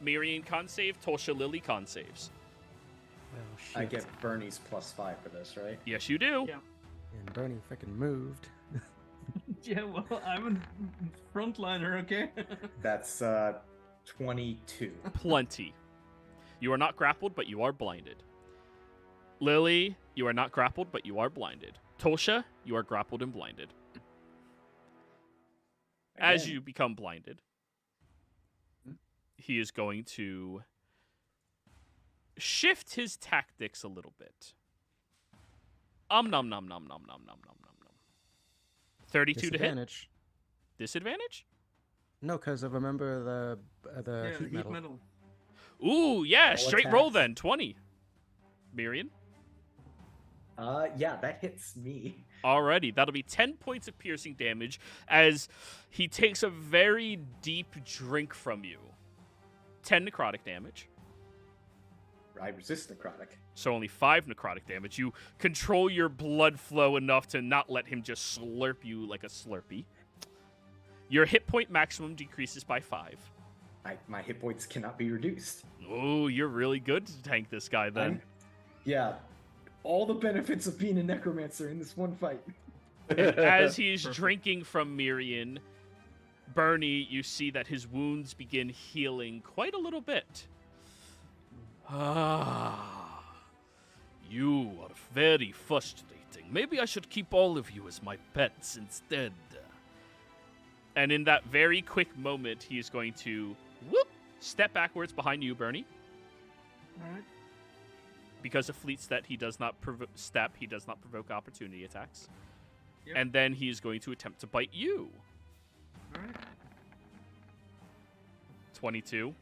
Miriam con save, Tulsa Lily con saves. Well, shit. I get Bernie's +5 for this, right? Yes, you do. Yeah. And Bernie freaking moved. Yeah, well, I'm a frontliner, okay? That's 22. Plenty. You are not grappled, but you are blinded. Lily, you are not grappled, but you are blinded. Tulsa, you are grappled and blinded. As Again. you become blinded, he is going to shift his tactics a little bit. Nom nom nom nom nom nom nom nom nom. 32 to hit. Disadvantage. Disadvantage? No, because I remember the Yeah, heat metal. Ooh, yeah, All straight roll attacks. then. 20. Miriam? Yeah, that hits me. Alrighty, that'll be 10 points of piercing damage as he takes a very deep drink from you. 10 necrotic damage. I resist necrotic. So only 5 necrotic damage. You control your blood flow enough to not let him just slurp you like a Slurpee. Your hit point maximum decreases by 5. My hit points cannot be reduced. Oh, you're really good to tank this guy then. Yeah, all the benefits of being a necromancer in this one fight. As he's Perfect. drinking from Miriam, Bernie, you see that his wounds begin healing quite a little bit. Ah, you are very frustrating. Maybe I should keep all of you as my pets instead. And in that very quick moment, he is going to step backwards behind you, Bernie. All right. Because of fleet step, he does not provoke opportunity attacks. Yep. And then he is going to attempt to bite you. All right. 22.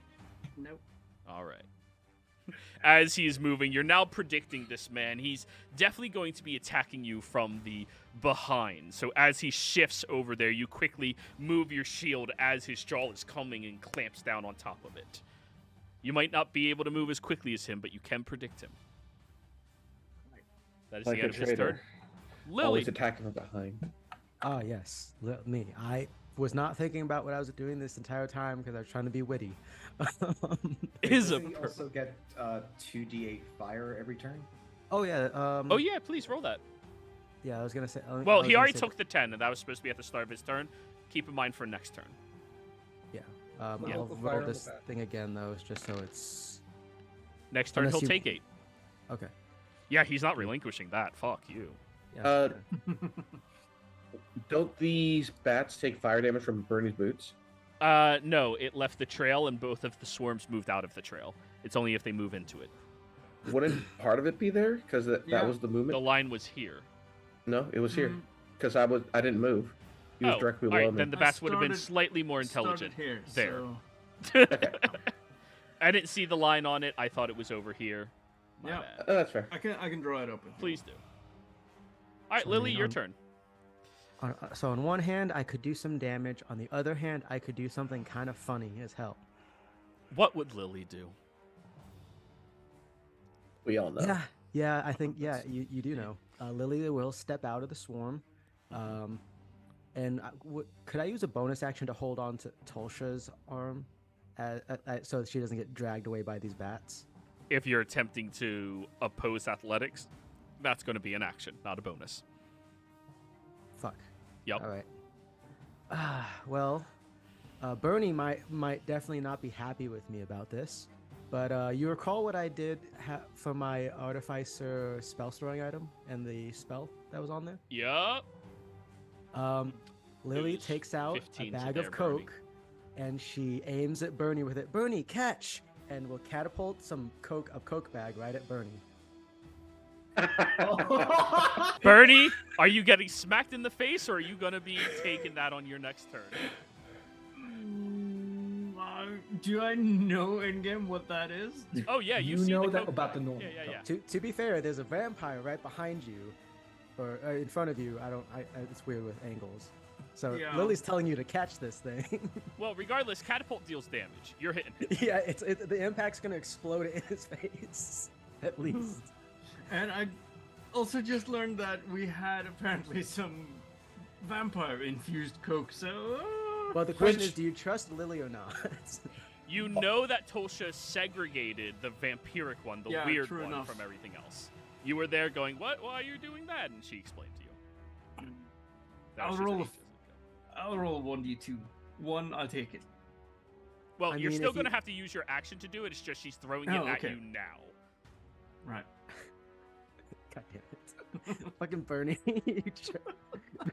Nope. All right. As he's moving, you're now predicting this man. He's definitely going to be attacking you from the behind. So as he shifts over there, you quickly move your shield as his jaw is coming and clamps down on top of it. You might not be able to move as quickly as him, but you can predict him. That is Like the a end of his traitor. turn. Lily. Always attacking from behind. Ah, yes. Me. I was not thinking about what I was doing this entire time because I was trying to be witty. Is a Doesn't he also get 2d8 fire every turn? Oh, yeah. Oh, yeah, please roll that. Yeah, I was going to say. Well, he already took the 10, and that was supposed to be at the start of his turn. Keep in mind for next turn. Yeah. Yeah. I'll Roll the fire roll on the this back. thing again, though, just so it's. Next turn, Unless he'll you- take 8. Okay. Yeah, he's not relinquishing that. Fuck you. Yeah. Don't these bats take fire damage from Bernie's boots? No, it left the trail, and both of the swarms moved out of the trail. It's only if they move into it. Wouldn't part of it be there? Because that Yeah. was the The movement. line was here. No, it was here. Mm, Because I didn't move. He was Oh, directly all below right, me. then the I bats would have been started- slightly more intelligent. Started here. There. So I didn't see the line on it. I thought it was over here. My Yeah. bad. Oh, that's fair. I can draw it up. Please do. All right, So Lily, hang your on. turn. So on one hand, I could do some damage. On the other hand, I could do something kind of funny as hell. What would Lily do? We all know. Yeah, I think, you do know. Lily will step out of the swarm. And could I use a bonus action to hold on to Tulsha's arm so that she doesn't get dragged away by these bats? If you're attempting to oppose athletics, that's going to be an action, not a bonus. Fuck. Yep. All right. Well, Bernie might definitely not be happy with me about this, but you recall what I did for my Artificer spell storing item and the spell that was on there? Yup. Lily takes out a 15 to bag there, of Coke, and she aims at Bernie with it. Bernie, catch! And will catapult a Coke bag right at Bernie. Bernie, are you getting smacked in the face, or are you going to be taking that on your next turn? Do I know in game what that is? Oh yeah, You see know the that Coke about the bag. normal. Yeah. To be fair, there's a vampire right behind you, or in front of you. It's weird with angles. So Yeah. Lily's telling you to catch this thing. Well, regardless, catapult deals damage. You're hitting him. Yeah, the impact's gonna explode in his face, at least. And I also just learned that we had apparently some vampire-infused Coke, so... Well, the question is, do you trust Lily or not? You know that Tulsha segregated the vampiric one, the Yeah, weird true one, enough. from everything else. You were there going, what? Why are you doing that? And she explained to you. That was I'll just roll how a- she does it. I'll roll 1d2. One, I'll take it. Well, I you're mean, still if going to you- have to use your action to do it. It's just she's throwing Oh, it at okay. you now. Right. God damn it. Fucking Bernie.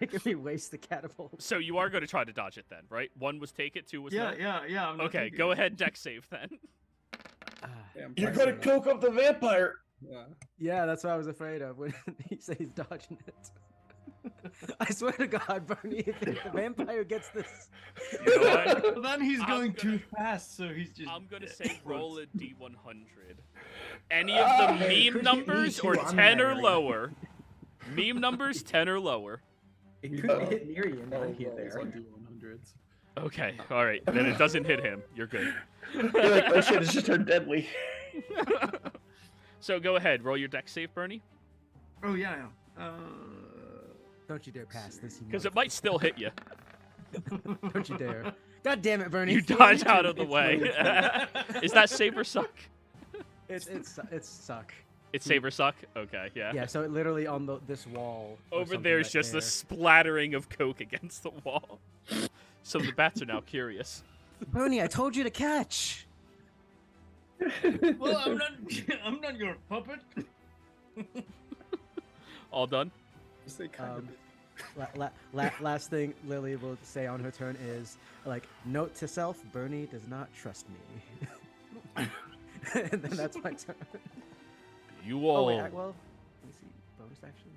Making me waste the catapult. So you are going to try to dodge it then, right? One was take it, two was no? Yeah. I'm not Okay, taking go it. ahead, deck save then. You're gonna coke up the vampire. Yeah. Yeah, that's what I was afraid of when he said he's dodging it. I swear to God, Bernie, if the vampire gets this. You know what? But then he's I'm going gonna- too fast, so he's just... I'm going to say roll a D100. Any of the Hey, meme could numbers hit you or on 10 that or area. lower. Meme numbers 10 or lower. It could hit near you and not hit Rolls there. on D100s. Okay, all right. Then it doesn't hit him. You're good. You're like, oh shit, it's just turned deadly. So go ahead, roll your deck save, Bernie, Oh, yeah. Don't you dare pass this. you because it might still hit you. motherfucker. Don't you dare. God damn it, Bernie. You dodge out of the way. Is that save or suck? It's suck. It's save or suck? Okay, yeah. Yeah, so it literally on this wall. or Over something there's right just there. a splattering of Coke against the wall. So the bats are now curious. Bernie, I told you to catch. Well, I'm not your puppet. All done? Just say kind Um, last thing Lily will say on her turn is, like, note to self, Bernie does not trust me. And then that's my turn. You all... Oh, wait, well, let me see. Bonus action?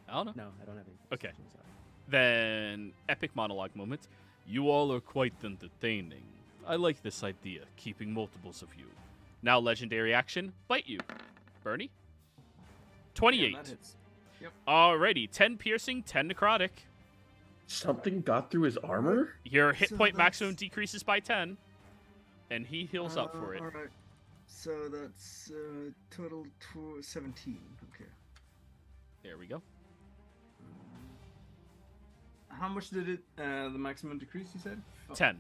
I don't know. No, I don't have any. Okay. Action, sorry. Then, epic monologue moment. You all are quite entertaining. I like this idea, keeping multiples of you. Now, legendary action, bite you. Bernie? 28. Yeah, that hits. Alrighty, 10 piercing, 10 necrotic. Something got through his armor? Your hit So point maximum that's- decreases by 10. And he heals up for it. Alright. So that's total 17. Okay. There we go. How much did it, the maximum decrease, you said? 10.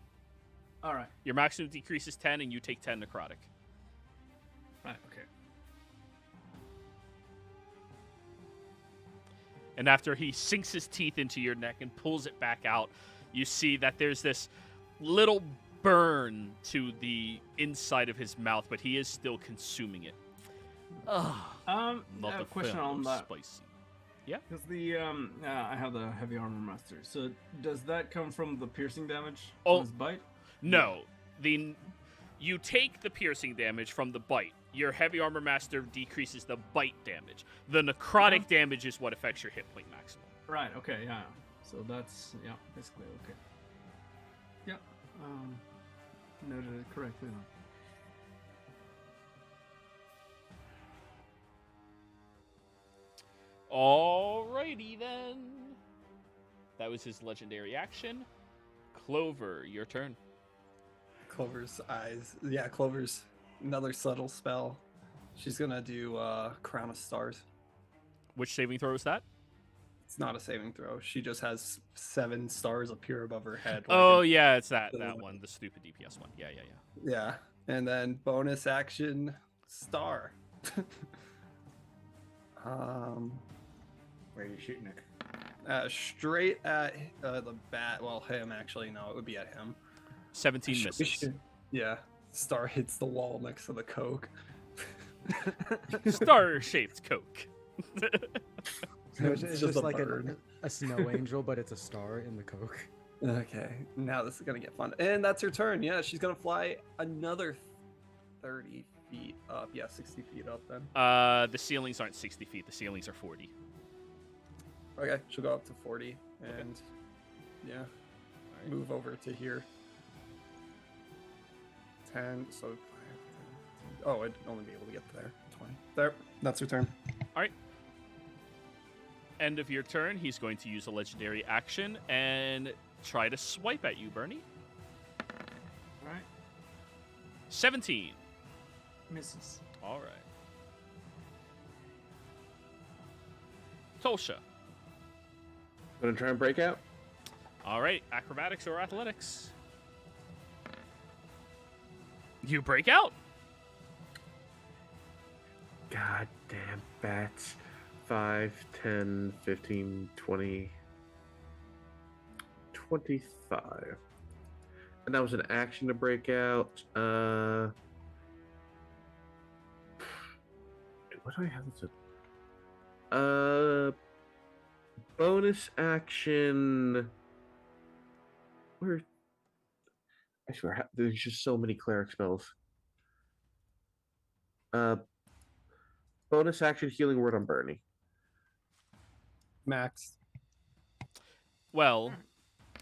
Alright. Your maximum decrease is 10, and you take 10 necrotic. Right, okay. And after he sinks his teeth into your neck and pulls it back out, you see that there's this little burn to the inside of his mouth, but he is still consuming it. Ugh, I not have a a question fan on of that. Spicy. Because the, I have the heavy armor master. So does that come from the piercing damage Oh. on his bite? No, you take the piercing damage from the bite. Your heavy armor master decreases the bite damage. The necrotic damage is what affects your hit point maximum. Right, okay, yeah. So that's, yeah, basically, okay. Yep. Noted it correctly then. Alrighty then. That was his legendary action. Clover, your turn. Clover's eyes. Yeah, Clover's another subtle spell. She's gonna do Crown of Stars. Which saving throw is that? It's not a saving throw. She just has 7 stars appear above her head. Oh, an- yeah, it's that one, the stupid DPS one. Yeah. Yeah. And then bonus action star. Where are you shooting it? Straight at the bat. Well, him actually. No, it would be at him. 17 misses. Yeah. Star hits the wall next to the Coke. Star-shaped Coke. So it's It's just a like bird. a snow angel, but it's a star in the Coke. Okay, now this is gonna get fun. And that's her turn. Yeah, she's gonna fly another 30 feet up. Yeah, 60 feet up then. The ceilings aren't 60 feet. The ceilings are 40. Okay, she'll go up to 40 and yeah, move over to here. 10, so 5, 10. Oh, I'd only be able to get there. 20. There, that's her turn. All right. End of your turn. He's going to use a legendary action and try to swipe at you, Bernie. All right. 17. Misses. All right. Tolsha. Gonna try and break out. All right. Acrobatics or athletics? You break out. God damn bats. 5, 10, 15, 20, 25. And that was an action to break out. What do I have this? Bonus action. Where? I swear, there's just so many cleric spells. Bonus action healing word on Bernie. Max. Well,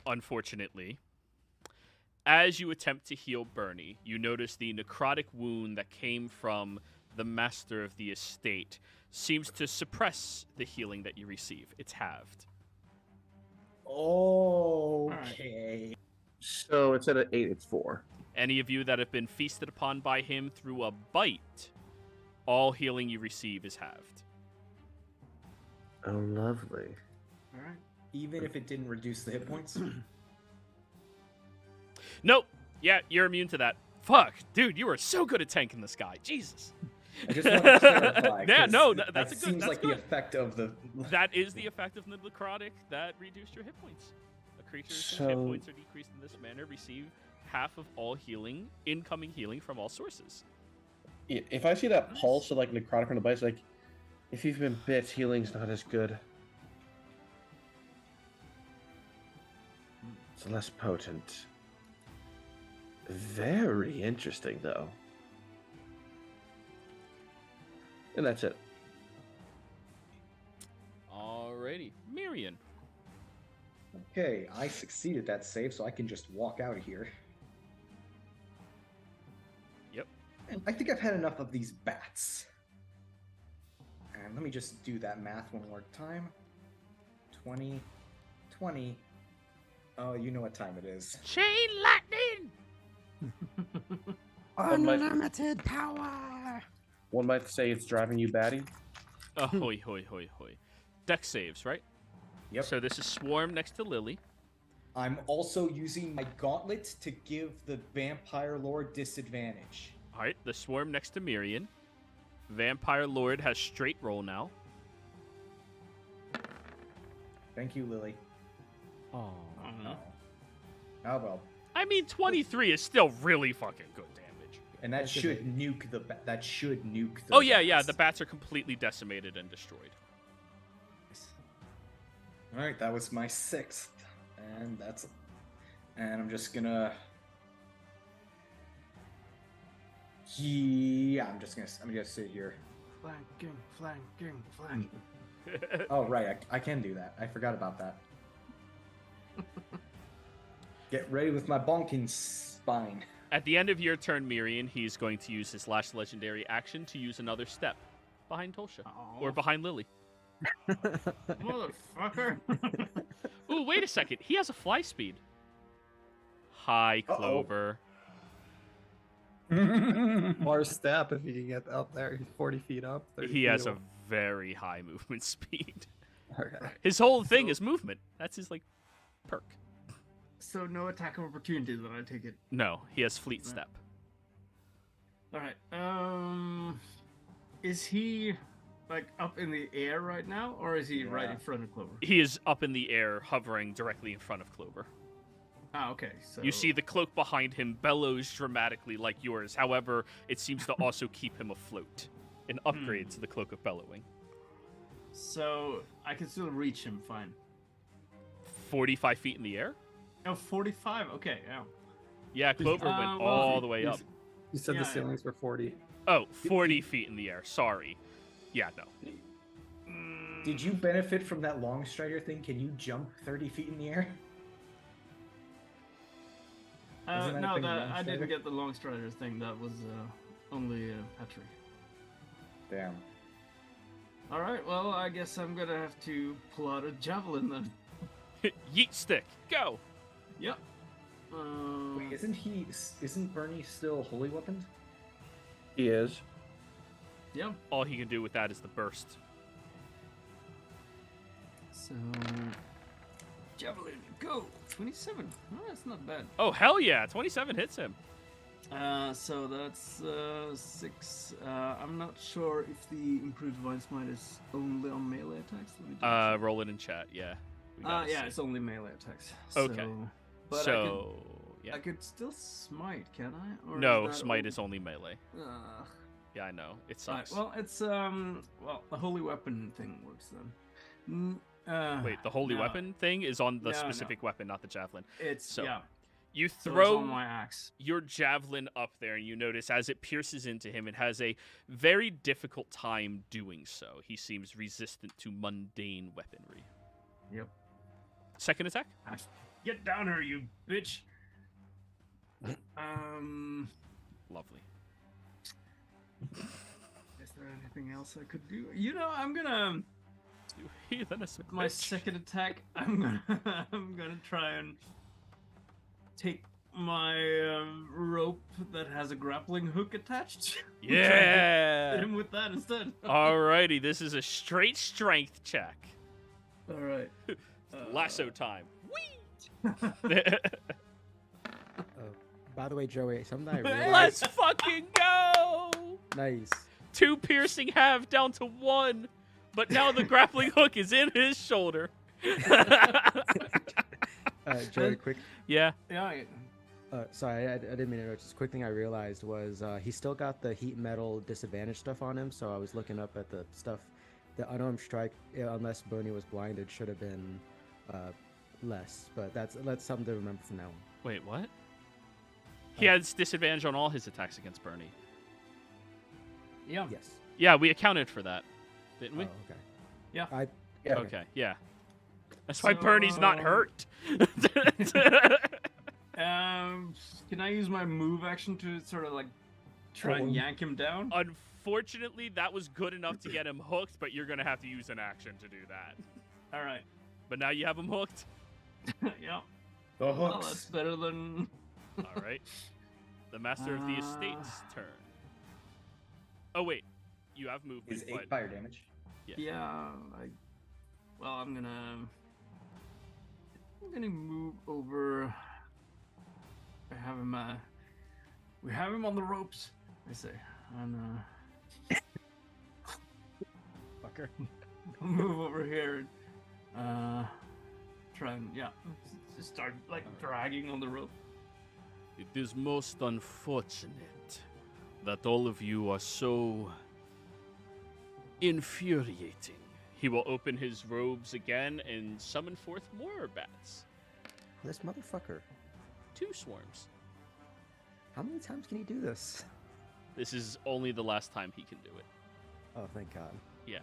unfortunately, as you attempt to heal Bernie, you notice the necrotic wound that came from the master of the estate seems to suppress the healing that you receive. It's halved. Okay. So instead of 8, it's 4. Any of you that have been feasted upon by him through a bite, all healing you receive is halved. Oh, lovely. All right. Even if it didn't reduce the hit points? Nope. Yeah, you're immune to that. Fuck, dude, you are so good at tanking this guy. Jesus. I just want to clarify. Yeah, 'cause no, that that's a good. seems That's like good. the effect of the. That is the effect of the necrotic that reduced your hit points. A creature's hit So- points are decreased in this manner receive half of all healing, incoming healing from all sources. If I see that pulse of like necrotic from the bite, like if you've been bit, healing's not as good. It's less potent. Very interesting, though. And that's it. Alrighty, Mirian. Okay, I succeeded that save, so I can just walk out of here. Yep. And I think I've had enough of these bats. And let me just do that math one more time. 20, 20. Oh, you know what time it is. Chain lightning. Unlimited power. One might say it's driving you batty. Ahoy, hoy, hoy, hoy. Dex saves, right? Yep. So this is Swarm next to Lily. I'm also using my gauntlet to give the Vampire Lord disadvantage. All right, the Swarm next to Mirian. Vampire Lord has straight roll now. Thank you, Lily. Oh. Oh, oh well. I mean, 23 is still really fucking good damage. And that That's a should bit- nuke the that should nuke the Oh yeah, yeah. bats. The bats are completely decimated and destroyed. All right, that was my 6th, and I'm just gonna. Yeah, I'm gonna sit here. Flanking. Oh right, I can do that. I forgot about that. Get ready with my bonking spine. At the end of your turn, Mirian, he's going to use his last legendary action to use another step behind Tolsha or behind Lily. Motherfucker. Ooh, wait a second. He has a fly speed. Hi, Uh-oh. Clover. More step if you can get up there. He's 40 feet up. 30 He feet has a away. very high movement speed. Okay. His whole thing So- is movement. That's his, like, perk. So no attack of opportunity that I take it. No, he has fleet Right. step. All right. Is he like up in the air right now, or is he right Yeah. in front of Clover? He is up in the air, hovering directly in front of Clover. Ah, okay. So You see the cloak behind him bellows dramatically like yours. However, it seems to also keep him afloat. An upgrade to the Cloak of Bellowing. So I can still reach him. Fine. 45 feet in the air? Oh, 45. Okay. Yeah. Yeah, Clover went well, all the way you up. You said Yeah, the ceilings were 40. Oh, 40 feet in the air. Sorry. Yeah, no. Did you benefit from that long strider thing? Can you jump 30 feet in the air? Isn't that a No, thing of I Long didn't Strider? get the long strider thing. That was only Patrick. Damn. All right. Well, I guess I'm gonna have to pull out a javelin then. Yeet stick. Go. Yep. Wait, isn't Bernie still holy weaponed? He is. Yeah. All he can do with that is the burst. So javelin, go. 27. Oh, that's not bad. Oh, hell yeah. 27 hits him. So that's 6. I'm not sure if the improved divine smite is only on melee attacks. Let me double check. Roll it in chat. Yeah. We gotta Yeah, see. it's only melee attacks. Okay. So, but So, yeah. I could still smite, can I? Or No, that smite only- is only melee. Ugh. Yeah, I know. It Right, sucks. well, it's well, the holy weapon thing works then. Wait, the holy no, weapon thing is on the No, no. specific weapon, not the javelin. It's so, yeah. You So it's throw on my axe. your javelin up there, and you notice as it pierces into him, it has a very difficult time doing so. He seems resistant to mundane weaponry. Yep. Second attack? Get down here, you bitch. Lovely. Is there anything else I could do? You know, I'm gonna. You heathenous With my bitch. second attack, I'm gonna try and take my rope that has a grappling hook attached. Try and Yeah! hit him with that instead. Alrighty, this is a straight strength check. All right. Lasso time. Whee! By the way, Joey, something I realized. Let's fucking go! Nice. 2 piercing half down to 1, but now the grappling hook is in his shoulder. Joey, quick. Yeah. Yeah. Sorry, I didn't mean to interrupt. Just a quick thing I realized was he still got the heat metal disadvantage stuff on him. So I was looking up at the stuff. The unarmed strike, unless Boney was blinded, should have been less. But that's something to remember from now on. Wait, what? He has disadvantage on all his attacks against Bernie. Yeah. Yes. Yeah, we accounted for that, didn't we? Oh, okay. Yeah. Yeah. Okay, yeah. That's why So, Bernie's not hurt. Can I use my move action to sort of like try and yank him down? Unfortunately, that was good enough to get him hooked, but you're going to have to use an action to do that. All right. But now you have him hooked. Yeah. The Well, hooks. that's better than. All right. The Master of the Estate's turn. Oh, wait. You have movement, Is 8 but... fire damage. Yeah. I'm gonna move over. I have him. We have him on the ropes. I say, and Fucker. move over here. Try and just start like dragging on the rope. It is most unfortunate that all of you are so infuriating. He will open his robes again and summon forth more bats. This motherfucker. 2 swarms. How many times can he do this? This is only the last time he can do it. Oh, thank God. Yeah.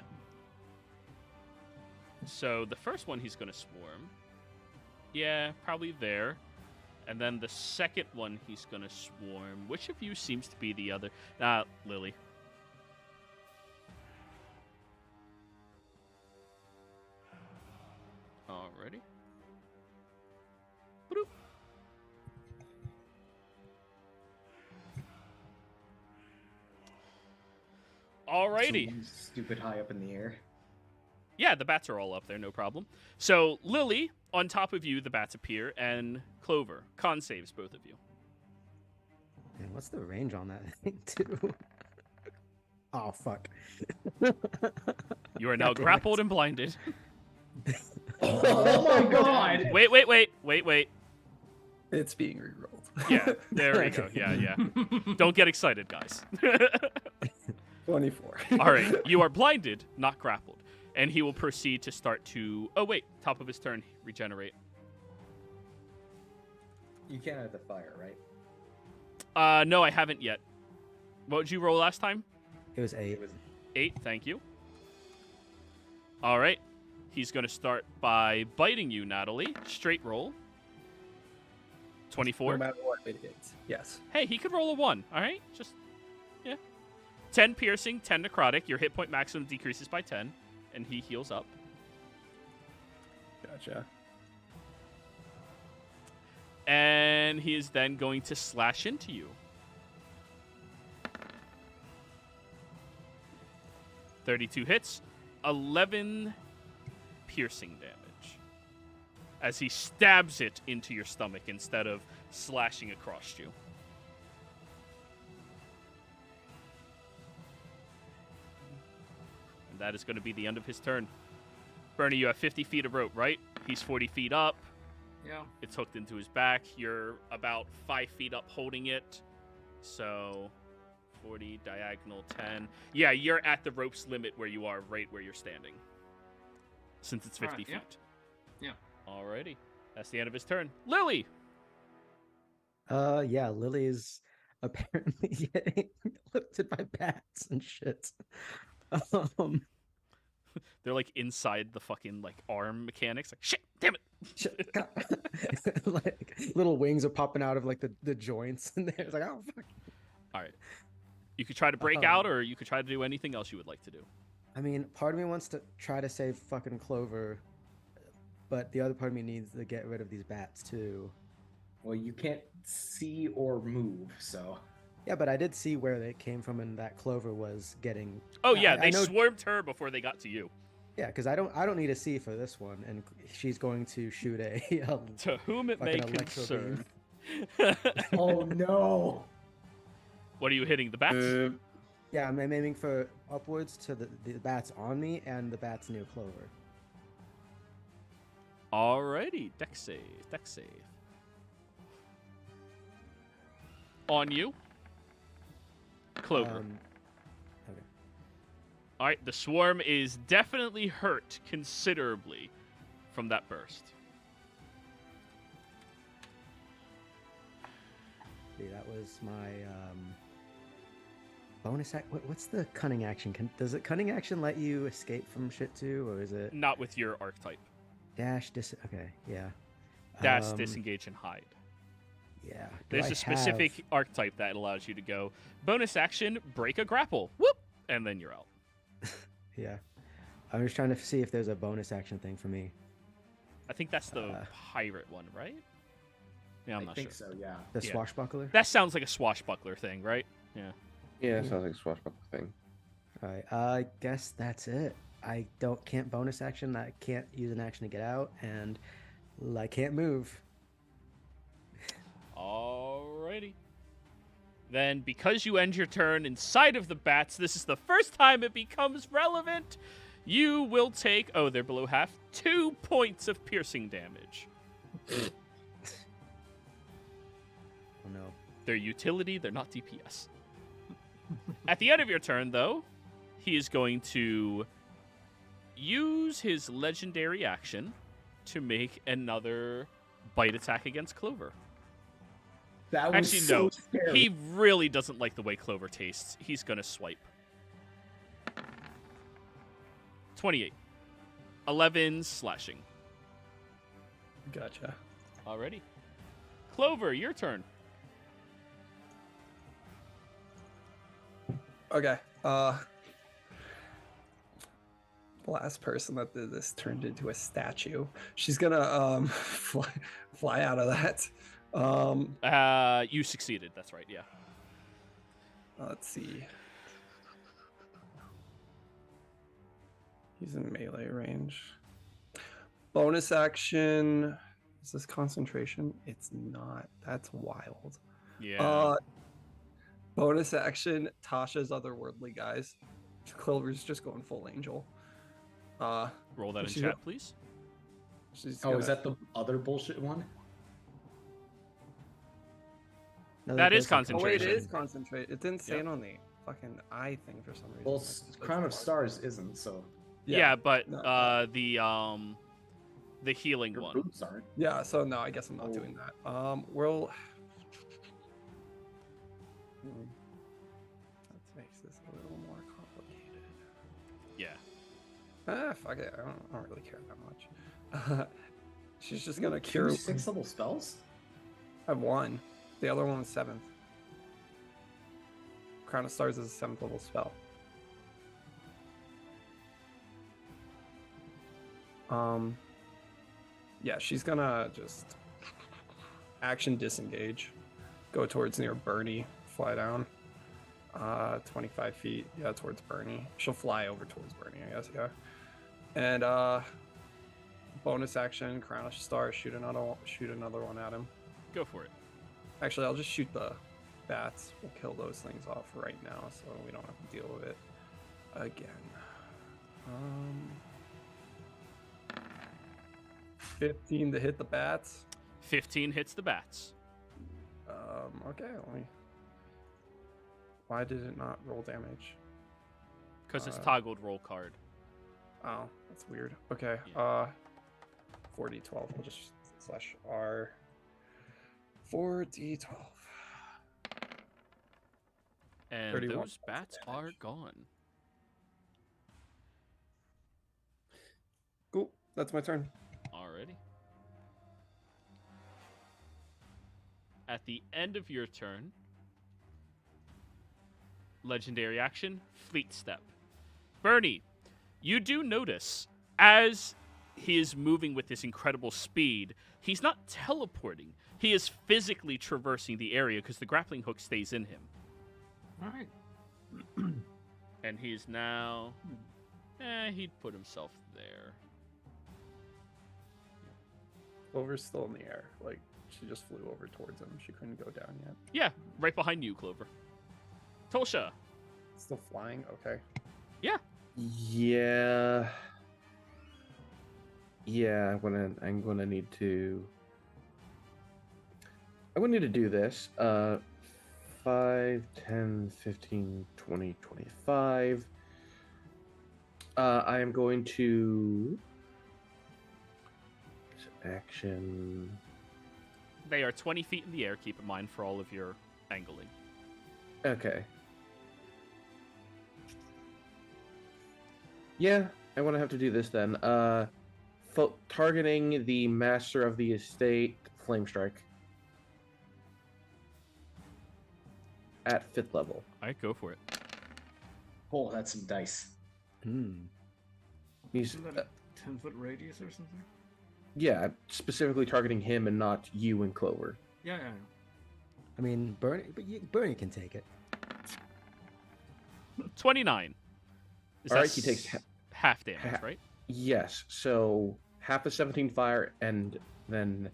So the first one he's going to swarm. Yeah, probably there. And then the second one he's going to swarm. Which of you seems to be the other? Lily. Alrighty. Alrighty. So stupid high up in the air. Yeah, the bats are all up there, no problem. So, Lily, on top of you, the bats appear, and Clover. Con saves, both of you. And what's the range on that thing, too? Oh, fuck. You are now God damn it. grappled and blinded. Oh my god! Wait. It's being rerolled. Yeah, there we go. Yeah. Don't get excited, guys. 24. All right, you are blinded, not grappled. And he will proceed to start to... Oh, wait. Top of his turn, regenerate. You can't have the fire, right? No, I haven't yet. What did you roll last time? It was 8. It was 8, thank you. All right. He's going to start by biting you, Natalie. Straight roll. 24. No matter what it hits. Yes. Hey, he could roll a 1, all right? Just, yeah. 10 piercing, 10 necrotic. Your hit point maximum decreases by 10, and he heals up. Gotcha. And he is then going to slash into you. 32 hits, 11 piercing damage. As he stabs it into your stomach instead of slashing across you. And that is going to be the end of his turn. Bernie, you have 50 feet of rope, right? He's 40 feet up. Yeah. It's hooked into his back. You're about 5 feet up holding it. So 40, diagonal 10. Yeah, you're at the rope's limit where you are, right where you're standing. Since it's 50 Alright, yeah. feet. Yeah. Alrighty. That's the end of his turn. Lily! Yeah, Lily is apparently getting lifted by bats and shit. They're like inside the fucking like arm mechanics. Like, shit, damn it! Shit, God. Like little wings are popping out of like the joints in there. It's like, oh fuck. Alright. You could try to break out, or you could try to do anything else you would like to do. I mean, part of me wants to try to save fucking Clover, but the other part of me needs to get rid of these bats too. Well, you can't see or move, so. Yeah, but I did see where they came from, and that Clover was getting. Oh yeah, I they know. swarmed her before they got to you. Yeah, because I don't need a C for this one, and she's going to shoot a To whom it may fucking electro concern. Oh no! What are you hitting? The bats? Yeah, I'm aiming for upwards to the bats on me and the bats near Clover. Alrighty, dex save. On you, Clover. Okay. All right, the swarm is definitely hurt considerably from that burst. See, that was my bonus act. What's the cunning action? Does it cunning action let you escape from shit too, or is it Not with your archetype. dash dis? Okay, yeah. Dash, disengage, and hide. Yeah. Do There's I a specific have- archetype that allows you to go bonus action, break a grapple, whoop, and then you're out. Yeah. I'm just trying to see if there's a bonus action thing for me. I think that's the pirate one, right? Yeah, I'm I not think sure. so, yeah. The Yeah. swashbuckler. That sounds like a swashbuckler thing, right? Yeah. Yeah, it sounds like a swashbuckler thing. All right. I guess that's it. I can't bonus action. I can't use an action to get out, and I can't move. Alrighty. Then, because you end your turn inside of the bats, this is the first time it becomes relevant. You will take, oh, they're below half, 2 points of piercing damage. Oh no. They're utility, they're not DPS. At the end of your turn, though, he is going to use his legendary action to make another bite attack against Clover. That was Actually, so no. scary. He really doesn't like the way Clover tastes. He's going to swipe. 28. 11 slashing. Gotcha. Alrighty. Clover, your turn. Okay. The last person that did this turned into a statue. She's gonna fly out of that. You succeeded. That's right. Yeah. Let's see. He's in melee range. Bonus action. Is this concentration? It's not. That's wild. Yeah. Bonus action. Tasha's otherworldly, guys. Clover's just going full angel. Roll that in she's chat, please. Oh, is that the other bullshit one? No, That is goes to concentration. Oh, wait, it is concentrate. It didn't say Yep. it on the fucking eye thing for some reason. Well, It just says Crown of the Stars isn't, so Yeah, but no. the healing your one. boots aren't. Yeah, so no, I guess I'm not Oh. doing that. We'll. That makes this a little more complicated. Yeah. Fuck it. I don't really care that much. She's just gonna Two cure. 6th level spells? I have one. The other one was 7th. Crown of Stars is a 7th level spell. Yeah, she's gonna just action disengage, go towards near Bernie, fly down, 25 feet, yeah, towards Bernie. She'll fly over towards Bernie, I guess, yeah. And bonus action, Crown of Stars, shoot another one at him. Go for it. Actually, I'll just shoot the bats. We'll kill those things off right now, so we don't have to deal with it again. 15 to hit the bats. 15 hits the bats. Okay. Why did it not roll damage? Because it's toggled roll card. Oh, that's weird. Okay. Yeah. 4d12. We'll just slash R. 4d12. And 31 those bats are gone. Cool. That's my turn. Alrighty. At the end of your turn, legendary action, Fleet Step. Bernie, you do notice as he is moving with this incredible speed, he's not teleporting. He is physically traversing the area because the grappling hook stays in him. All right. And he's now... he'd put himself there. Clover's still in the air. Like, she just flew over towards him. She couldn't go down yet. Yeah, right behind you, Clover. Tolsha. Still flying? Okay. Yeah. Yeah. Yeah, I'm gonna need to do this. 5, 10, 15, 20, 25. I am going to action. They are 20 feet in the air, keep in mind, for all of your angling. Okay. Yeah, I'm gonna have to do this then. Targeting the master of the estate, flame strike. At 5th level. Alright, go for it. Oh, that's some dice. He's Isn't that a 10-foot radius or something? yeah, specifically targeting him and not you and Clover. Yeah. I mean, Bernie can take it. 29. Alright, he takes half damage, right? Yes, so half of 17 fire and then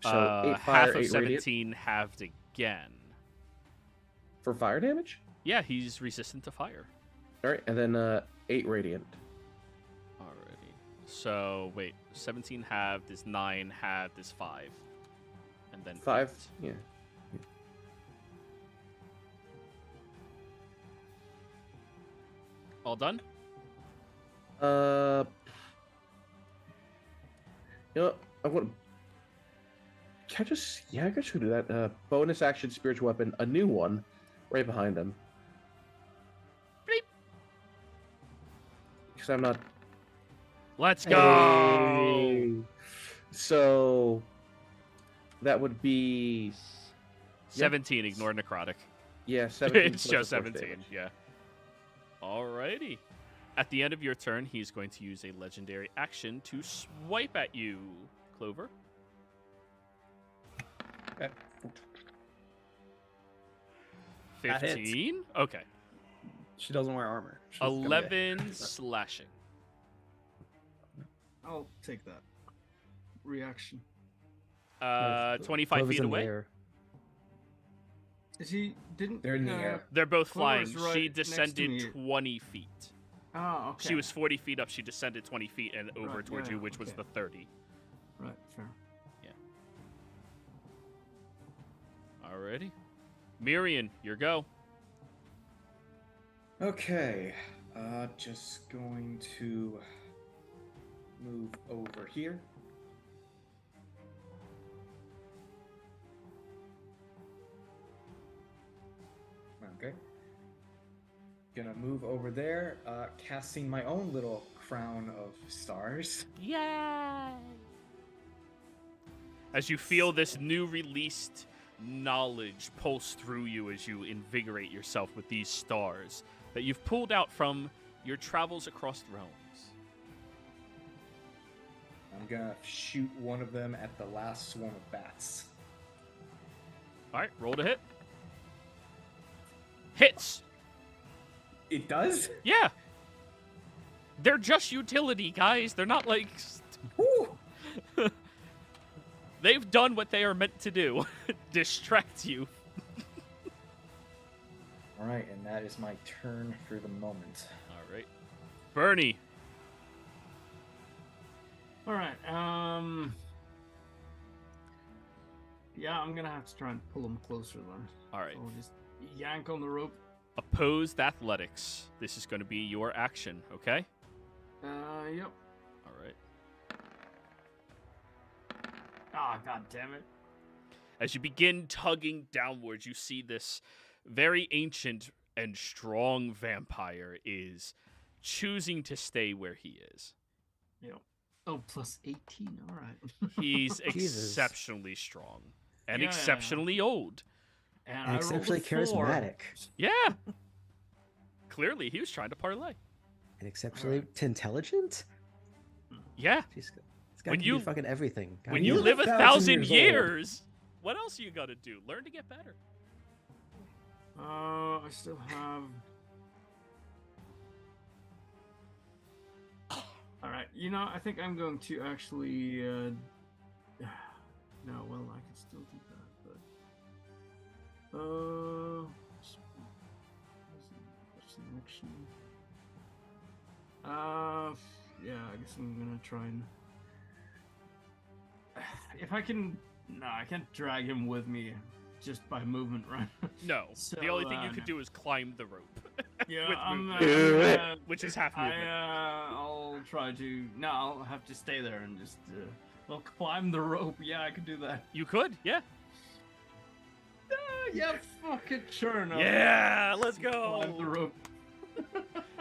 so 8 fire, half of 8 radiant 17 halved again. for fire damage. Yeah, he's resistant to fire. All right, and then 8 radiant. Alrighty. So, wait. 17 halved is 9, halved is 5. And then 5. 8. Yeah. All done? You know, I want. Can I just? Yeah, I guess we do that. Bonus action, spiritual weapon, a new one, right behind him. Bleep. Because I'm not. Let's go! Hey. So that would be 17, ignore necrotic. yeah 17. It's plus just the force 17, damage. yeah. Alrighty. At the end of your turn, he's going to use a legendary action to swipe at you, Clover. Okay. That hits. 15? Okay. She doesn't wear armor. She's gonna be- 11 slashing. I'll take that. Reaction. 25 Clover's feet in the away. air. Is he didn't? They're in the air. They're both flying. Clover's right She next to descended me. 20 feet. Oh, okay. She was 40 feet up. She descended 20 feet and over Right, towards yeah, you, which was okay. the 30. right. Fair. Alrighty. Mirian, your go. Okay, just going to move over here. Okay. Gonna move over there, casting my own little crown of stars. Yay! As you feel this new released knowledge pulse through you as you invigorate yourself with these stars that you've pulled out from your travels across realms. I'm gonna shoot one of them at the last swarm of bats. Alright, roll to hit. Hits! It does? Yeah! They're just utility, guys. They're not like... Woo! They've done what they are meant to do. Distract you. Alright, and that is my turn for the moment. Alright. Bernie. All right. Yeah, I'm gonna have to try and pull him closer then. Alright. So I'll just yank on the rope. Opposed athletics. This is going to be your action, okay? Yep. Alright. Ah, god damn it. As you begin tugging downwards, you see this very ancient and strong vampire is choosing to stay where he is. Yep. Oh, plus 18. All right. He's Jesus. exceptionally strong and Yeah. exceptionally old. And And I rolled a exceptionally 4. charismatic. Yeah. Clearly, he was trying to parlay. And exceptionally intelligent? Yeah. He's got When to you- do fucking everything. When God you damn. live 1,000 years old. years, what else you got to do? Learn to get better. I still have. All right. You know, I think I'm going to actually. No, well, I can still do that, but. What's the action? Yeah, I guess I'm gonna try and. If I can. No, I can't drag him with me just by movement, right? No. So, the only thing you no. could do is climb the rope. Yeah, With I'm. movement. Do it. Which is half movement. I'll try to. No, I'll have to stay there and just. Well, climb the rope. Yeah, I can do that. You could, yeah. Yeah, fucking sure enough. Yeah, let's go. Climb the rope.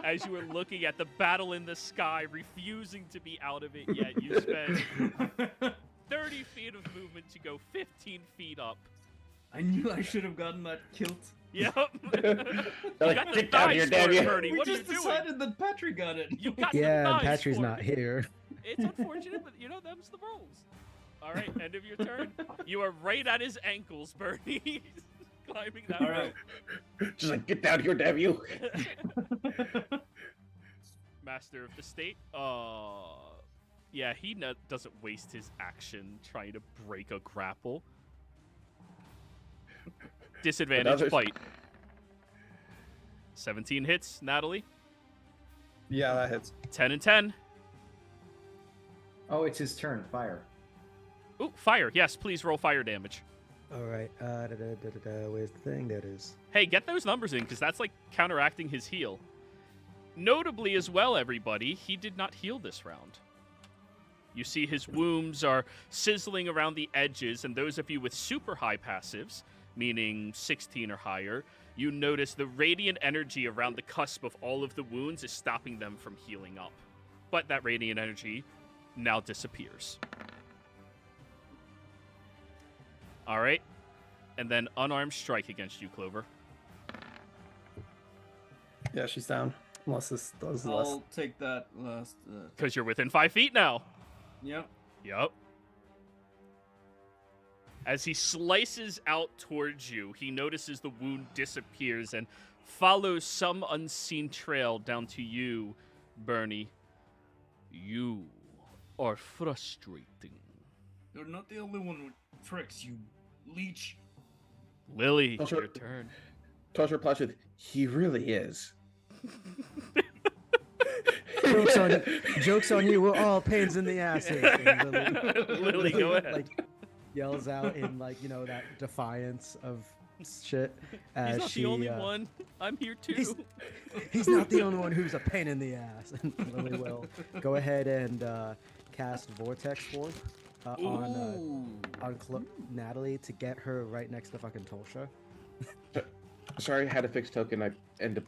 As you were looking at the battle in the sky, refusing to be out of it yet, you spent 30 feet of movement to go 15 feet up. I knew I should have gotten that kilt. Yep. They're You like, got the "Get down thighs here, for damn it, you." Bernie. We What are you just doing? decided that Patrick got it. You got the Yeah, and thighs Patrick's for not it. here. It's unfortunate, but you know, them's the rules. All right, end of your turn. You are right at his ankles, Bernie. He's climbing that All right. Just like, get down here, damn you. Master of the state. Yeah, he doesn't waste his action trying to break a grapple. Disadvantage Another- fight. 17 hits, Natalie. Yeah, that hits. 10 and 10. Oh, it's his turn. Fire. Ooh, fire. Yes, please roll fire damage. All right. Where's the thing? There it is. Hey, get those numbers in, because that's like counteracting his heal. Notably as well, everybody, he did not heal this round. You see his wounds are sizzling around the edges, and those of you with super high passives, meaning 16 or higher, you notice the radiant energy around the cusp of all of the wounds is stopping them from healing up. But that radiant energy now disappears. All right. And then unarmed strike against you, Clover. Yeah, she's down. Unless this does less. I'll take that last. Because you're within 5 feet now. Yep. Yup. As he slices out towards you, he notices the wound disappears and follows some unseen trail down to you, Bernie. You are frustrating. You're not the only one with tricks, you leech. Lily, Also- your turn. Toss replies with, he really is. Jokes on you. We're all pains in the ass here. And Lily, go ahead. Like yells out in like that defiance of shit. He's As not she, the only one. I'm here too. He's not the only one who's a pain in the ass. And Lily will go ahead and cast Vortex forth on Natalie to get her right next to fucking Tulsha. Sorry, I had a fixed token. I end up.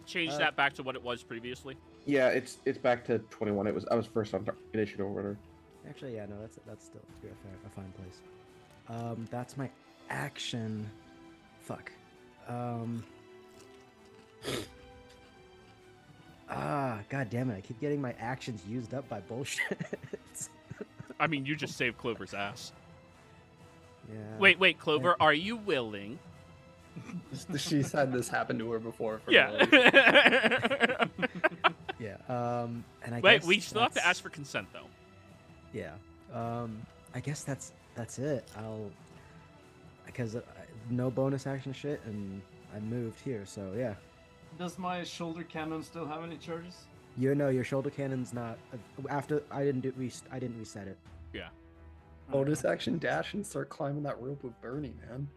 Change that back to what it was previously. Yeah, it's back to 21. I was first on initiative order. Actually, yeah, no, that's still a fine place. That's my action. Fuck. God damn it! I keep getting my actions used up by bullshit. I mean, you just saved Clover's ass. Yeah. Wait, Clover, are you willing? She's had this happen to her before. For Yeah. Yeah. And I Wait, guess we still have to that's- ask for consent, though. Yeah. I guess that's it. Because no bonus action shit, and I moved here, so yeah. Does my shoulder cannon still have any charges? Your shoulder cannon's not. After I didn't reset it. Yeah. Bonus action dash and start climbing that rope with Bernie, man.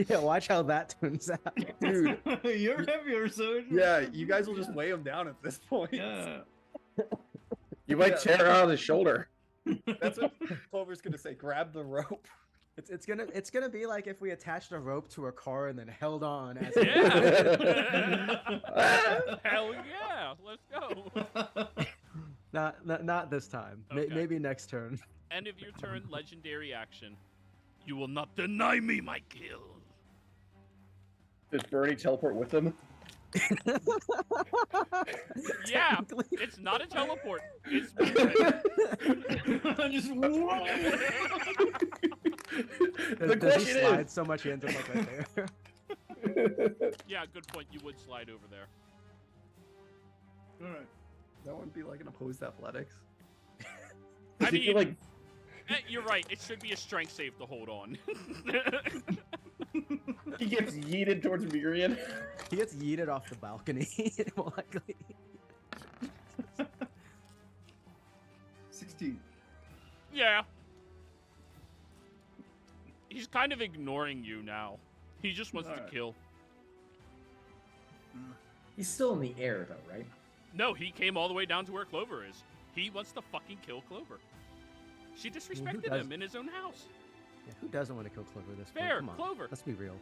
Yeah, watch how that turns out. Dude, You're heavier, so yeah, you guys will just weigh him down at this point. Yeah. You might tear her out of the shoulder. That's what Clover's gonna say. Grab the rope. It's gonna be like if we attached a rope to a car and then held on as Yeah. Hell yeah. Let's go. Not this time. Okay. Maybe next turn. End of your turn, legendary action. You will not deny me my kill. Does Bernie teleport with them? Yeah, Technically. it's not a teleport. It's movement. Just The Does he question slide is, so much he ends up like right there? Yeah, good point. You would slide over there. All right. That wouldn't be like an opposed athletics. I does he feel mean, like you're right. It should be a strength save to hold on. he gets yeeted towards Miriam? He gets yeeted off the balcony. More likely. 16. Yeah. He's kind of ignoring you now. He just wants to Alright. kill. He's still in the air, though, right? No, he came all the way down to where Clover is. He wants to fucking kill Clover. She disrespected does? him in his own house. Yeah, who doesn't want to kill Clover this point? Fair, Come on, Clover. Let's be real.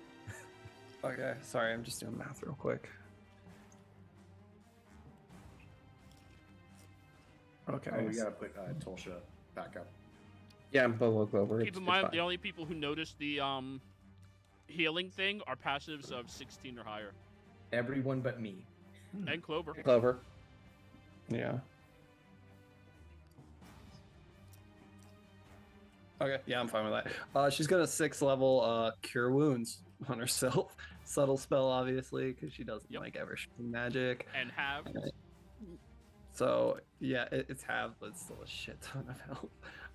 Okay, sorry, I'm just doing math real quick. Okay. Oh, we gotta put Tulsha back up. Yeah, I'm below Clover. Keep It's- in it's mind, fine. the only people who notice the healing thing are passives of 16 or higher. Everyone but me. And Clover. Clover. Yeah. Okay, yeah, I'm fine with that. She's gonna 6th level cure wounds on herself. Subtle spell, obviously, because she doesn't Yep. Oh, like ever shooting magic. And have. So yeah, it's half, but it's still a shit ton of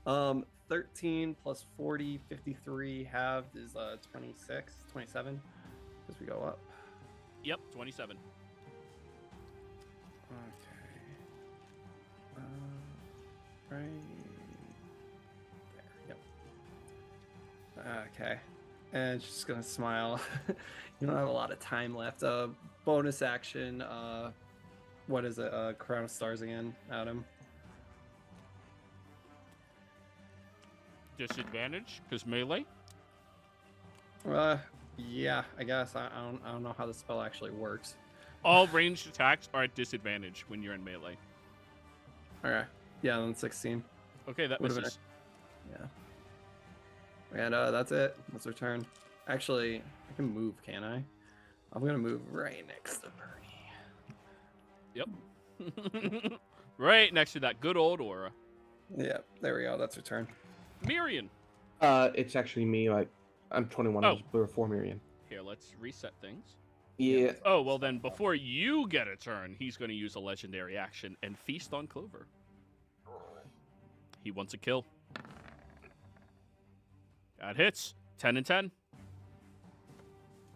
health. 13 plus 40, 53. Halved is 26, 27. As we go up. Yep, 27. Okay. Right there. Yep. Okay. And she's gonna smile. You don't have a lot of time left. Bonus action. What is it? Crown of Stars again, Adam. Disadvantage, because melee. Yeah, I guess. I don't know how the spell actually works. All ranged attacks are at disadvantage when you're in melee. Okay. Yeah, then 16. Okay, that Would've been misses. Yeah. And that's it. That's her turn. Actually, I can move, can I? I'm gonna move right next to Bernie. Yep. Right next to that good old aura. Yeah, there we go. That's her turn. Miriam. It's actually me. Like, I'm 21. I Oh. was before Miriam. Here, let's reset things. Yeah. Oh, well then, before you get a turn, he's going to use a legendary action and feast on Clover. He wants a kill. That hits. 10 and 10.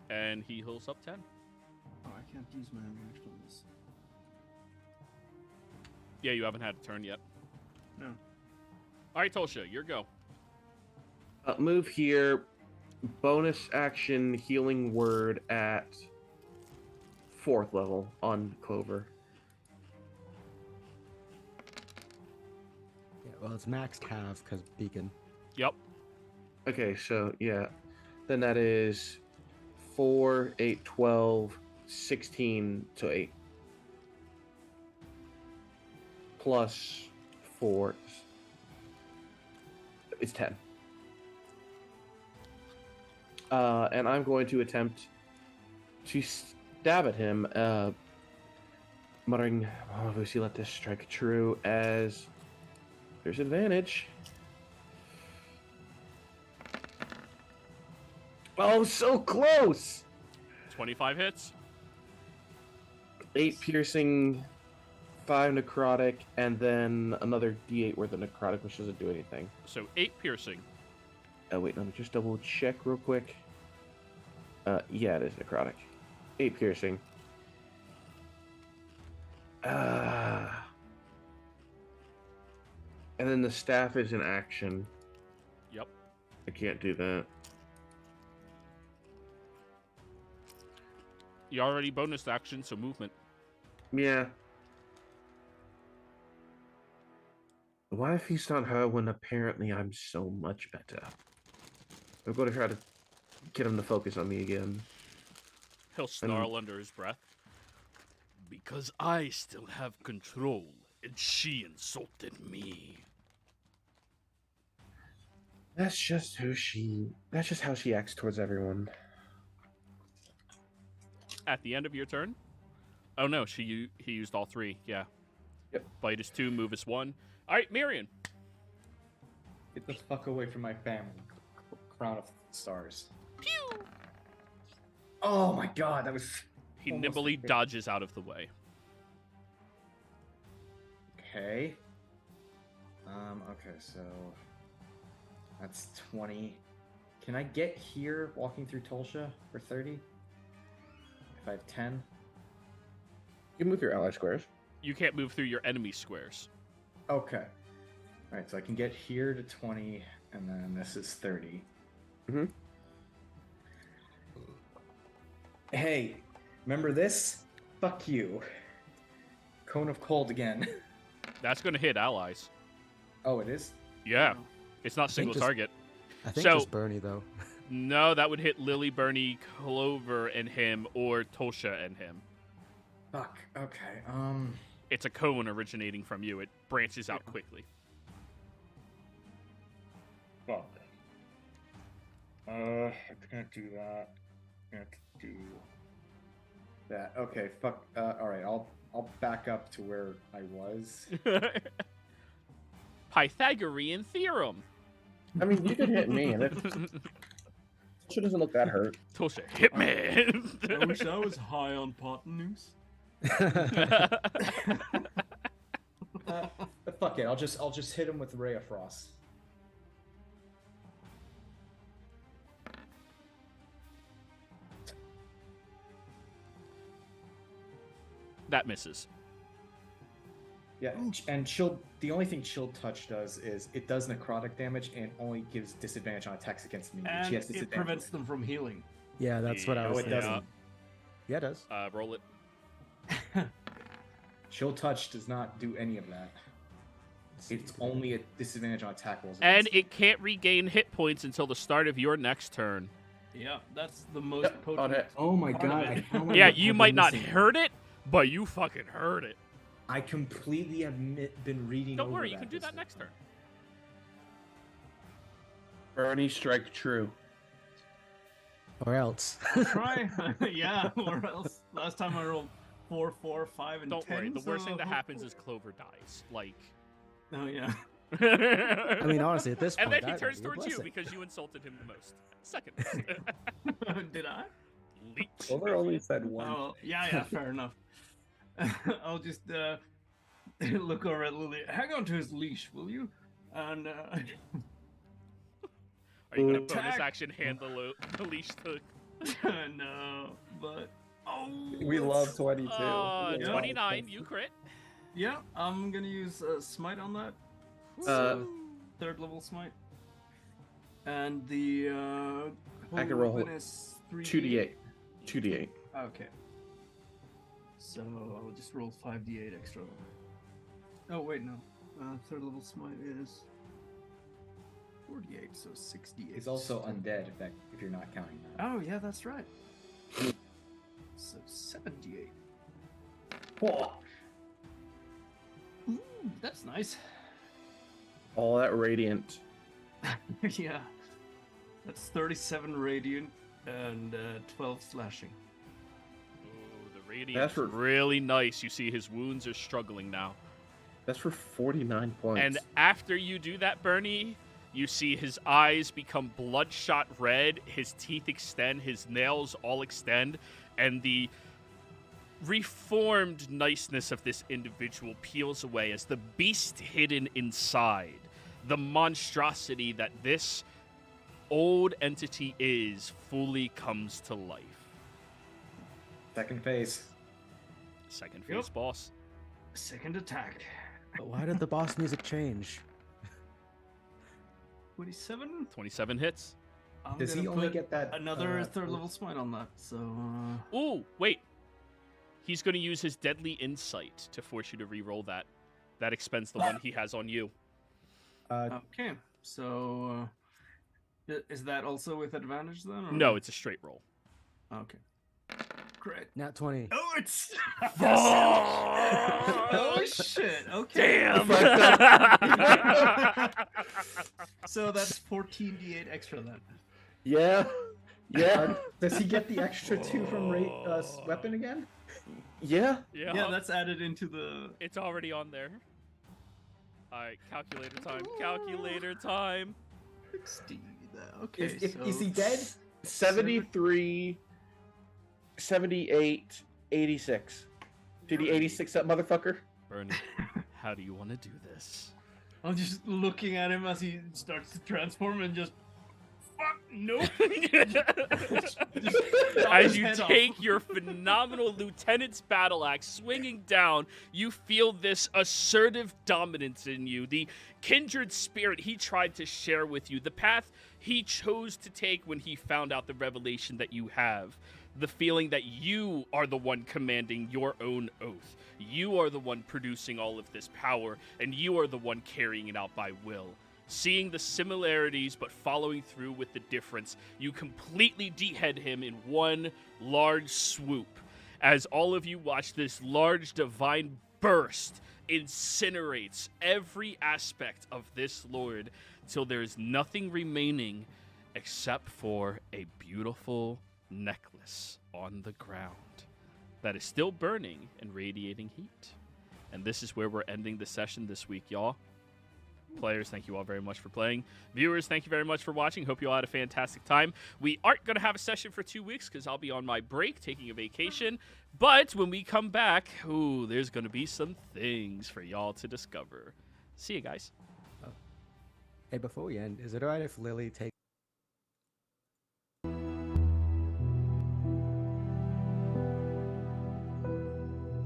And he heals up 10. Oh, I can't use my reaction on this. Yeah, you haven't had a turn yet. No. All right, Tolsha, your go. Move here. Bonus action healing word at 4th level on Clover. Yeah, well, it's maxed half because beacon. Yep. Okay, so yeah. Then that is 4, 8, 12, 16, so 8. Plus 4 is 10. And I'm going to attempt to stab at him, muttering, "Oh, Lucy, let this strike true," as there's advantage. Oh, so close! 25 hits. 8 piercing, 5 necrotic, and then another d8 worth of necrotic, which doesn't do anything. So 8 piercing. Oh, wait, let me just double check real quick. Yeah, it is necrotic. 8 piercing. And then the staff is an action. Yep. I can't do that. You already bonus action, so movement. Yeah. Why feast on her when apparently I'm so much better? I'm going to try to get him to focus on me again. He'll snarl under his breath. Because I still have control, and she insulted me. That's just how she acts towards everyone. At the end of your turn? Oh no, he used all 3, yeah. Yep. Bite is 2, move is 1. Alright, Mirian. Get the fuck away from my family. Crown of Stars. Pew! Oh my god, that was. He almost nimbly a crit. dodges out of the way. Okay. Okay, so that's 20. Can I get here walking through Tolsha for 30? If I have 10? You move your ally squares. You can't move through your enemy squares. Okay. Alright, so I can get here to 20, and then this is 30. Mm-hmm. Hey, remember this? Fuck you. Cone of Cold again. That's going to hit allies. Oh, it is? Yeah. It's not think single just- target. I think So- just Bernie though. No, that would hit Lily, Bernie, Clover, and him, or Tolsha and him. Fuck, okay. It's a cone originating from you. It branches out quickly. Fuck. I can't do that. Can't do that. Okay, fuck. Alright, I'll back up to where I was. Pythagorean theorem. I mean, you could hit me. She doesn't look that hurt. Tolsha, hit me. I wish I was high on pot news. But fuck it, I'll just hit him with Ray of Frost. That misses. Yeah, and the only thing Chill Touch does is it does necrotic damage and only gives disadvantage on attacks against me. And She has it disadvantage. prevents them from healing. Yeah, that's what I No, was it thinking. doesn't. Yeah, it does. Roll it. Chill Touch does not do any of that. It's only a disadvantage on attack rolls. And against it can't regain hit points until the start of your next turn. Yeah, that's the most Yep, on potent. it. Oh my part of god! it. how am I Yeah, not you fucking might not missing? heard it, but you fucking heard it. I completely have been reading. Don't over worry, you can do this that next turn. Bernie, strike true. Or else. Try, yeah, or else. Last time I rolled 4, 4, 5, and Don't 10. worry, the worst thing so that happens is Clover dies. Like. Oh yeah. I mean, honestly, at this point, And then he that turns might be a towards you blessing. because you insulted him the most. Second. Did I? Leech. Clover only said one. Oh, yeah, fair enough. I'll just look over at Lily. Hang on to his leash, will you? And Are you gonna bonus Attack. action hand the leash to? no, but We love 22. Uh, Yeah. 29. You crit. yeah, I'm gonna use smite on that. Uh, Third level smite. And the I can roll weapon is 2d8. 2d8. Okay. So I'll just roll 5d8 extra. Oh wait, no. Third level smite is 48, so 68. He's also undead if you're not counting that. Oh yeah, that's right. So 78. Whoa. Ooh, that's nice. All that radiant. Yeah. That's 37 radiant and 12 slashing. Oh, the radiant's That's for- really nice. You see his wounds are struggling now. That's for 49 points. And after you do that, Bernie, you see his eyes become bloodshot red, his teeth extend, his nails all extend, and the reformed niceness of this individual peels away as the beast hidden inside, the monstrosity that this old entity is, fully comes to life. Second phase. Second phase Yep. boss. Second attack. But why did the boss music change? 27? 27 hits. I'm Does gonna he only put get that another third level smite on that? So Ooh, wait. He's going to use his deadly insight to force you to re-roll that. That expends the one he has on you. okay. So is that also with advantage then? Or? No, it's a straight roll. Okay. Great. Nat 20. Oh, it's. Oh, Oh shit! Okay. damn! So that's 14d8 extra then. yeah. Yeah. Does he get the extra 2 from weapon again? Yeah. Yeah, Yeah, that's added into the. it's already on there. Alright, calculator time. Calculator time. 60. Okay. Is he dead? 73, 78, 86. Did he 86 that motherfucker? Bernie, how do you want to do this? I'm just looking at him as he starts to transform and just. Fuck, nope. As you take your phenomenal lieutenant's battle axe swinging down, you feel this assertive dominance in you, the kindred spirit he tried to share with you, the path he chose to take when he found out the revelation that you have, the feeling that you are the one commanding your own oath, you are the one producing all of this power, and you are the one carrying it out by will. Seeing the similarities but following through with the difference, you completely dehead him in one large swoop. As all of you watch this large divine burst incinerates every aspect of this lord till there is nothing remaining except for a beautiful necklace on the ground that is still burning and radiating heat. And this is where we're ending the session this week, y'all. Players, thank you all very much for playing. Viewers, thank you very much for watching. Hope you all had a fantastic time. We aren't going to have a session for 2 weeks because I'll be on my break, taking a vacation. But when we come back, ooh, there's going to be some things for y'all to discover. See you guys. Hey, before we end, is it alright if Lily takes